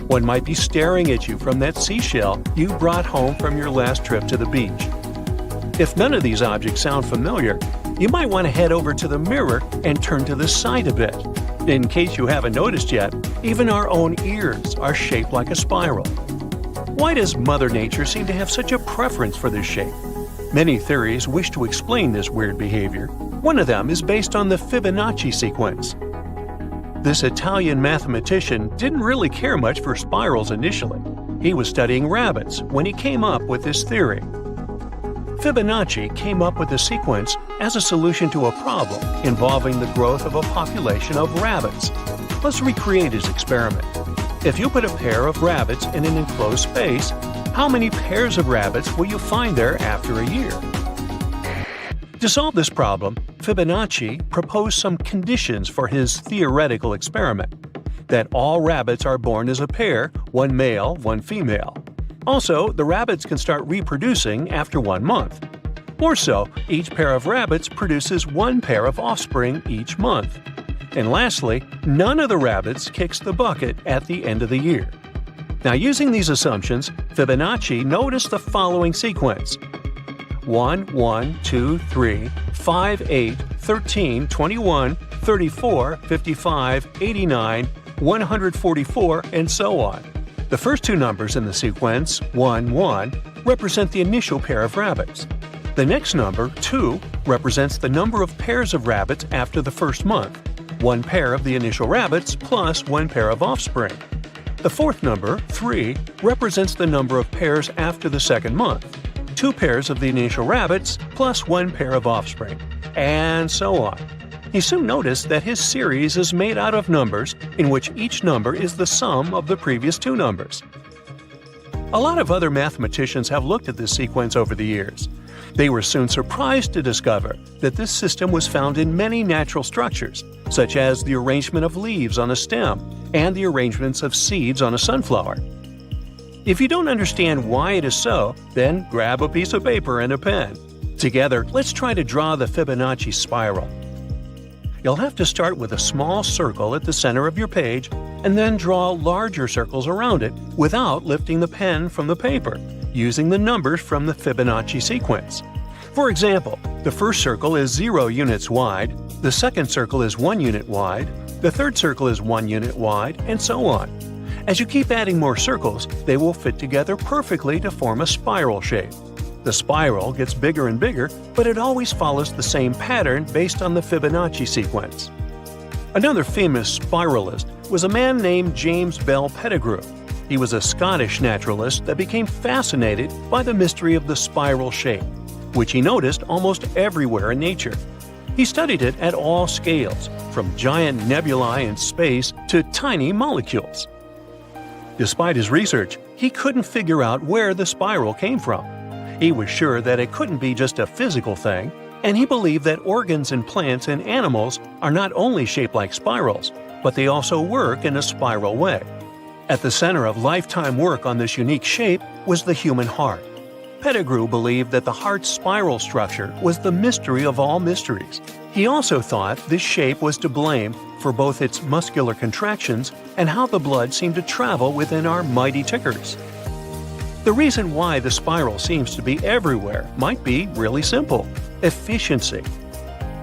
One might be staring at you from that seashell you brought home from your last trip to the beach. If none of these objects sound familiar, you might want to head over to the mirror and turn to the side a bit. In case you haven't noticed yet, even our own ears are shaped like a spiral. Why does Mother Nature seem to have such a preference for this shape? Many theories wish to explain this weird behavior. One of them is based on the Fibonacci sequence. This Italian mathematician didn't really care much for spirals initially. He was studying rabbits when he came up with this theory. Fibonacci came up with the sequence as a solution to a problem involving the growth of a population of rabbits. Let's recreate his experiment. If you put a pair of rabbits in an enclosed space, how many pairs of rabbits will you find there after a year? To solve this problem, Fibonacci proposed some conditions for his theoretical experiment: that all rabbits are born as a pair, one male, one female. Also, the rabbits can start reproducing after 1 month. More so, each pair of rabbits produces one pair of offspring each month. And lastly, none of the rabbits kicks the bucket at the end of the year. Now, using these assumptions, Fibonacci noticed the following sequence: 1, 1, 2, 3, 5, 8, 13, 21, 34, 55, 89, 144, and so on. The first two numbers in the sequence, 1, 1, represent the initial pair of rabbits. The next number, 2, represents the number of pairs of rabbits after the first month, one pair of the initial rabbits plus one pair of offspring. The fourth number, 3, represents the number of pairs after the second month, 2 pairs of the initial rabbits plus one pair of offspring, and so on. He soon noticed that his series is made out of numbers in which each number is the sum of the previous two numbers. A lot of other mathematicians have looked at this sequence over the years. They were soon surprised to discover that this system was found in many natural structures, such as the arrangement of leaves on a stem and the arrangements of seeds on a sunflower. If you don't understand why it is so, then grab a piece of paper and a pen. Together, let's try to draw the Fibonacci spiral. You'll have to start with a small circle at the center of your page and then draw larger circles around it without lifting the pen from the paper, using the numbers from the Fibonacci sequence. For example, the first circle is 0 units wide, the second circle is 1 unit wide, the third circle is 1 unit wide, and so on. As you keep adding more circles, they will fit together perfectly to form a spiral shape. The spiral gets bigger and bigger, but it always follows the same pattern based on the Fibonacci sequence. Another famous spiralist was a man named James Bell Pettigrew. He was a Scottish naturalist that became fascinated by the mystery of the spiral shape, which he noticed almost everywhere in nature. He studied it at all scales, from giant nebulae in space to tiny molecules. Despite his research, he couldn't figure out where the spiral came from. He was sure that it couldn't be just a physical thing, and he believed that organs in plants and animals are not only shaped like spirals, but they also work in a spiral way. At the center of lifetime work on this unique shape was the human heart. Pettigrew believed that the heart's spiral structure was the mystery of all mysteries. He also thought this shape was to blame for both its muscular contractions and how the blood seemed to travel within our mighty tickers. The reason why the spiral seems to be everywhere might be really simple: efficiency.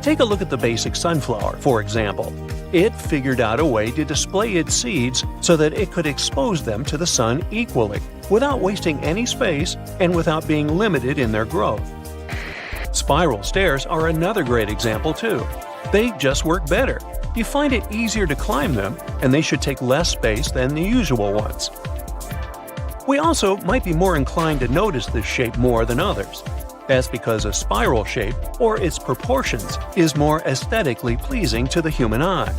Take a look at the basic sunflower, for example. It figured out a way to display its seeds so that it could expose them to the sun equally, without wasting any space and without being limited in their growth. Spiral stairs are another great example too. They just work better. You find it easier to climb them, and they should take less space than the usual ones. We also might be more inclined to notice this shape more than others. That's because a spiral shape, or its proportions, is more aesthetically pleasing to the human eye.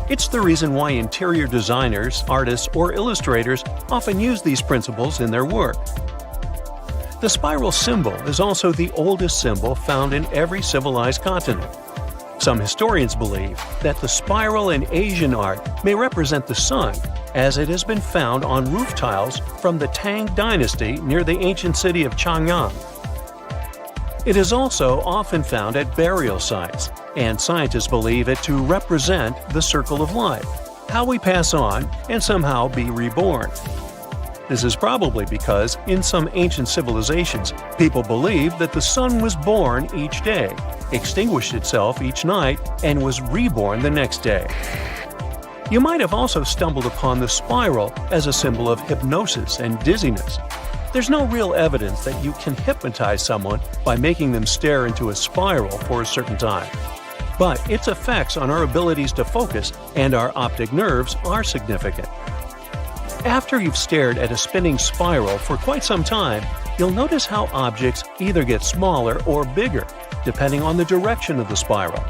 It's the reason why interior designers, artists, or illustrators often use these principles in their work. The spiral symbol is also the oldest symbol found in every civilized continent. Some historians believe that the spiral in Asian art may represent the sun, as it has been found on roof tiles from the Tang dynasty near the ancient city of Chang'an. It is also often found at burial sites, and scientists believe it to represent the circle of life, how we pass on and somehow be reborn. This is probably because, in some ancient civilizations, people believed that the sun was born each day, extinguished itself each night, and was reborn the next day. You might have also stumbled upon the spiral as a symbol of hypnosis and dizziness. There's no real evidence that you can hypnotize someone by making them stare into a spiral for a certain time. But its effects on our abilities to focus and our optic nerves are significant. After you've stared at a spinning spiral for quite some time, you'll notice how objects either get smaller or bigger, depending on the direction of the spiral.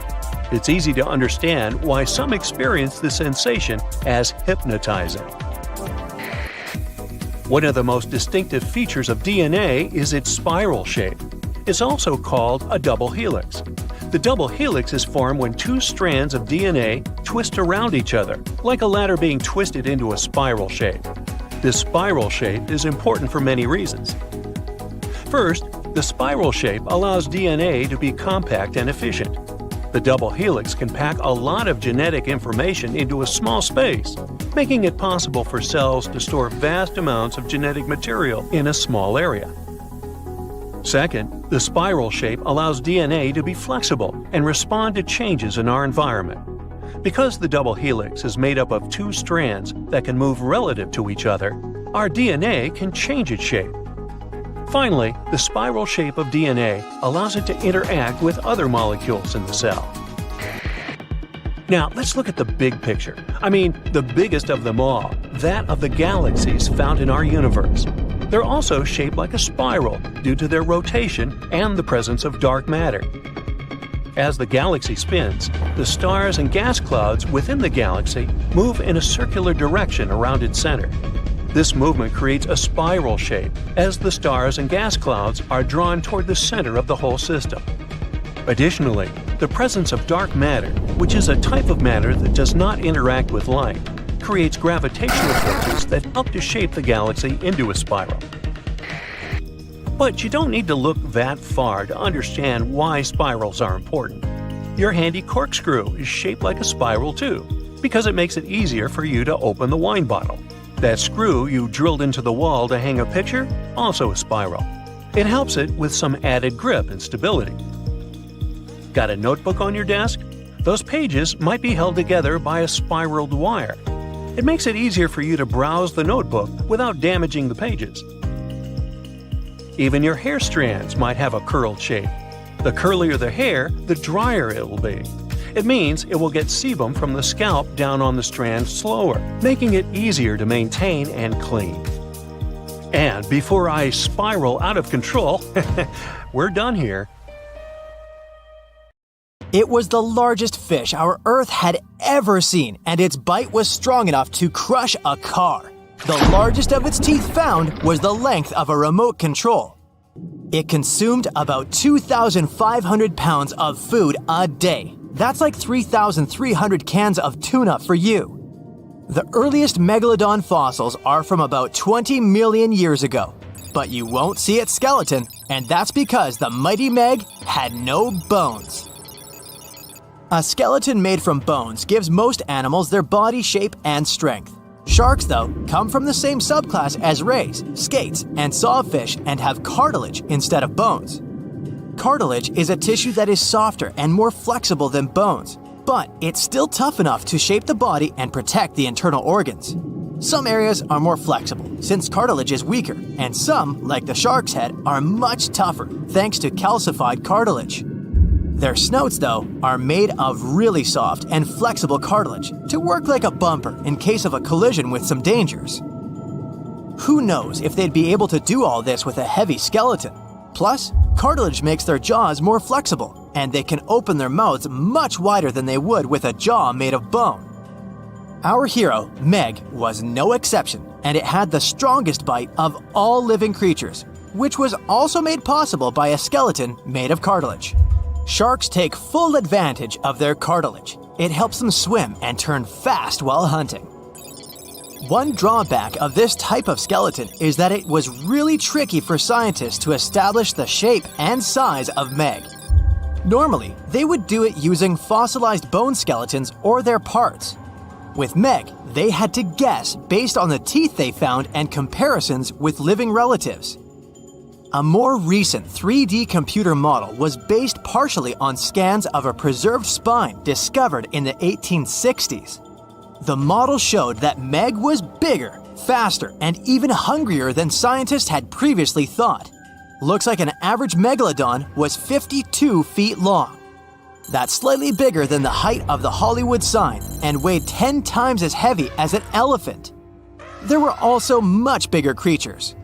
It's easy to understand why some experience the sensation as hypnotizing. One of the most distinctive features of DNA is its spiral shape. It's also called a double helix. The double helix is formed when two strands of DNA twist around each other, like a ladder being twisted into a spiral shape. This spiral shape is important for many reasons. First, the spiral shape allows DNA to be compact and efficient. The double helix can pack a lot of genetic information into a small space, making it possible for cells to store vast amounts of genetic material in a small area. Second, the spiral shape allows DNA to be flexible and respond to changes in our environment. Because the double helix is made up of two strands that can move relative to each other, our DNA can change its shape. Finally, the spiral shape of DNA allows it to interact with other molecules in the cell. Now, let's look at the big picture. The biggest of them all, that of the galaxies found in our universe. They're also shaped like a spiral due to their rotation and the presence of dark matter. As the galaxy spins, the stars and gas clouds within the galaxy move in a circular direction around its center. This movement creates a spiral shape as the stars and gas clouds are drawn toward the center of the whole system. Additionally, the presence of dark matter, which is a type of matter that does not interact with light, creates gravitational forces that help to shape the galaxy into a spiral. But you don't need to look that far to understand why spirals are important. Your handy corkscrew is shaped like a spiral too, because it makes it easier for you to open the wine bottle. That screw you drilled into the wall to hang a picture, also a spiral. It helps it with some added grip and stability. Got a notebook on your desk? Those pages might be held together by a spiraled wire. It makes it easier for you to browse the notebook without damaging the pages. Even your hair strands might have a curled shape. The curlier the hair, the drier it will be. It means it will get sebum from the scalp down on the strand slower, making it easier to maintain and clean. And before I spiral out of control, we're done here. It was the largest fish our Earth had ever seen, and its bite was strong enough to crush a car. The largest of its teeth found was the length of a remote control. It consumed about 2,500 pounds of food a day. That's like 3,300 cans of tuna for you. The earliest megalodon fossils are from about 20 million years ago. But you won't see its skeleton, and that's because the mighty Meg had no bones. A skeleton made from bones gives most animals their body shape and strength. Sharks, though, come from the same subclass as rays, skates, and sawfish and have cartilage instead of bones. Cartilage is a tissue that is softer and more flexible than bones, but it's still tough enough to shape the body and protect the internal organs. Some areas are more flexible, since cartilage is weaker, and some, like the shark's head, are much tougher, thanks to calcified cartilage. Their snouts, though, are made of really soft and flexible cartilage to work like a bumper in case of a collision with some dangers. Who knows if they'd be able to do all this with a heavy skeleton? Plus, cartilage makes their jaws more flexible, and they can open their mouths much wider than they would with a jaw made of bone. Our hero, Meg, was no exception, and it had the strongest bite of all living creatures, which was also made possible by a skeleton made of cartilage. Sharks take full advantage of their cartilage. It helps them swim and turn fast while hunting. One drawback of this type of skeleton is that it was really tricky for scientists to establish the shape and size of Meg. Normally, they would do it using fossilized bone skeletons or their parts. With Meg, they had to guess based on the teeth they found and comparisons with living relatives. A more recent 3D computer model was based partially on scans of a preserved spine discovered in the 1860s. The model showed that Meg was bigger, faster, and even hungrier than scientists had previously thought. Looks like an average megalodon was 52 feet long. That's slightly bigger than the height of the Hollywood sign and weighed 10 times as heavy as an elephant. There were also much bigger creatures.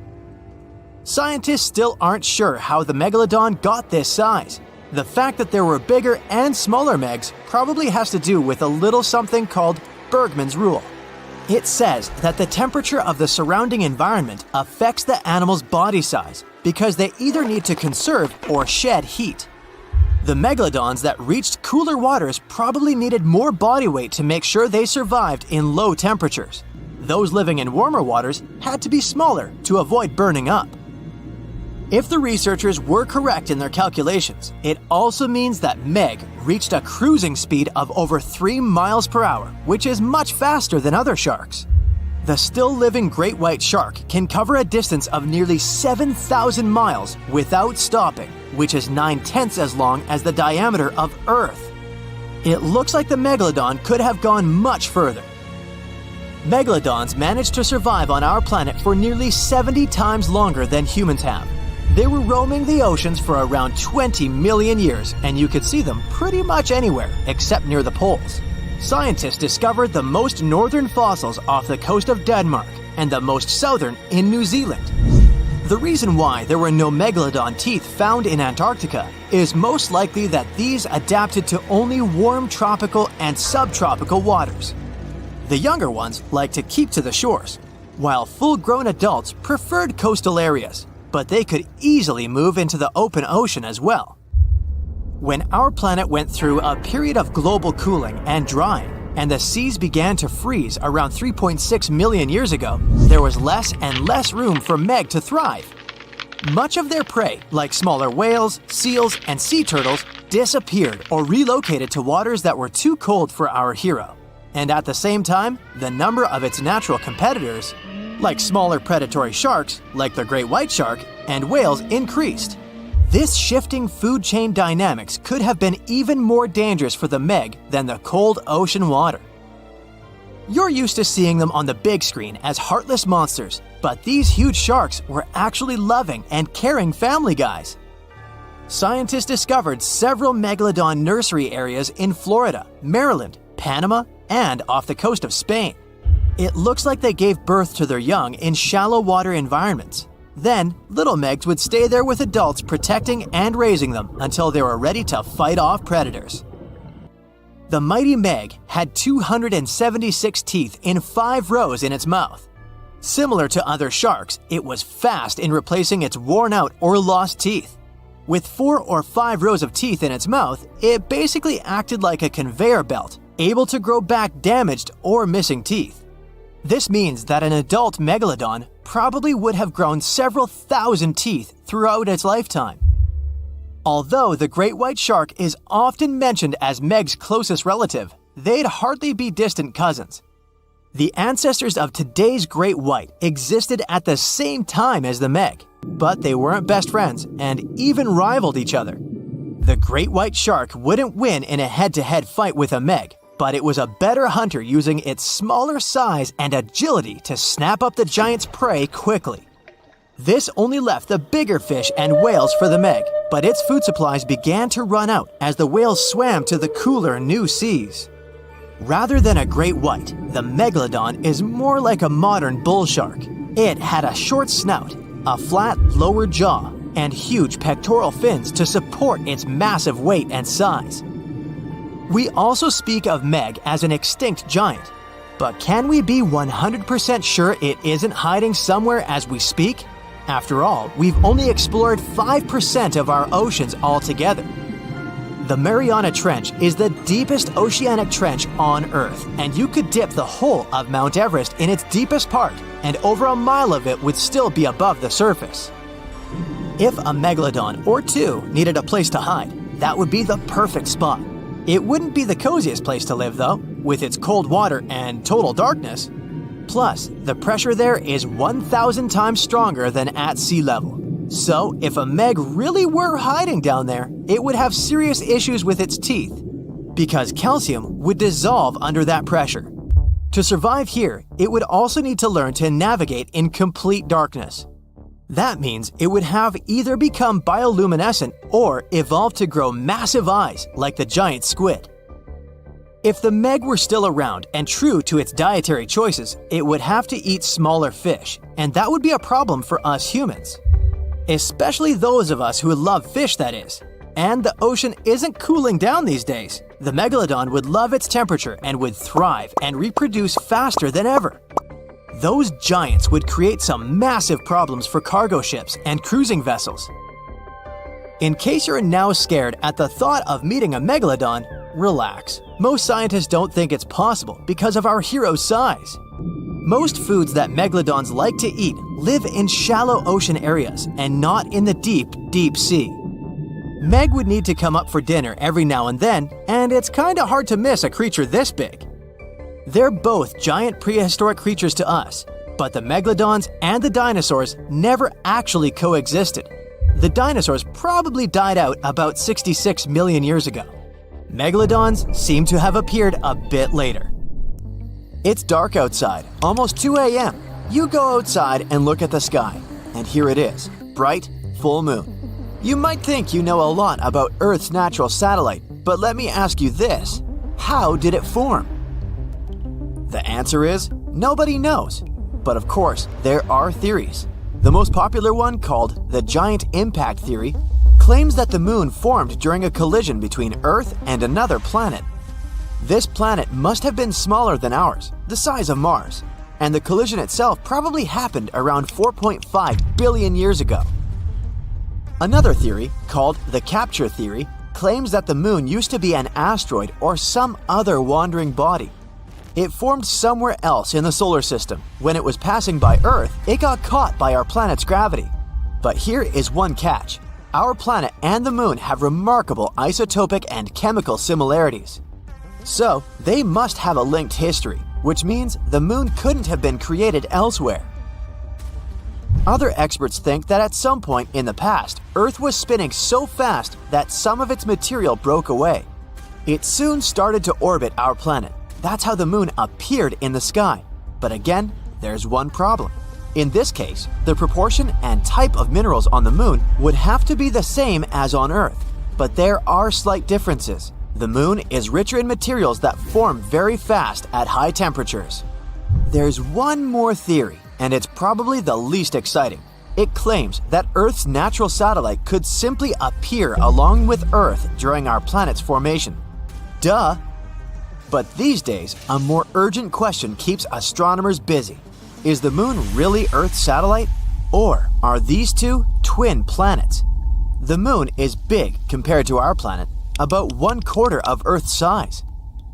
Scientists still aren't sure how the megalodon got this size. The fact that there were bigger and smaller Megs probably has to do with a little something called Bergmann's rule. It says that the temperature of the surrounding environment affects the animal's body size because they either need to conserve or shed heat. The megalodons that reached cooler waters probably needed more body weight to make sure they survived in low temperatures. Those living in warmer waters had to be smaller to avoid burning up. If the researchers were correct in their calculations, it also means that Meg reached a cruising speed of over 3 miles per hour, which is much faster than other sharks. The still-living great white shark can cover a distance of nearly 7,000 miles without stopping, which is 9/10 as long as the diameter of Earth. It looks like the megalodon could have gone much further. Megalodons managed to survive on our planet for nearly 70 times longer than humans have. They were roaming the oceans for around 20 million years, and you could see them pretty much anywhere except near the poles. Scientists discovered the most northern fossils off the coast of Denmark and the most southern in New Zealand. The reason why there were no megalodon teeth found in Antarctica is most likely that these adapted to only warm tropical and subtropical waters. The younger ones like to keep to the shores, while full-grown adults preferred coastal areas, but they could easily move into the open ocean as well. When our planet went through a period of global cooling and drying, and the seas began to freeze around 3.6 million years ago, there was less and less room for Meg to thrive. Much of their prey, like smaller whales, seals, and sea turtles, disappeared or relocated to waters that were too cold for our hero. And at the same time, the number of its natural competitors, like smaller predatory sharks, like the great white shark, and whales, increased. This shifting food chain dynamics could have been even more dangerous for the Meg than the cold ocean water. You're used to seeing them on the big screen as heartless monsters, but these huge sharks were actually loving and caring family guys. Scientists discovered several megalodon nursery areas in Florida, Maryland, Panama, and off the coast of Spain. It looks like they gave birth to their young in shallow water environments. Then, little Megs would stay there with adults protecting and raising them until they were ready to fight off predators. The mighty Meg had 276 teeth in 5 rows in its mouth. Similar to other sharks, it was fast in replacing its worn-out or lost teeth. With 4 or 5 rows of teeth in its mouth, it basically acted like a conveyor belt, able to grow back damaged or missing teeth. This means that an adult megalodon probably would have grown several thousand teeth throughout its lifetime. Although the great white shark is often mentioned as Meg's closest relative, they'd hardly be distant cousins. The ancestors of today's great white existed at the same time as the Meg, but they weren't best friends and even rivaled each other. The great white shark wouldn't win in a head-to-head fight with a Meg, but it was a better hunter using its smaller size and agility to snap up the giant's prey quickly. This only left the bigger fish and whales for the Meg, but its food supplies began to run out as the whales swam to the cooler new seas. Rather than a great white, the megalodon is more like a modern bull shark. It had a short snout, a flat lower jaw, and huge pectoral fins to support its massive weight and size. We also speak of Meg as an extinct giant. But can we be 100% sure it isn't hiding somewhere as we speak? After all, we've only explored 5% of our oceans altogether. The Mariana Trench is the deepest oceanic trench on Earth, and you could dip the whole of Mount Everest in its deepest part, and over a mile of it would still be above the surface. If a megalodon or two needed a place to hide, that would be the perfect spot. It wouldn't be the coziest place to live, though, with its cold water and total darkness. Plus, the pressure there is 1,000 times stronger than at sea level. So, if a meg really were hiding down there, it would have serious issues with its teeth, because calcium would dissolve under that pressure. To survive here, it would also need to learn to navigate in complete darkness. That means it would have either become bioluminescent or evolve to grow massive eyes like the giant squid. If the meg were still around and true to its dietary choices, it would have to eat smaller fish, and that would be a problem for us humans. Especially those of us who love fish, that is. And the ocean isn't cooling down these days. The megalodon would love its temperature and would thrive and reproduce faster than ever. Those giants would create some massive problems for cargo ships and cruising vessels. In case you're now scared at the thought of meeting a megalodon, relax. Most scientists don't think it's possible because of our hero's size. Most foods that megalodons like to eat live in shallow ocean areas and not in the deep, deep sea. Meg would need to come up for dinner every now and then, and it's kinda hard to miss a creature this big. They're both giant prehistoric creatures to us, but the megalodons and the dinosaurs never actually coexisted. The dinosaurs probably died out about 66 million years ago. Megalodons seem to have appeared a bit later. It's dark outside, almost 2 a.m. You go outside and look at the sky, and here it is, bright, full moon. You might think you know a lot about Earth's natural satellite, but let me ask you this: how did it form? The answer is, nobody knows. But of course, there are theories. The most popular one, called the giant impact theory, claims that the moon formed during a collision between Earth and another planet. This planet must have been smaller than ours, the size of Mars, and the collision itself probably happened around 4.5 billion years ago. Another theory, called the capture theory, claims that the moon used to be an asteroid or some other wandering body. It formed somewhere else in the solar system. When it was passing by Earth, it got caught by our planet's gravity. But here is one catch. Our planet and the moon have remarkable isotopic and chemical similarities. So, they must have a linked history, which means the moon couldn't have been created elsewhere. Other experts think that at some point in the past, Earth was spinning so fast that some of its material broke away. It soon started to orbit our planet. That's how the moon appeared in the sky. But again, there's one problem. In this case, the proportion and type of minerals on the moon would have to be the same as on Earth. But there are slight differences. The moon is richer in materials that form very fast at high temperatures. There's one more theory, and it's probably the least exciting. It claims that Earth's natural satellite could simply appear along with Earth during our planet's formation. Duh! But these days, a more urgent question keeps astronomers busy. Is the moon really Earth's satellite? Or are these two twin planets? The moon is big compared to our planet, about 1/4 of Earth's size.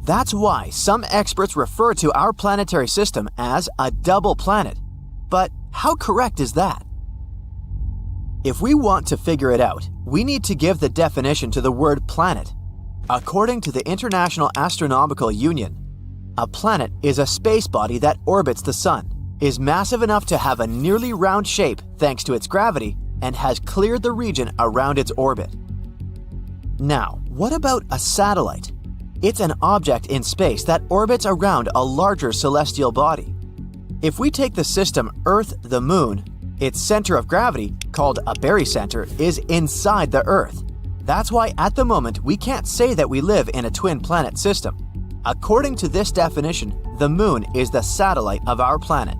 That's why some experts refer to our planetary system as a double planet. But how correct is that? If we want to figure it out, we need to give the definition to the word planet. According to the International Astronomical Union, a planet is a space body that orbits the sun, is massive enough to have a nearly round shape thanks to its gravity, and has cleared the region around its orbit. Now, what about a satellite? It's an object in space that orbits around a larger celestial body. If we take the system Earth, the Moon, its center of gravity, called a barycenter, is inside the Earth. That's why at the moment we can't say that we live in a twin planet system. According to this definition, the Moon is the satellite of our planet.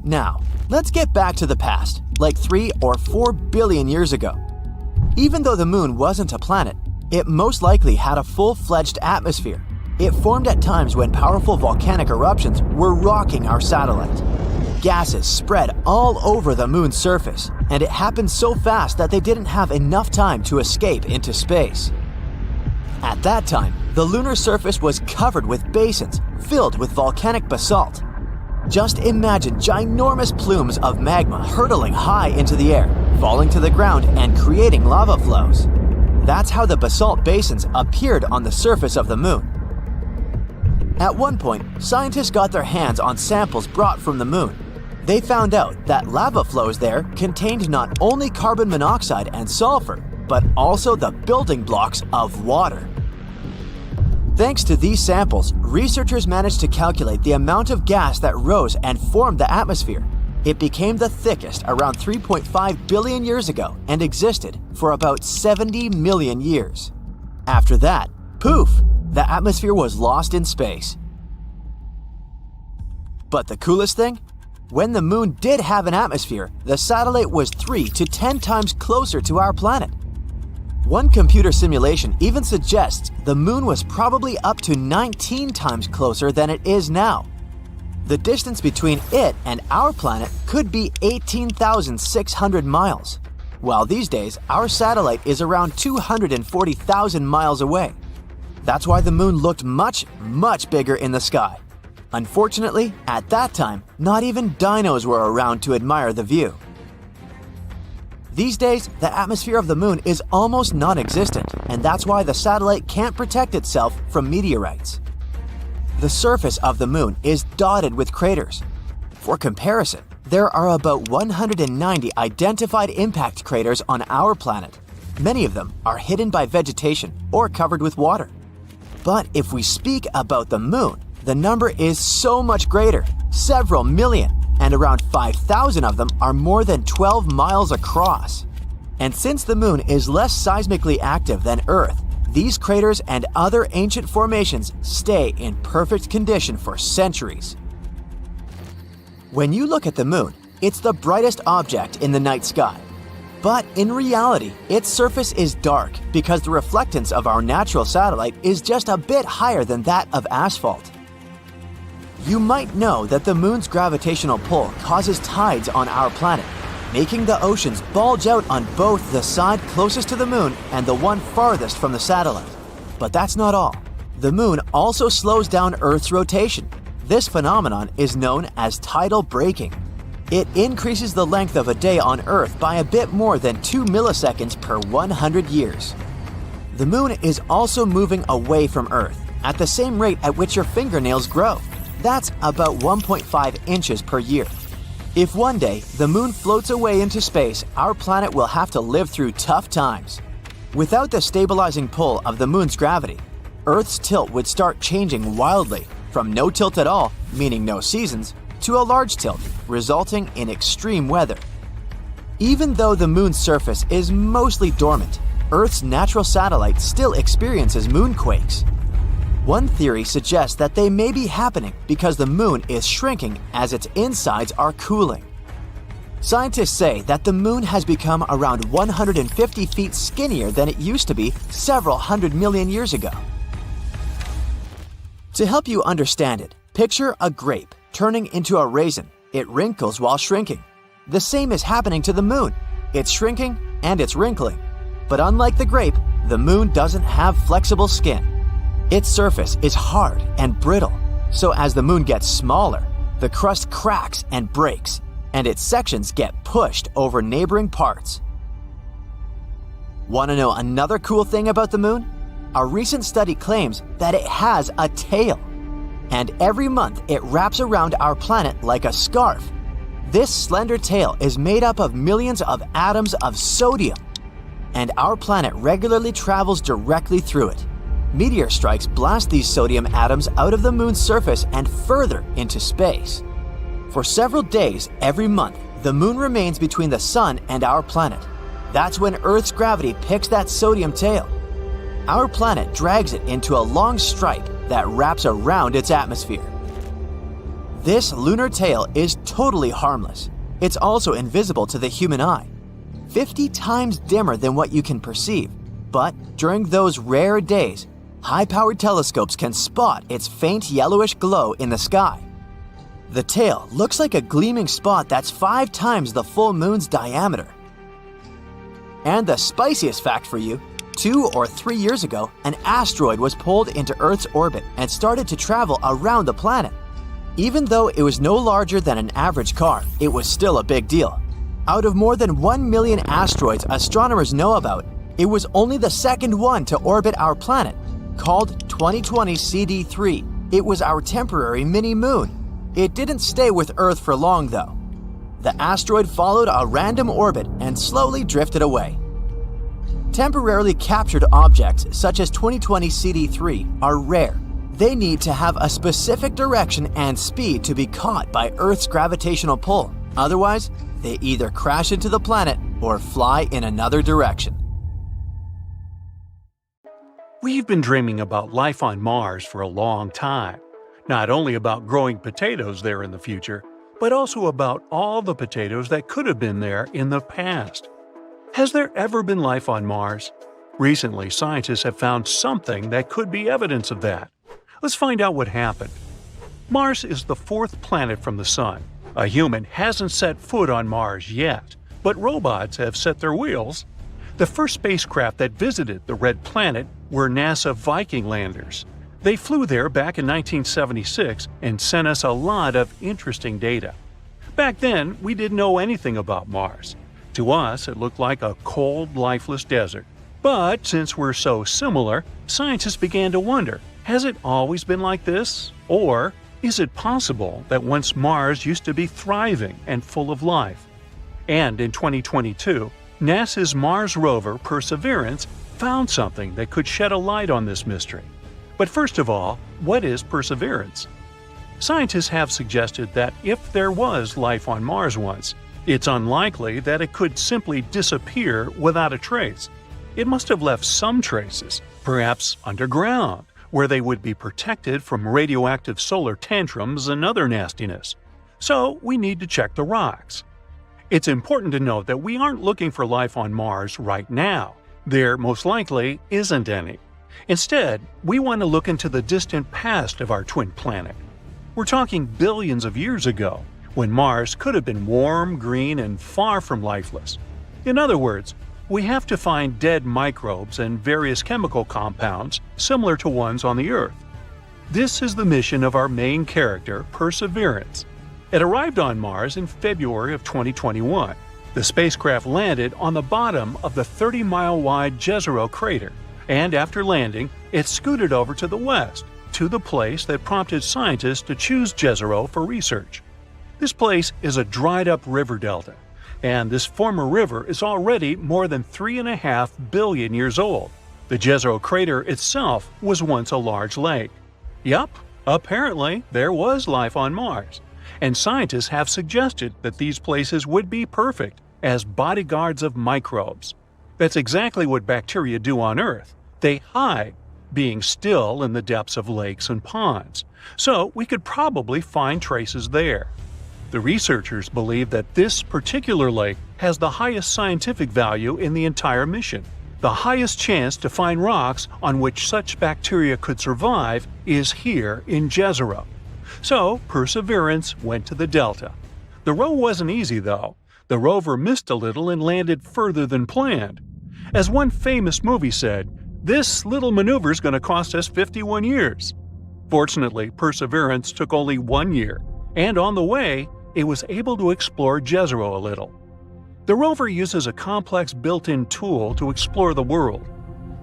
Now, let's get back to the past, like 3 or 4 billion years ago. Even though the Moon wasn't a planet, it most likely had a full-fledged atmosphere. It formed at times when powerful volcanic eruptions were rocking our satellite. Gases spread all over the moon's surface, and it happened so fast that they didn't have enough time to escape into space. At that time, the lunar surface was covered with basins filled with volcanic basalt. Just imagine ginormous plumes of magma hurtling high into the air, falling to the ground and creating lava flows. That's how the basalt basins appeared on the surface of the moon. At one point, scientists got their hands on samples brought from the moon. They found out that lava flows there contained not only carbon monoxide and sulfur, but also the building blocks of water. Thanks to these samples, researchers managed to calculate the amount of gas that rose and formed the atmosphere. It became the thickest around 3.5 billion years ago and existed for about 70 million years. After that, poof, the atmosphere was lost in space. But the coolest thing? When the moon did have an atmosphere, the satellite was 3 to 10 times closer to our planet. One computer simulation even suggests the moon was probably up to 19 times closer than it is now. The distance between it and our planet could be 18,600 miles, while these days our satellite is around 240,000 miles away. That's why the moon looked much, much bigger in the sky. Unfortunately, at that time, not even dinos were around to admire the view. These days, the atmosphere of the moon is almost non-existent, and that's why the satellite can't protect itself from meteorites. The surface of the moon is dotted with craters. For comparison, there are about 190 identified impact craters on our planet. Many of them are hidden by vegetation or covered with water. But if we speak about the moon, the number is so much greater, several million, and around 5,000 of them are more than 12 miles across. And since the moon is less seismically active than Earth, these craters and other ancient formations stay in perfect condition for centuries. When you look at the moon, it's the brightest object in the night sky. But in reality, its surface is dark because the reflectance of our natural satellite is just a bit higher than that of asphalt. You might know that the moon's gravitational pull causes tides on our planet, making the oceans bulge out on both the side closest to the moon and the one farthest from the satellite. But that's not all. The moon also slows down Earth's rotation. This phenomenon is known as tidal braking. It increases the length of a day on Earth by a bit more than 2 milliseconds per 100 years. The moon is also moving away from Earth at the same rate at which your fingernails grow. That's about 1.5 inches per year. If one day the moon floats away into space, our planet will have to live through tough times. Without the stabilizing pull of the moon's gravity, Earth's tilt would start changing wildly, from no tilt at all, meaning no seasons, to a large tilt, resulting in extreme weather. Even though the moon's surface is mostly dormant, Earth's natural satellite still experiences moonquakes. One theory suggests that they may be happening because the moon is shrinking as its insides are cooling. Scientists say that the moon has become around 150 feet skinnier than it used to be several hundred million years ago. To help you understand it, picture a grape turning into a raisin. It wrinkles while shrinking. The same is happening to the moon. It's shrinking and it's wrinkling. But unlike the grape, the moon doesn't have flexible skin. Its surface is hard and brittle, so as the moon gets smaller, the crust cracks and breaks, and its sections get pushed over neighboring parts. Want to know another cool thing about the moon? A recent study claims that it has a tail, and every month it wraps around our planet like a scarf. This slender tail is made up of millions of atoms of sodium, and our planet regularly travels directly through it. Meteor strikes blast these sodium atoms out of the moon's surface and further into space. For several days every month, the moon remains between the sun and our planet. That's when Earth's gravity picks that sodium tail. Our planet drags it into a long stripe that wraps around its atmosphere. This lunar tail is totally harmless. It's also invisible to the human eye, 50 times dimmer than what you can perceive. But during those rare days, high-powered telescopes can spot its faint yellowish glow in the sky. The tail looks like a gleaming spot that's 5 times the full moon's diameter. And the spiciest fact for you, 2 or 3 years ago, an asteroid was pulled into Earth's orbit and started to travel around the planet. Even though it was no larger than an average car, it was still a big deal. Out of more than 1 million asteroids astronomers know about, it was only the second one to orbit our planet, called 2020 CD3. It was our temporary mini-moon. It didn't stay with Earth for long, though. The asteroid followed a random orbit and slowly drifted away. Temporarily captured objects such as 2020 CD3 are rare. They need to have a specific direction and speed to be caught by Earth's gravitational pull. Otherwise, they either crash into the planet or fly in another direction. We've been dreaming about life on Mars for a long time. Not only about growing potatoes there in the future, but also about all the potatoes that could have been there in the past. Has there ever been life on Mars? Recently, scientists have found something that could be evidence of that. Let's find out what happened. Mars is the 4th planet from the Sun. A human hasn't set foot on Mars yet, but robots have set their wheels. The first spacecraft that visited the Red Planet were NASA Viking landers. They flew there back in 1976 and sent us a lot of interesting data. Back then, we didn't know anything about Mars. To us, it looked like a cold, lifeless desert. But since we're so similar, scientists began to wonder, has it always been like this? Or is it possible that once Mars used to be thriving and full of life? And in 2022, NASA's Mars rover Perseverance found something that could shed a light on this mystery. But first of all, what is Perseverance? Scientists have suggested that if there was life on Mars once, it's unlikely that it could simply disappear without a trace. It must have left some traces, perhaps underground, where they would be protected from radioactive solar tantrums and other nastiness. So we need to check the rocks. It's important to note that we aren't looking for life on Mars right now. There most likely isn't any. Instead, we want to look into the distant past of our twin planet. We're talking billions of years ago, when Mars could have been warm, green, and far from lifeless. In other words, we have to find dead microbes and various chemical compounds similar to ones on the Earth. This is the mission of our main character, Perseverance. It arrived on Mars in February of 2021. The spacecraft landed on the bottom of the 30-mile-wide Jezero crater, and after landing, it scooted over to the west, to the place that prompted scientists to choose Jezero for research. This place is a dried-up river delta, and this former river is already more than 3.5 billion years old. The Jezero crater itself was once a large lake. Yup, apparently there was life on Mars, and scientists have suggested that these places would be perfect as bodyguards of microbes. That's exactly what bacteria do on Earth. They hide, being still in the depths of lakes and ponds, so we could probably find traces there. The researchers believe that this particular lake has the highest scientific value in the entire mission. The highest chance to find rocks on which such bacteria could survive is here in Jezero. So Perseverance went to the delta. The row wasn't easy though. The rover missed a little and landed further than planned. As one famous movie said, "This little maneuver's going to cost us 51 years." Fortunately, Perseverance took only 1 year, and on the way, it was able to explore Jezero a little. The rover uses a complex built-in tool to explore the world.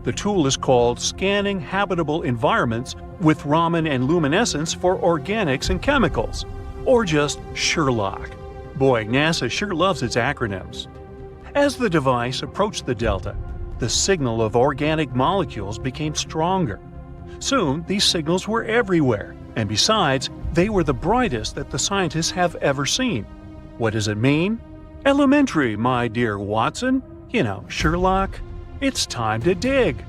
The tool is called Scanning Habitable Environments with Raman and Luminescence for Organics and Chemicals, or just SHERLOC. Boy, NASA sure loves its acronyms. As the device approached the delta, the signal of organic molecules became stronger. Soon, these signals were everywhere, and besides, they were the brightest that the scientists have ever seen. What does it mean? Elementary, my dear Watson. You know, Sherlock. It's time to dig.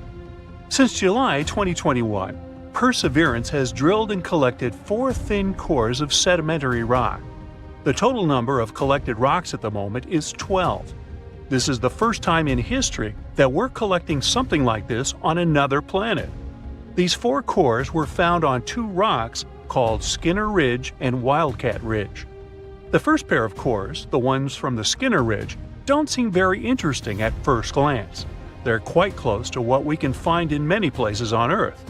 Since July 2021, Perseverance has drilled and collected 4 thin cores of sedimentary rock. The total number of collected rocks at the moment is 12. This is the first time in history that we're collecting something like this on another planet. These 4 cores were found on 2 rocks called Skinner Ridge and Wildcat Ridge. The first pair of cores, the ones from the Skinner Ridge, don't seem very interesting at first glance. They're quite close to what we can find in many places on Earth.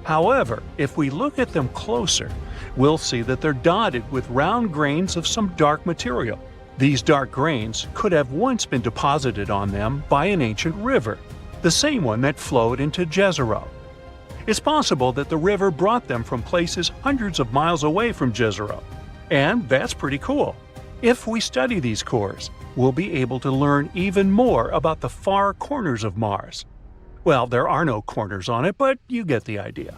However, if we look at them closer, we'll see that they're dotted with round grains of some dark material. These dark grains could have once been deposited on them by an ancient river, the same one that flowed into Jezero. It's possible that the river brought them from places hundreds of miles away from Jezero, and that's pretty cool. If we study these cores, we'll be able to learn even more about the far corners of Mars. Well, there are no corners on it, but you get the idea.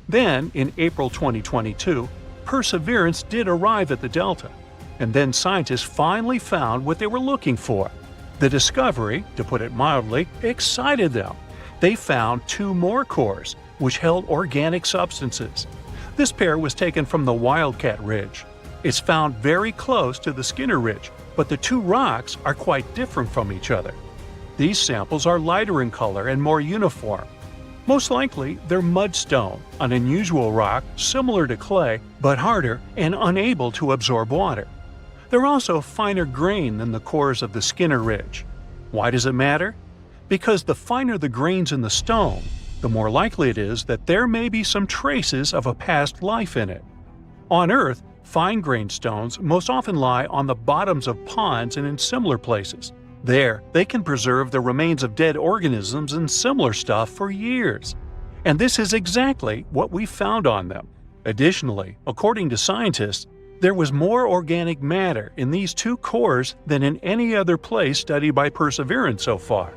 Then, in April 2022, Perseverance did arrive at the delta, and then scientists finally found what they were looking for. The discovery, to put it mildly, excited them. They found 2 more cores, which held organic substances. This pair was taken from the Wildcat Ridge. It's found very close to the Skinner Ridge, but the 2 rocks are quite different from each other. These samples are lighter in color and more uniform. Most likely, they're mudstone, an unusual rock similar to clay, but harder and unable to absorb water. They're also finer grained than the cores of the Skinner Ridge. Why does it matter? Because the finer the grains in the stone, the more likely it is that there may be some traces of a past life in it. On Earth, fine-grained stones most often lie on the bottoms of ponds and in similar places. There, they can preserve the remains of dead organisms and similar stuff for years. And this is exactly what we found on them. Additionally, according to scientists, there was more organic matter in these 2 cores than in any other place studied by Perseverance so far.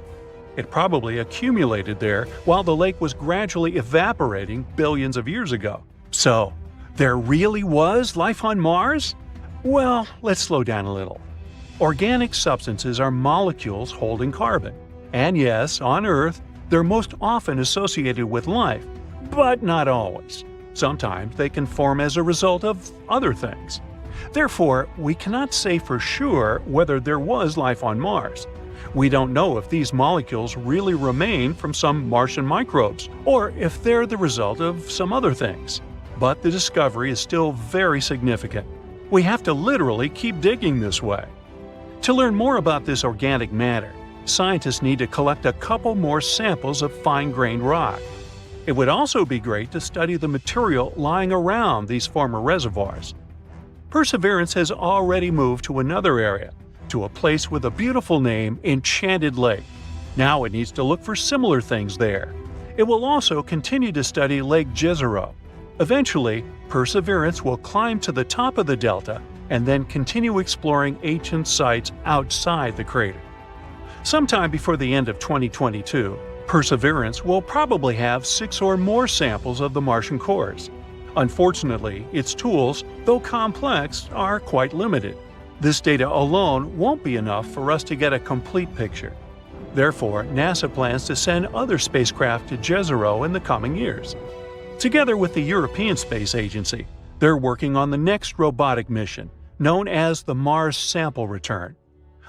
It probably accumulated there while the lake was gradually evaporating billions of years ago. So, there really was life on Mars? Well, let's slow down a little. Organic substances are molecules holding carbon. And yes, on Earth, they're most often associated with life, but not always. Sometimes they can form as a result of other things. Therefore, we cannot say for sure whether there was life on Mars. We don't know if these molecules really remain from some Martian microbes, or if they're the result of some other things. But the discovery is still very significant. We have to literally keep digging this way. To learn more about this organic matter, scientists need to collect a couple more samples of fine-grained rock. It would also be great to study the material lying around these former reservoirs. Perseverance has already moved to another area, to a place with a beautiful name, Enchanted Lake. Now it needs to look for similar things there. It will also continue to study Lake Jezero. Eventually, Perseverance will climb to the top of the delta and then continue exploring ancient sites outside the crater. Sometime before the end of 2022, Perseverance will probably have 6 or more samples of the Martian cores. Unfortunately, its tools, though complex, are quite limited. This data alone won't be enough for us to get a complete picture. Therefore, NASA plans to send other spacecraft to Jezero in the coming years. Together with the European Space Agency, they're working on the next robotic mission, known as the Mars Sample Return.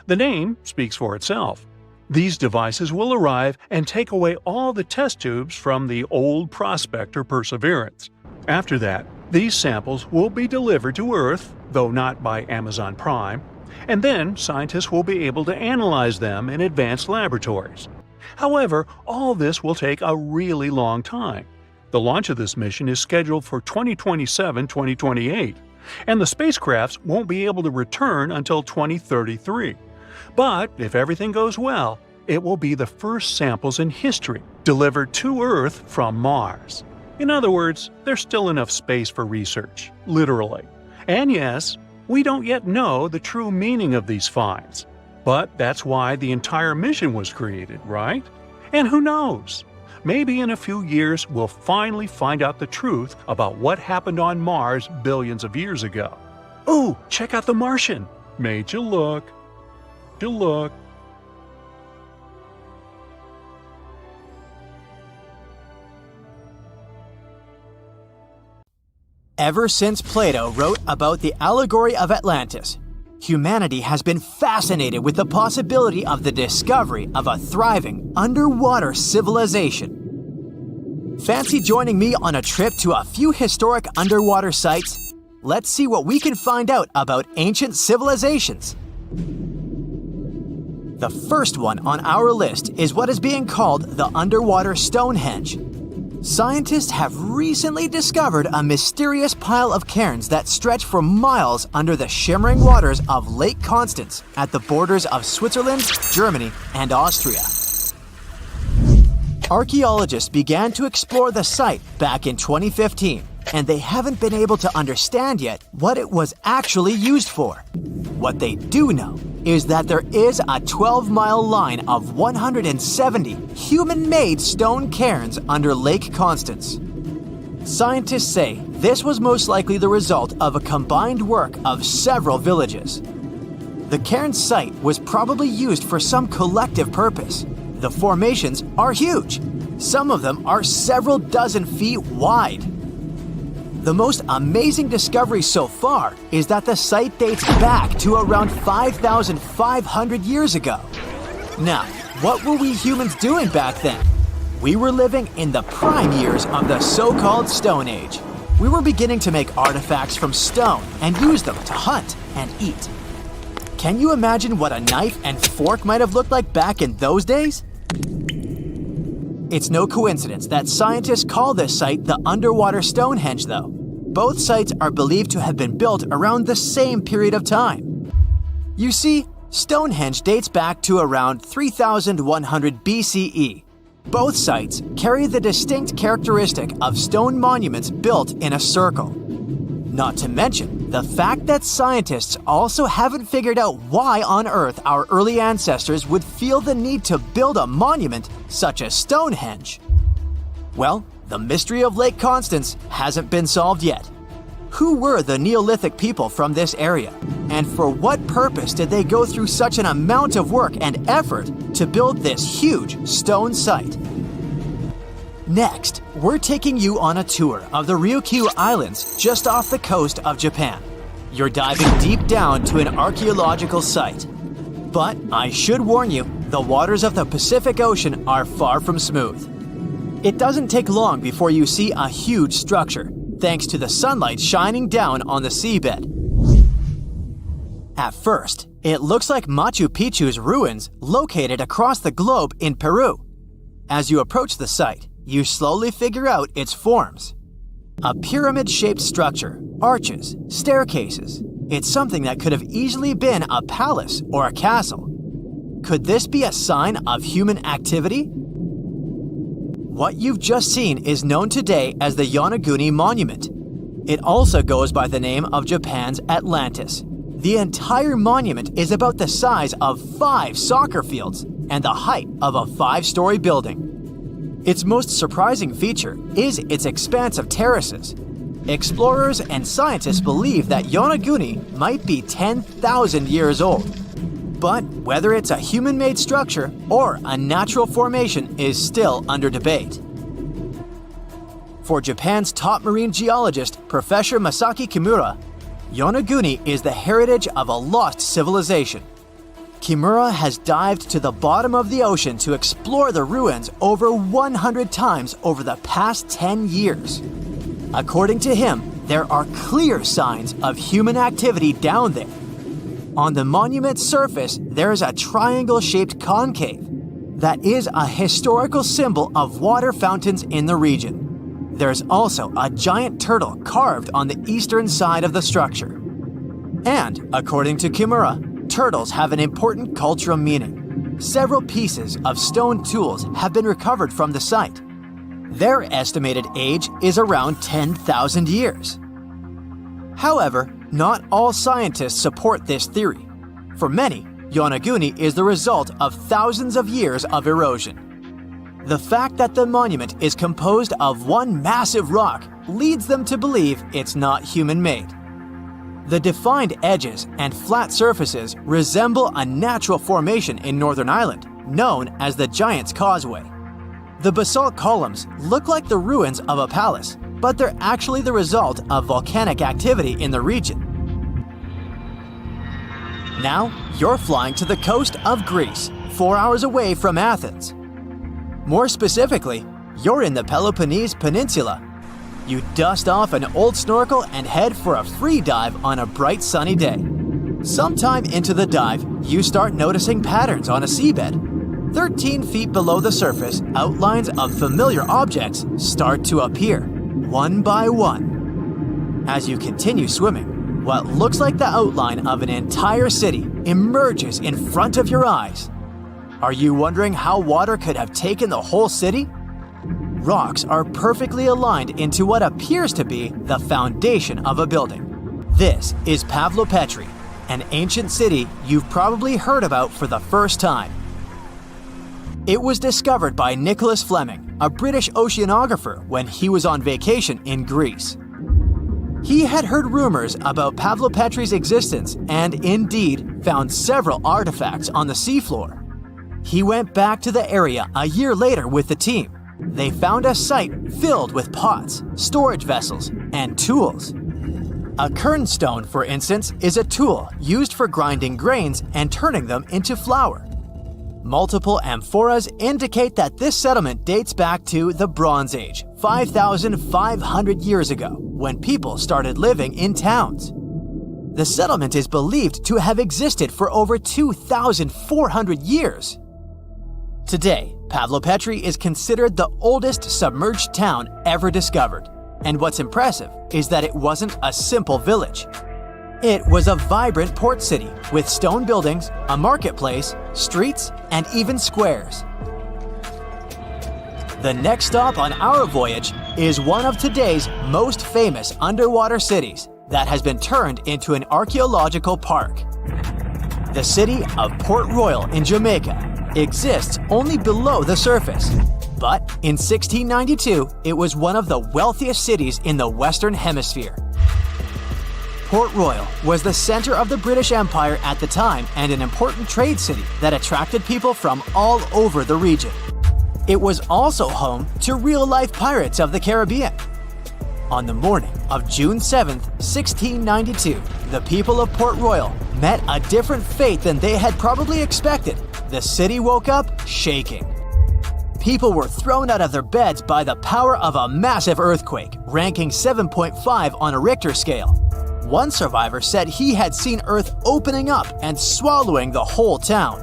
The name speaks for itself. These devices will arrive and take away all the test tubes from the old Prospector Perseverance. After that, these samples will be delivered to Earth, though not by Amazon Prime, and then scientists will be able to analyze them in advanced laboratories. However, all this will take a really long time. The launch of this mission is scheduled for 2027-2028, and the spacecrafts won't be able to return until 2033. But if everything goes well, it will be the first samples in history delivered to Earth from Mars. In other words, there's still enough space for research, literally. And yes, we don't yet know the true meaning of these finds. But that's why the entire mission was created, right? And who knows? Maybe in a few years we'll finally find out the truth about what happened on Mars billions of years ago. Ooh, check out The Martian! Made you look. Look. Ever since Plato wrote about the allegory of Atlantis, humanity has been fascinated with the possibility of the discovery of a thriving underwater civilization. Fancy joining me on a trip to a few historic underwater sites? Let's see what we can find out about ancient civilizations. The first one on our list is what is being called the underwater Stonehenge. Scientists have recently discovered a mysterious pile of cairns that stretch for miles under the shimmering waters of Lake Constance at the borders of Switzerland, Germany, and Austria. Archaeologists began to explore the site back in 2015, and they haven't been able to understand yet what it was actually used for. What they do know is that there is a 12-mile line of 170 human-made stone cairns under Lake Constance. Scientists say this was most likely the result of a combined work of several villages. The cairn site was probably used for some collective purpose. The formations are huge. Some of them are several dozen feet wide. The most amazing discovery so far is that the site dates back to around 5,500 years ago. Now, what were we humans doing back then? We were living in the prime years of the so-called Stone Age. We were beginning to make artifacts from stone and use them to hunt and eat. Can you imagine what a knife and fork might have looked like back in those days? It's no coincidence that scientists call this site the underwater Stonehenge, though. Both sites are believed to have been built around the same period of time. You see, Stonehenge dates back to around 3100 BCE. Both sites carry the distinct characteristic of stone monuments built in a circle. Not to mention the fact that scientists also haven't figured out why on earth our early ancestors would feel the need to build a monument such as Stonehenge. Well, the mystery of Lake Constance hasn't been solved yet. Who were the Neolithic people from this area? And for what purpose did they go through such an amount of work and effort to build this huge stone site? Next, we're taking you on a tour of the Ryukyu Islands just off the coast of Japan. You're diving deep down to an archaeological site. But I should warn you, the waters of the Pacific Ocean are far from smooth. It doesn't take long before you see a huge structure, thanks to the sunlight shining down on the seabed. At first, it looks like Machu Picchu's ruins located across the globe in Peru. As you approach the site, you slowly figure out its forms. A pyramid-shaped structure, arches, staircases. It's something that could have easily been a palace or a castle. Could this be a sign of human activity? What you've just seen is known today as the Yonaguni Monument. It also goes by the name of Japan's Atlantis. The entire monument is about the size of 5 soccer fields and the height of a 5-story building. Its most surprising feature is its expanse of terraces. Explorers and scientists believe that Yonaguni might be 10,000 years old. But whether it's a human-made structure or a natural formation is still under debate. For Japan's top marine geologist, Professor Masaki Kimura, Yonaguni is the heritage of a lost civilization. Kimura has dived to the bottom of the ocean to explore the ruins over 100 times over the past 10 years. According to him, there are clear signs of human activity down there. On the monument's surface, there is a triangle-shaped concave that is a historical symbol of water fountains in the region. There's also a giant turtle carved on the eastern side of the structure. And, according to Kimura, turtles have an important cultural meaning. Several pieces of stone tools have been recovered from the site. Their estimated age is around 10,000 years. However, not all scientists support this theory. For many, Yonaguni is the result of thousands of years of erosion. The fact that the monument is composed of one massive rock leads them to believe it's not human-made. The defined edges and flat surfaces resemble a natural formation in Northern Ireland, known as the Giant's Causeway. The basalt columns look like the ruins of a palace, but they're actually the result of volcanic activity in the region. Now, you're flying to the coast of Greece, 4 hours away from Athens. More specifically, You're in the Peloponnese Peninsula. You dust off an old snorkel and head for a free dive on a bright sunny day. Sometime into the dive, you start noticing patterns on a seabed. 13 feet below the surface, outlines of familiar objects start to appear, one by one. As you continue swimming, what looks like the outline of an entire city emerges in front of your eyes. Are you wondering how water could have taken the whole city? Rocks are perfectly aligned into what appears to be the foundation of a building. This is Pavlopetri, an ancient city you've probably heard about for the first time. It was discovered by Nicholas Fleming, a British oceanographer, when he was on vacation in Greece. He had heard rumors about Pavlopetri's existence and indeed found several artifacts on the seafloor. He went back to the area a year later with the team. They found a site filled with pots, storage vessels, and tools. A kernstone, for instance, is a tool used for grinding grains and turning them into flour. Multiple amphoras indicate that this settlement dates back to the Bronze Age, 5,500 years ago, when people started living in towns. The settlement is believed to have existed for over 2,400 years. Today, Pavlopetri is considered the oldest submerged town ever discovered, and what's impressive is that it wasn't a simple village. It was a vibrant port city with stone buildings, a marketplace, streets, and even squares. The next stop on our voyage is one of today's most famous underwater cities that has been turned into an archaeological park. The city of Port Royal in Jamaica exists only below the surface, but in 1692 it was one of the wealthiest cities in the Western Hemisphere. Port Royal was the center of the British Empire at the time and an important trade city that attracted people from all over the region. It was also home to real-life pirates of the Caribbean. On the morning of June 7, 1692, the people of Port Royal met a different fate than they had probably expected. The city woke up shaking. People were thrown out of their beds by the power of a massive earthquake, ranking 7.5 on a Richter scale. One survivor said he had seen Earth opening up and swallowing the whole town.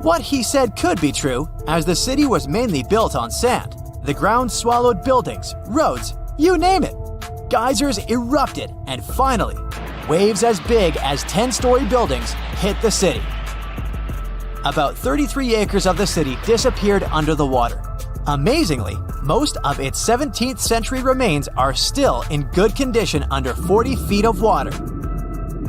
What he said could be true, as the city was mainly built on sand. The ground swallowed buildings, roads, you name it. Geysers erupted, and finally, waves as big as 10-story buildings hit the city. About 33 acres of the city disappeared under the water. Amazingly, most of its 17th century remains are still in good condition under 40 feet of water.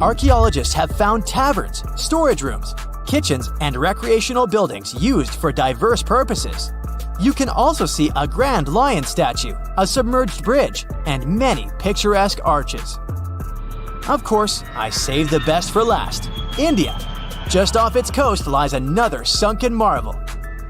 Archaeologists have found taverns, storage rooms, kitchens, and recreational buildings used for diverse purposes. You can also see a grand lion statue, a submerged bridge, and many picturesque arches. Of course, I saved the best for last: India. Just off its coast lies another sunken marvel.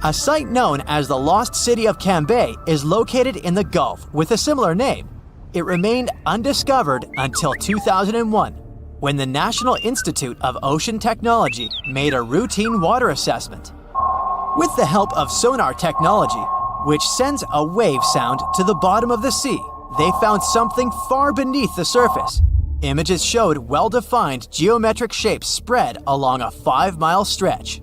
A site known as the Lost City of Cambay is located in the Gulf with a similar name. It remained undiscovered until 2001, when the National Institute of Ocean Technology made a routine water assessment. With the help of sonar technology, which sends a wave sound to the bottom of the sea, they found something far beneath the surface. Images showed well-defined geometric shapes spread along a 5-mile stretch.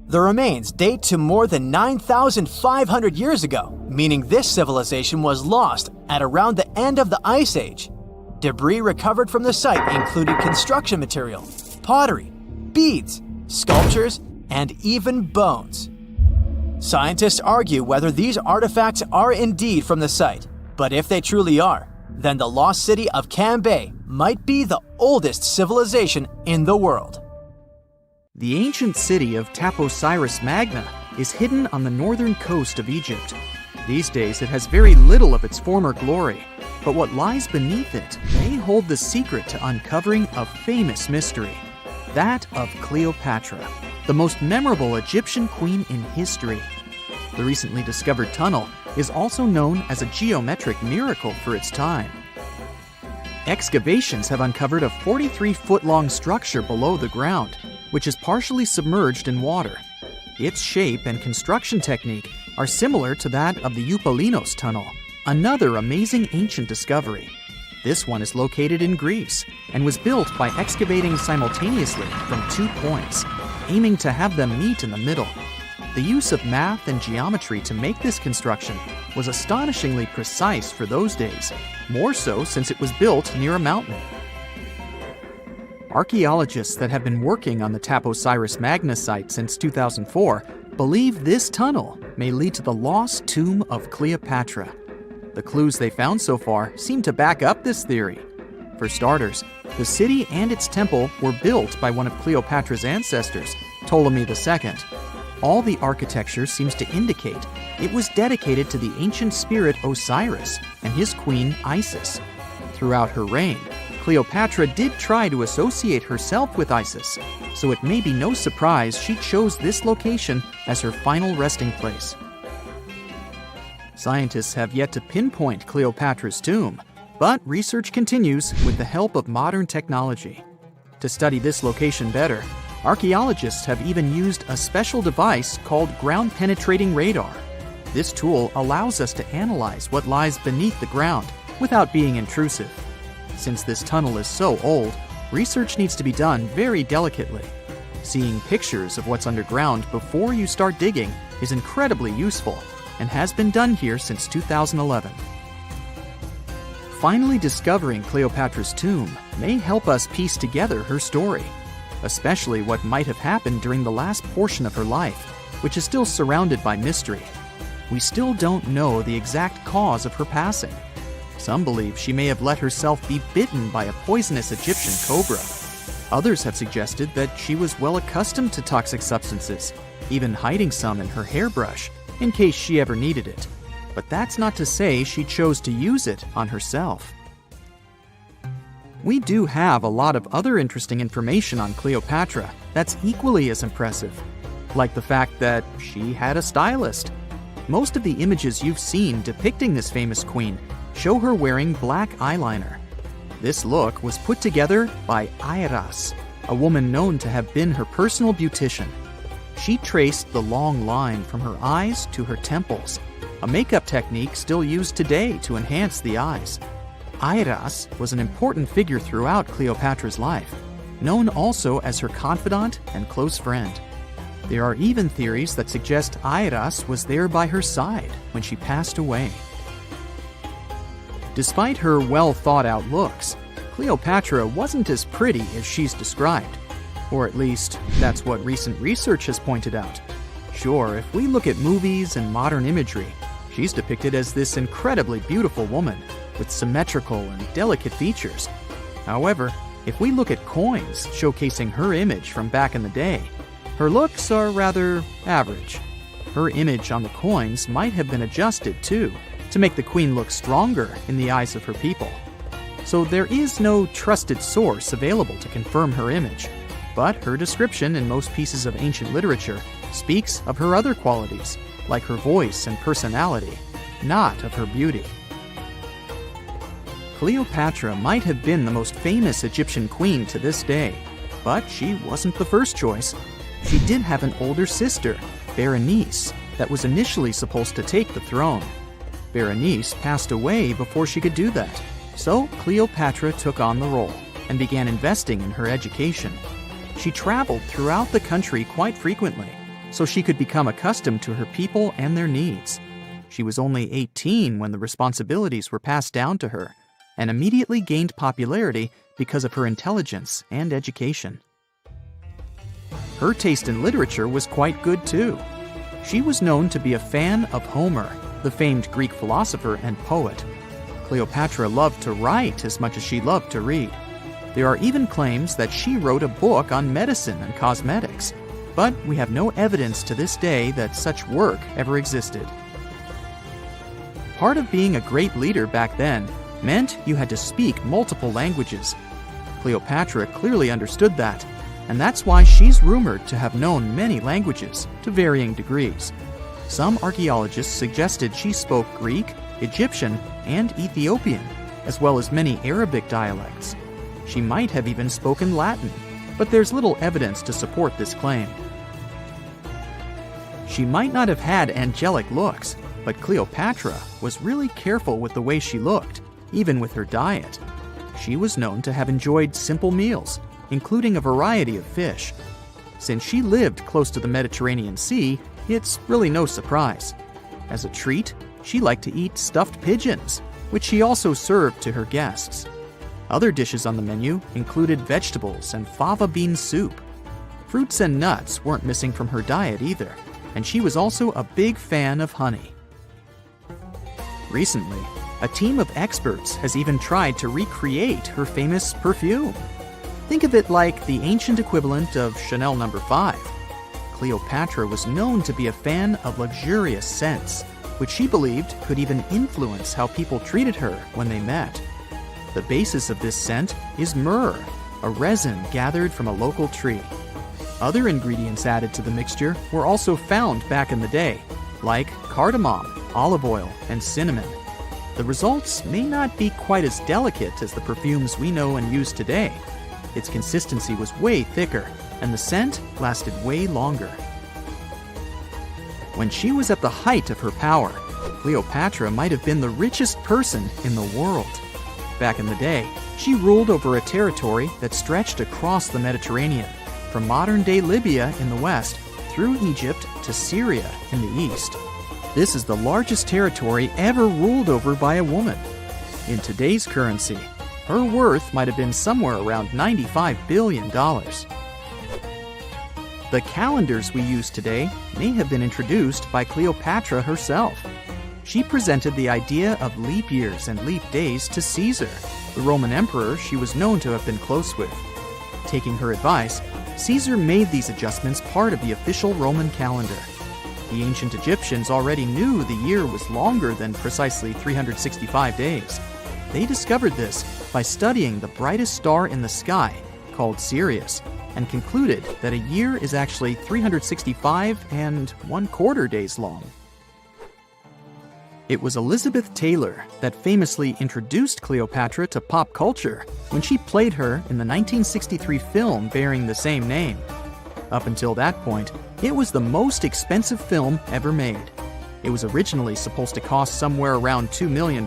The remains date to more than 9,500 years ago, meaning this civilization was lost at around the end of the Ice Age. Debris recovered from the site included construction material, pottery, beads, sculptures, and even bones. Scientists argue whether these artifacts are indeed from the site, but if they truly are, then the lost city of Cambay might be the oldest civilization in the world. The ancient city of Taposiris Magna is hidden on the northern coast of Egypt. These days it has very little of its former glory, but what lies beneath it may hold the secret to uncovering a famous mystery, that of Cleopatra, the most memorable Egyptian queen in history. The recently discovered tunnel is also known as a geometric miracle for its time. Excavations have uncovered a 43-foot-long structure below the ground, which is partially submerged in water. Its shape and construction technique are similar to that of the Eupalinos Tunnel, another amazing ancient discovery. This one is located in Greece and was built by excavating simultaneously from 2 points, aiming to have them meet in the middle. The use of math and geometry to make this construction was astonishingly precise for those days, more so since it was built near a mountain. Archaeologists that have been working on the Taposiris Magna site since 2004 believe this tunnel may lead to the lost tomb of Cleopatra. The clues they found so far seem to back up this theory. For starters, the city and its temple were built by one of Cleopatra's ancestors, Ptolemy II. All the architecture seems to indicate it was dedicated to the ancient spirit Osiris and his queen Isis. Throughout her reign, Cleopatra did try to associate herself with Isis, so it may be no surprise she chose this location as her final resting place. Scientists have yet to pinpoint Cleopatra's tomb, but research continues with the help of modern technology. To study this location better, archaeologists have even used a special device called ground-penetrating radar. This tool allows us to analyze what lies beneath the ground without being intrusive. Since this tunnel is so old, research needs to be done very delicately. Seeing pictures of what's underground before you start digging is incredibly useful and has been done here since 2011. Finally discovering Cleopatra's tomb may help us piece together her story, especially what might have happened during the last portion of her life, which is still surrounded by mystery. We still don't know the exact cause of her passing. Some believe she may have let herself be bitten by a poisonous Egyptian cobra. Others have suggested that she was well accustomed to toxic substances, even hiding some in her hairbrush in case she ever needed it. But that's not to say she chose to use it on herself. We do have a lot of other interesting information on Cleopatra that's equally as impressive, like the fact that she had a stylist. Most of the images you've seen depicting this famous queen show her wearing black eyeliner. This look was put together by Airas, a woman known to have been her personal beautician. She traced the long line from her eyes to her temples, a makeup technique still used today to enhance the eyes. Airas was an important figure throughout Cleopatra's life, known also as her confidant and close friend. There are even theories that suggest Airas was there by her side when she passed away. Despite her well-thought-out looks, Cleopatra wasn't as pretty as she's described. Or at least, that's what recent research has pointed out. Sure, if we look at movies and modern imagery, she's depicted as this incredibly beautiful woman with symmetrical and delicate features. However, if we look at coins showcasing her image from back in the day, her looks are rather average. Her image on the coins might have been adjusted, too, to make the queen look stronger in the eyes of her people. So there is no trusted source available to confirm her image, but her description in most pieces of ancient literature speaks of her other qualities, like her voice and personality, not of her beauty. Cleopatra might have been the most famous Egyptian queen to this day, but she wasn't the first choice. She did have an older sister, Berenice, that was initially supposed to take the throne. Berenice passed away before she could do that, so Cleopatra took on the role and began investing in her education. She traveled throughout the country quite frequently, so she could become accustomed to her people and their needs. She was only 18 when the responsibilities were passed down to her, and immediately gained popularity because of her intelligence and education. Her taste in literature was quite good too. She was known to be a fan of Homer, the famed Greek philosopher and poet. Cleopatra loved to write as much as she loved to read. There are even claims that she wrote a book on medicine and cosmetics, but we have no evidence to this day that such work ever existed. Part of being a great leader back then meant you had to speak multiple languages. Cleopatra clearly understood that, and that's why she's rumored to have known many languages to varying degrees. Some archaeologists suggested she spoke Greek, Egyptian, and Ethiopian, as well as many Arabic dialects. She might have even spoken Latin, but there's little evidence to support this claim. She might not have had angelic looks, but Cleopatra was really careful with the way she looked, even with her diet. She was known to have enjoyed simple meals, including a variety of fish. Since she lived close to the Mediterranean Sea, it's really no surprise. As a treat, she liked to eat stuffed pigeons, which she also served to her guests. Other dishes on the menu included vegetables and fava bean soup. Fruits and nuts weren't missing from her diet either, and she was also a big fan of honey. Recently, a team of experts has even tried to recreate her famous perfume. Think of it like the ancient equivalent of Chanel No. 5. Cleopatra was known to be a fan of luxurious scents, which she believed could even influence how people treated her when they met. The basis of this scent is myrrh, a resin gathered from a local tree. Other ingredients added to the mixture were also found back in the day, like cardamom, olive oil, and cinnamon. The results may not be quite as delicate as the perfumes we know and use today. Its consistency was way thicker, and the scent lasted way longer. When she was at the height of her power, Cleopatra might have been the richest person in the world. Back in the day, she ruled over a territory that stretched across the Mediterranean, from modern-day Libya in the west through Egypt to Syria in the east. This is the largest territory ever ruled over by a woman. In today's currency, her worth might have been somewhere around $95 billion. The calendars we use today may have been introduced by Cleopatra herself. She presented the idea of leap years and leap days to Caesar, the Roman emperor she was known to have been close with. Taking her advice, Caesar made these adjustments part of the official Roman calendar. The ancient Egyptians already knew the year was longer than precisely 365 days. They discovered this by studying the brightest star in the sky, called Sirius, and concluded that a year is actually 365 1/4 days long. It was Elizabeth Taylor that famously introduced Cleopatra to pop culture when she played her in the 1963 film bearing the same name. Up until that point, it was the most expensive film ever made. It was originally supposed to cost somewhere around $2 million,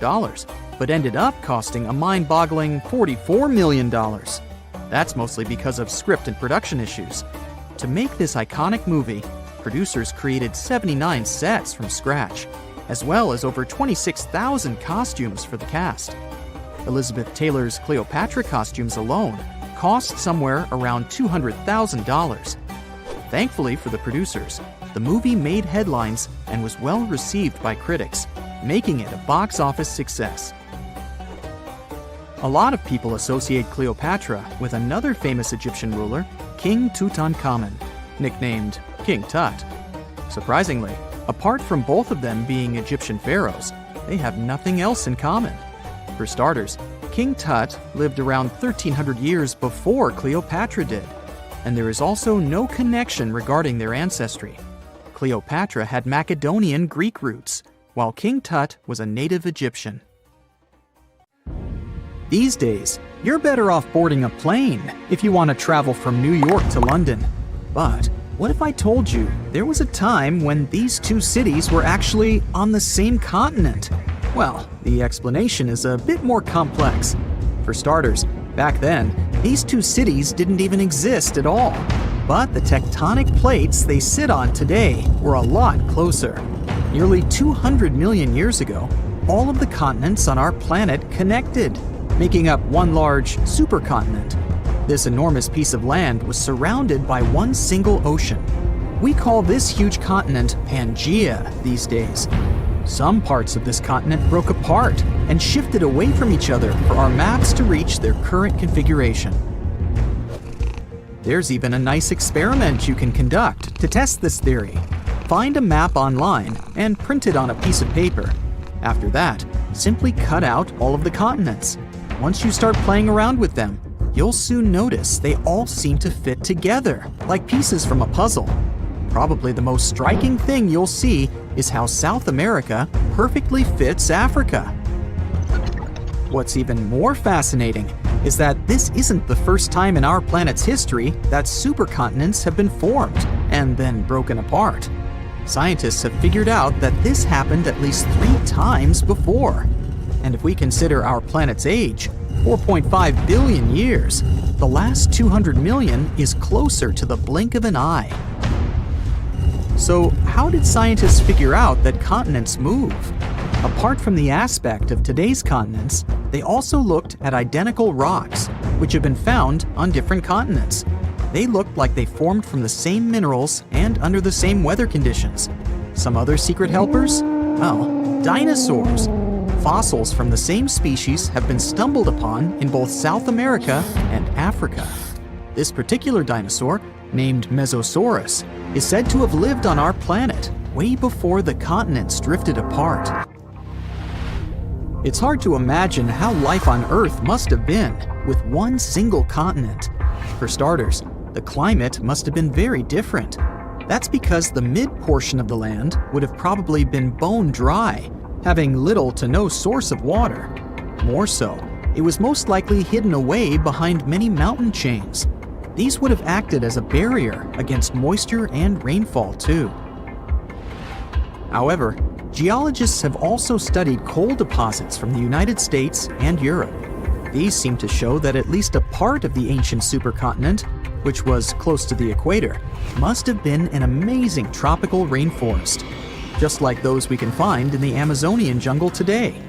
but ended up costing a mind-boggling $44 million. That's mostly because of script and production issues. To make this iconic movie, producers created 79 sets from scratch, as well as over 26,000 costumes for the cast. Elizabeth Taylor's Cleopatra costumes alone cost somewhere around $200,000. Thankfully for the producers, the movie made headlines and was well received by critics, making it a box office success. A lot of people associate Cleopatra with another famous Egyptian ruler, King Tutankhamun, nicknamed King Tut. Surprisingly, apart from both of them being Egyptian pharaohs, they have nothing else in common. For starters, King Tut lived around 1,300 years before Cleopatra did, and there is also no connection regarding their ancestry. Cleopatra had Macedonian Greek roots, while King Tut was a native Egyptian. These days, you're better off boarding a plane if you want to travel from New York to London. But what if I told you there was a time when these two cities were actually on the same continent? Well, the explanation is a bit more complex. For starters, back then, these two cities didn't even exist at all. But the tectonic plates they sit on today were a lot closer. Nearly 200 million years ago, all of the continents on our planet connected, making up one large supercontinent. This enormous piece of land was surrounded by one single ocean. We call this huge continent Pangaea these days. Some parts of this continent broke apart and shifted away from each other for our maps to reach their current configuration. There's even a nice experiment you can conduct to test this theory. Find a map online and print it on a piece of paper. After that, simply cut out all of the continents. Once you start playing around with them, you'll soon notice they all seem to fit together, like pieces from a puzzle. Probably the most striking thing you'll see is how South America perfectly fits Africa. What's even more fascinating is that this isn't the first time in our planet's history that supercontinents have been formed and then broken apart. Scientists have figured out that this happened at least 3 times before. And if we consider our planet's age, 4.5 billion years, the last 200 million is closer to the blink of an eye. So, how did scientists figure out that continents move? Apart from the aspect of today's continents, they also looked at identical rocks, which have been found on different continents. They looked like they formed from the same minerals and under the same weather conditions. Some other secret helpers? Well, dinosaurs. Fossils from the same species have been stumbled upon in both South America and Africa. This particular dinosaur, named Mesosaurus, is said to have lived on our planet way before the continents drifted apart. It's hard to imagine how life on Earth must have been with one single continent. For starters, the climate must have been very different. That's because the mid-portion of the land would have probably been bone dry, having little to no source of water. More so, it was most likely hidden away behind many mountain chains. These would have acted as a barrier against moisture and rainfall too. However, geologists have also studied coal deposits from the United States and Europe. These seem to show that at least a part of the ancient supercontinent, which was close to the equator, must have been an amazing tropical rainforest, just like those we can find in the Amazonian jungle today.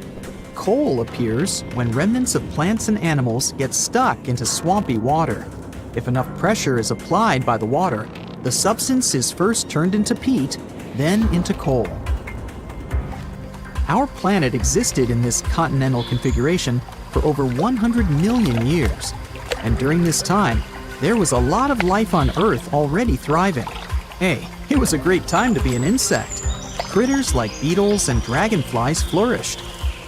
Coal appears when remnants of plants and animals get stuck into swampy water. If enough pressure is applied by the water, the substance is first turned into peat, then into coal. Our planet existed in this continental configuration for over 100 million years, and during this time, there was a lot of life on Earth already thriving. Hey, it was a great time to be an insect. Critters like beetles and dragonflies flourished.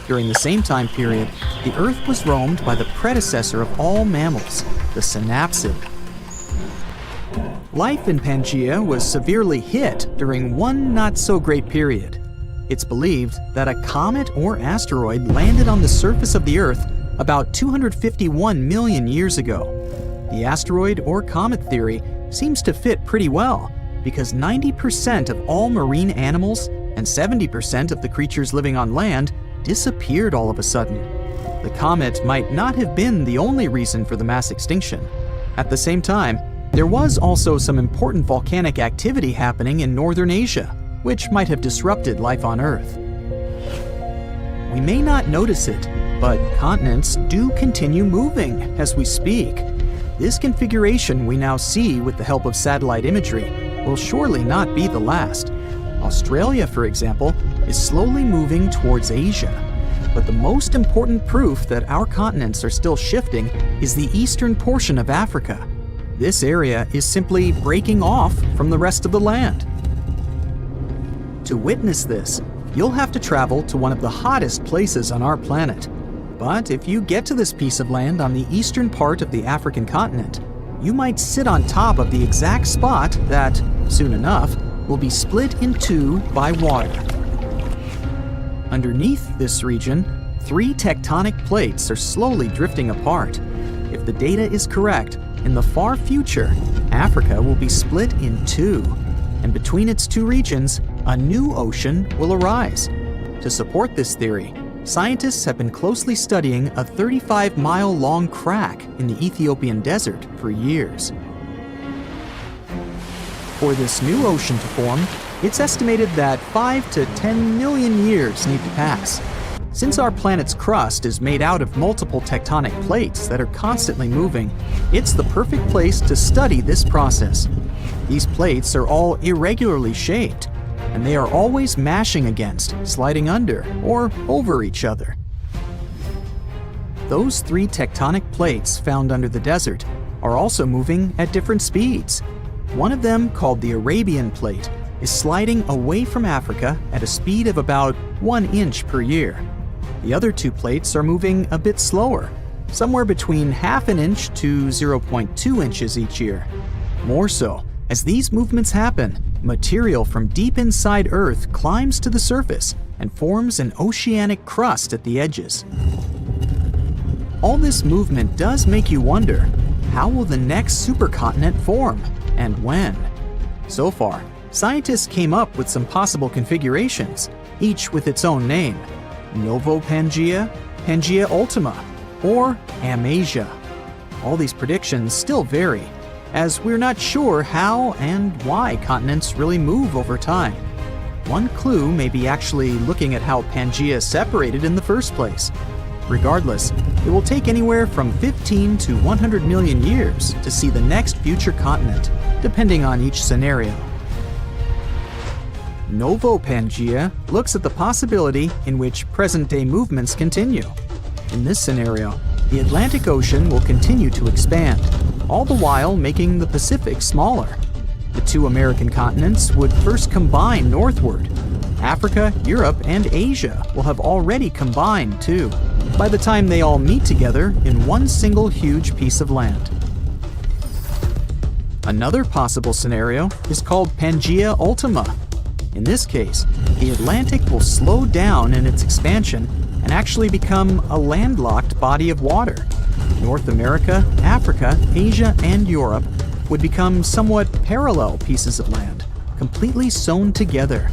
During the same time period, the Earth was roamed by the predecessor of all mammals, the synapsid. Life in Pangaea was severely hit during one not-so-great period. It's believed that a comet or asteroid landed on the surface of the Earth about 251 million years ago. The asteroid or comet theory seems to fit pretty well, because 90% of all marine animals and 70% of the creatures living on land disappeared all of a sudden. The comet might not have been the only reason for the mass extinction. At the same time, there was also some important volcanic activity happening in northern Asia, which might have disrupted life on Earth. We may not notice it, but continents do continue moving as we speak. This configuration we now see with the help of satellite imagery will surely not be the last. Australia, for example, is slowly moving towards Asia. But the most important proof that our continents are still shifting is the eastern portion of Africa. This area is simply breaking off from the rest of the land. To witness this, you'll have to travel to one of the hottest places on our planet. But if you get to this piece of land on the eastern part of the African continent, you might sit on top of the exact spot that, soon enough, will be split in two by water. Underneath this region, 3 tectonic plates are slowly drifting apart. If the data is correct, in the far future, Africa will be split in 2, and between its 2 regions, a new ocean will arise. To support this theory, scientists have been closely studying a 35-mile-long crack in the Ethiopian desert for years. For this new ocean to form, it's estimated that 5 to 10 million years need to pass. Since our planet's crust is made out of multiple tectonic plates that are constantly moving, it's the perfect place to study this process. These plates are all irregularly shaped, and they are always mashing against, sliding under, or over each other. Those 3 tectonic plates found under the desert are also moving at different speeds. One of them, called the Arabian Plate, is sliding away from Africa at a speed of about 1 inch per year. The other 2 plates are moving a bit slower, somewhere between ½ an inch to 0.2 inches each year. More so, as these movements happen, material from deep inside Earth climbs to the surface and forms an oceanic crust at the edges. All this movement does make you wonder, how will the next supercontinent form, and when? So far, scientists came up with some possible configurations, each with its own name: Novo-Pangea, Pangea Ultima, or Amasia. All these predictions still vary, as we're not sure how and why continents really move over time. One clue may be actually looking at how Pangea separated in the first place. Regardless, it will take anywhere from 15 to 100 million years to see the next future continent, depending on each scenario. Novo-Pangea looks at the possibility in which present-day movements continue. In this scenario, the Atlantic Ocean will continue to expand, all the while making the Pacific smaller. The two American continents would first combine northward. Africa, Europe, and Asia will have already combined too, by the time they all meet together in one single huge piece of land. Another possible scenario is called Pangea Ultima. In this case, the Atlantic will slow down in its expansion and actually become a landlocked body of water. North America, Africa, Asia, and Europe would become somewhat parallel pieces of land, completely sewn together.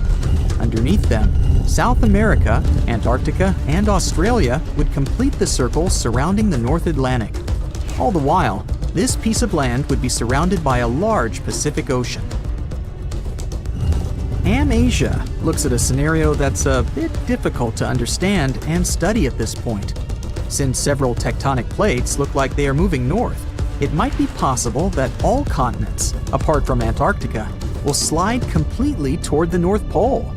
Underneath them, South America, Antarctica, and Australia would complete the circle surrounding the North Atlantic. All the while, this piece of land would be surrounded by a large Pacific Ocean. Amasia looks at a scenario that's a bit difficult to understand and study at this point. Since several tectonic plates look like they are moving north, it might be possible that all continents, apart from Antarctica, will slide completely toward the North Pole.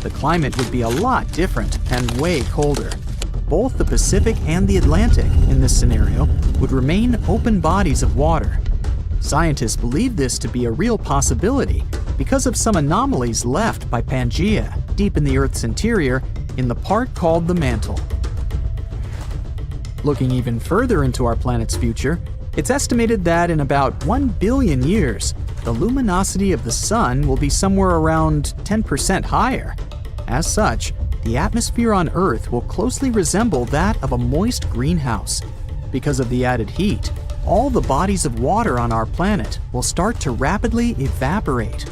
The climate would be a lot different and way colder. Both the Pacific and the Atlantic, in this scenario, would remain open bodies of water. Scientists believe this to be a real possibility because of some anomalies left by Pangea deep in the Earth's interior in the part called the mantle. Looking even further into our planet's future, it's estimated that in about 1 billion years, the luminosity of the sun will be somewhere around 10% higher. As such, the atmosphere on Earth will closely resemble that of a moist greenhouse. Because of the added heat, all the bodies of water on our planet will start to rapidly evaporate.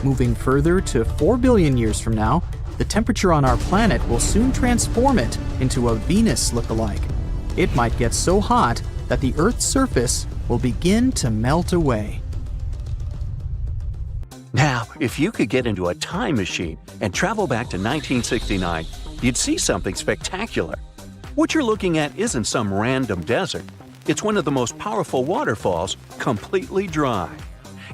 Moving further to 4 billion years from now, the temperature on our planet will soon transform it into a Venus look-alike. It might get so hot that the Earth's surface will begin to melt away. Now, if you could get into a time machine and travel back to 1969, you'd see something spectacular. What you're looking at isn't some random desert. It's one of the most powerful waterfalls, completely dry.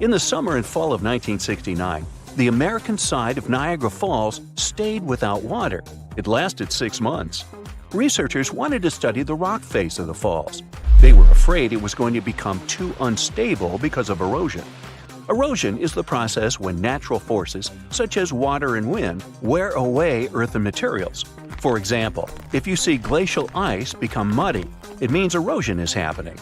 In the summer and fall of 1969, the American side of Niagara Falls stayed without water. It lasted 6 months. Researchers wanted to study the rock face of the falls. They were afraid it was going to become too unstable because of erosion. Erosion is the process when natural forces, such as water and wind, wear away earthen materials. For example, if you see glacial ice become muddy, it means erosion is happening.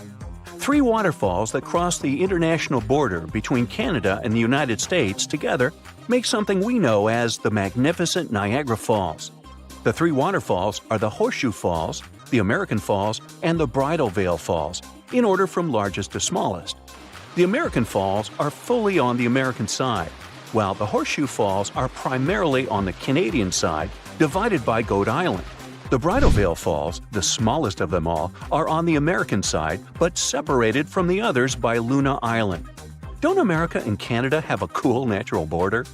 3 waterfalls that cross the international border between Canada and the United States together make something we know as the magnificent Niagara Falls. The 3 waterfalls are the Horseshoe Falls, the American Falls, and the Bridal Veil Falls, in order from largest to smallest. The American Falls are fully on the American side, while the Horseshoe Falls are primarily on the Canadian side, divided by Goat Island. The Bridal Veil Falls, the smallest of them all, are on the American side, but separated from the others by Luna Island. Don't America and Canada have a cool natural border?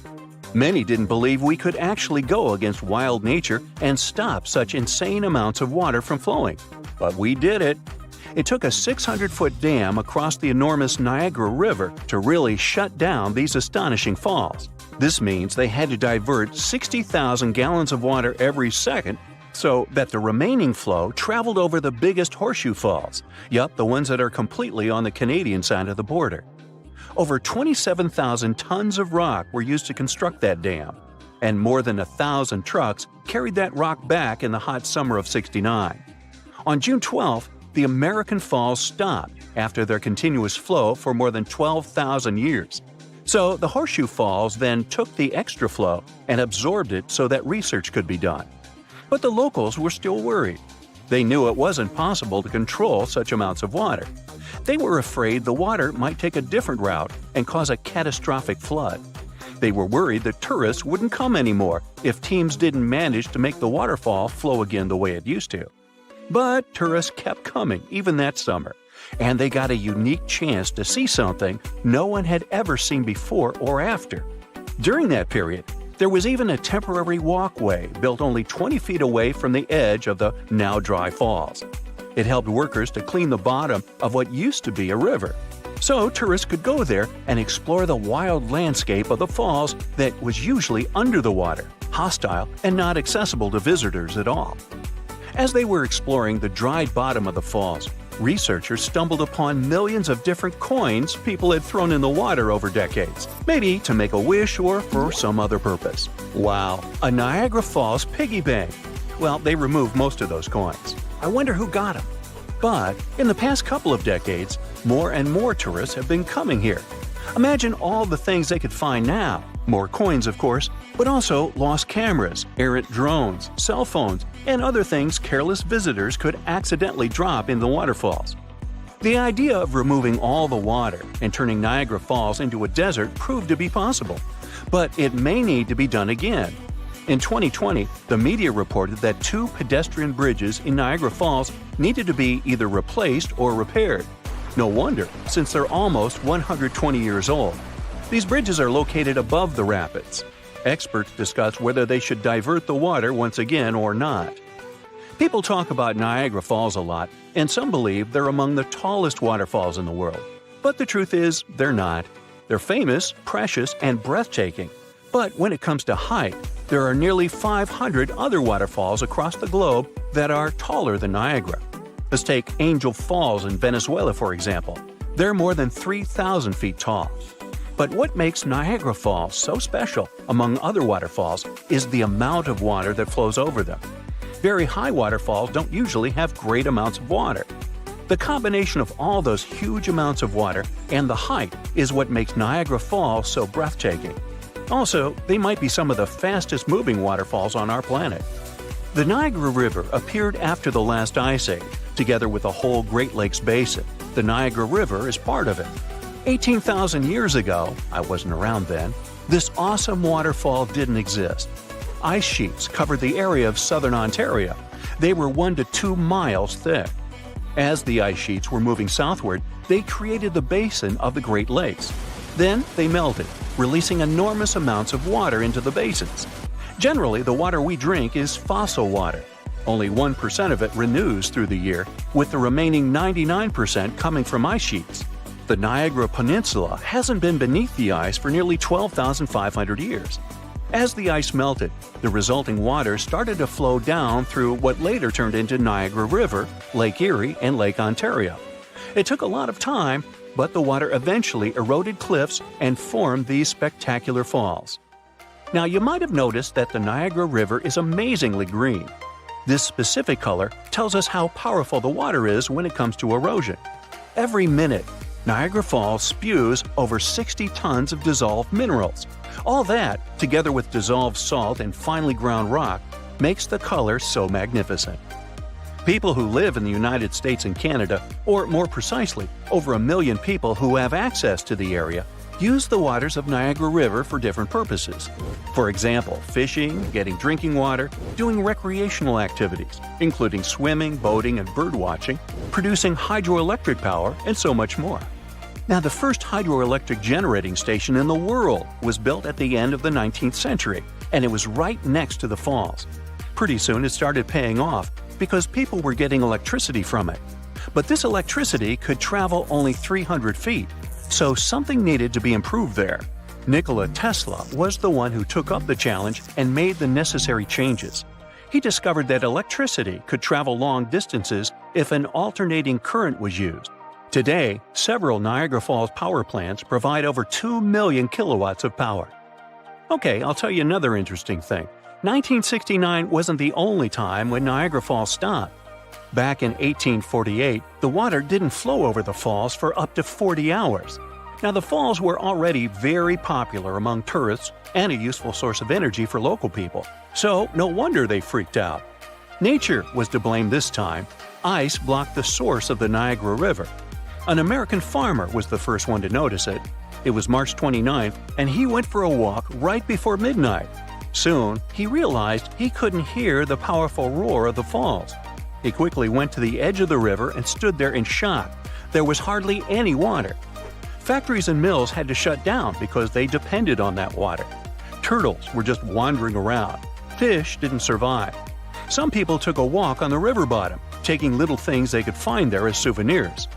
Many didn't believe we could actually go against wild nature and stop such insane amounts of water from flowing. But we did it. It took a 600-foot dam across the enormous Niagara River to really shut down these astonishing falls. This means they had to divert 60,000 gallons of water every second so that the remaining flow traveled over the biggest Horseshoe Falls, the ones that are completely on the Canadian side of the border. Over 27,000 tons of rock were used to construct that dam, and more than 1,000 trucks carried that rock back in the hot summer of '69. On June 12th, the American Falls stopped after their continuous flow for more than 12,000 years. So the Horseshoe Falls then took the extra flow and absorbed it so that research could be done. But the locals were still worried. They knew it wasn't possible to control such amounts of water. They were afraid the water might take a different route and cause a catastrophic flood. They were worried that tourists wouldn't come anymore if teams didn't manage to make the waterfall flow again the way it used to. But tourists kept coming even that summer, and they got a unique chance to see something no one had ever seen before or after. During that period, there was even a temporary walkway built only 20 feet away from the edge of the now dry falls. It helped workers to clean the bottom of what used to be a river, so tourists could go there and explore the wild landscape of the falls that was usually under the water, hostile, and not accessible to visitors at all. As they were exploring the dried bottom of the falls, researchers stumbled upon millions of different coins people had thrown in the water over decades, maybe to make a wish or for some other purpose. Wow, a Niagara Falls piggy bank! Well, they removed most of those coins. I wonder who got them. But in the past couple of decades, more and more tourists have been coming here. Imagine all the things they could find now. More coins, of course, but also lost cameras, errant drones, cell phones, and other things careless visitors could accidentally drop in the waterfalls. The idea of removing all the water and turning Niagara Falls into a desert proved to be possible, but it may need to be done again. In 2020, the media reported that 2 pedestrian bridges in Niagara Falls needed to be either replaced or repaired. No wonder, since they're almost 120 years old. These bridges are located above the rapids. Experts discuss whether they should divert the water once again or not. People talk about Niagara Falls a lot, and some believe they're among the tallest waterfalls in the world. But the truth is, they're not. They're famous, precious, and breathtaking. But when it comes to height, there are nearly 500 other waterfalls across the globe that are taller than Niagara. Let's take Angel Falls in Venezuela, for example. They're more than 3,000 feet tall. But what makes Niagara Falls so special, among other waterfalls, is the amount of water that flows over them. Very high waterfalls don't usually have great amounts of water. The combination of all those huge amounts of water and the height is what makes Niagara Falls so breathtaking. Also, they might be some of the fastest-moving waterfalls on our planet. The Niagara River appeared after the last ice age, together with the whole Great Lakes basin. The Niagara River is part of it. 18,000 years ago, I wasn't around then, this awesome waterfall didn't exist. Ice sheets covered the area of southern Ontario. They were 1 to 2 miles thick. As the ice sheets were moving southward, they created the basin of the Great Lakes. Then they melted, releasing enormous amounts of water into the basins. Generally, the water we drink is fossil water. Only 1% of it renews through the year, with the remaining 99% coming from ice sheets. The Niagara Peninsula hasn't been beneath the ice for nearly 12,500 years. As the ice melted, the resulting water started to flow down through what later turned into Niagara River, Lake Erie, and Lake Ontario. It took a lot of time, but the water eventually eroded cliffs and formed these spectacular falls. Now, you might have noticed that the Niagara River is amazingly green. This specific color tells us how powerful the water is when it comes to erosion. Every minute, Niagara Falls spews over 60 tons of dissolved minerals. All that, together with dissolved salt and finely ground rock, makes the color so magnificent. People who live in the United States and Canada, or more precisely, over 1 million people who have access to the area, use the waters of Niagara River for different purposes. For example, fishing, getting drinking water, doing recreational activities, including swimming, boating, and birdwatching, producing hydroelectric power, and so much more. Now, the first hydroelectric generating station in the world was built at the end of the 19th century, and it was right next to the falls. Pretty soon it started paying off because people were getting electricity from it. But this electricity could travel only 300 feet, so something needed to be improved there. Nikola Tesla was the one who took up the challenge and made the necessary changes. He discovered that electricity could travel long distances if an alternating current was used. Today, several Niagara Falls power plants provide over 2 million kilowatts of power. Okay, I'll tell you another interesting thing. 1969 wasn't the only time when Niagara Falls stopped. Back in 1848, the water didn't flow over the falls for up to 40 hours. Now, the falls were already very popular among tourists and a useful source of energy for local people, so no wonder they freaked out. Nature was to blame this time. Ice blocked the source of the Niagara River. An American farmer was the first one to notice it. It was March 29th, and he went for a walk right before midnight. Soon, he realized he couldn't hear the powerful roar of the falls. He quickly went to the edge of the river and stood there in shock. There was hardly any water. Factories and mills had to shut down because they depended on that water. Turtles were just wandering around. Fish didn't survive. Some people took a walk on the river bottom, taking little things they could find there as souvenirs.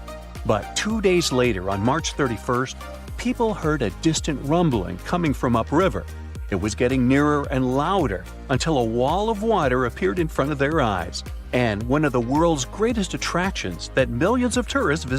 But 2 days later, on March 31st, people heard a distant rumbling coming from upriver. It was getting nearer and louder until a wall of water appeared in front of their eyes, and one of the world's greatest attractions that millions of tourists visit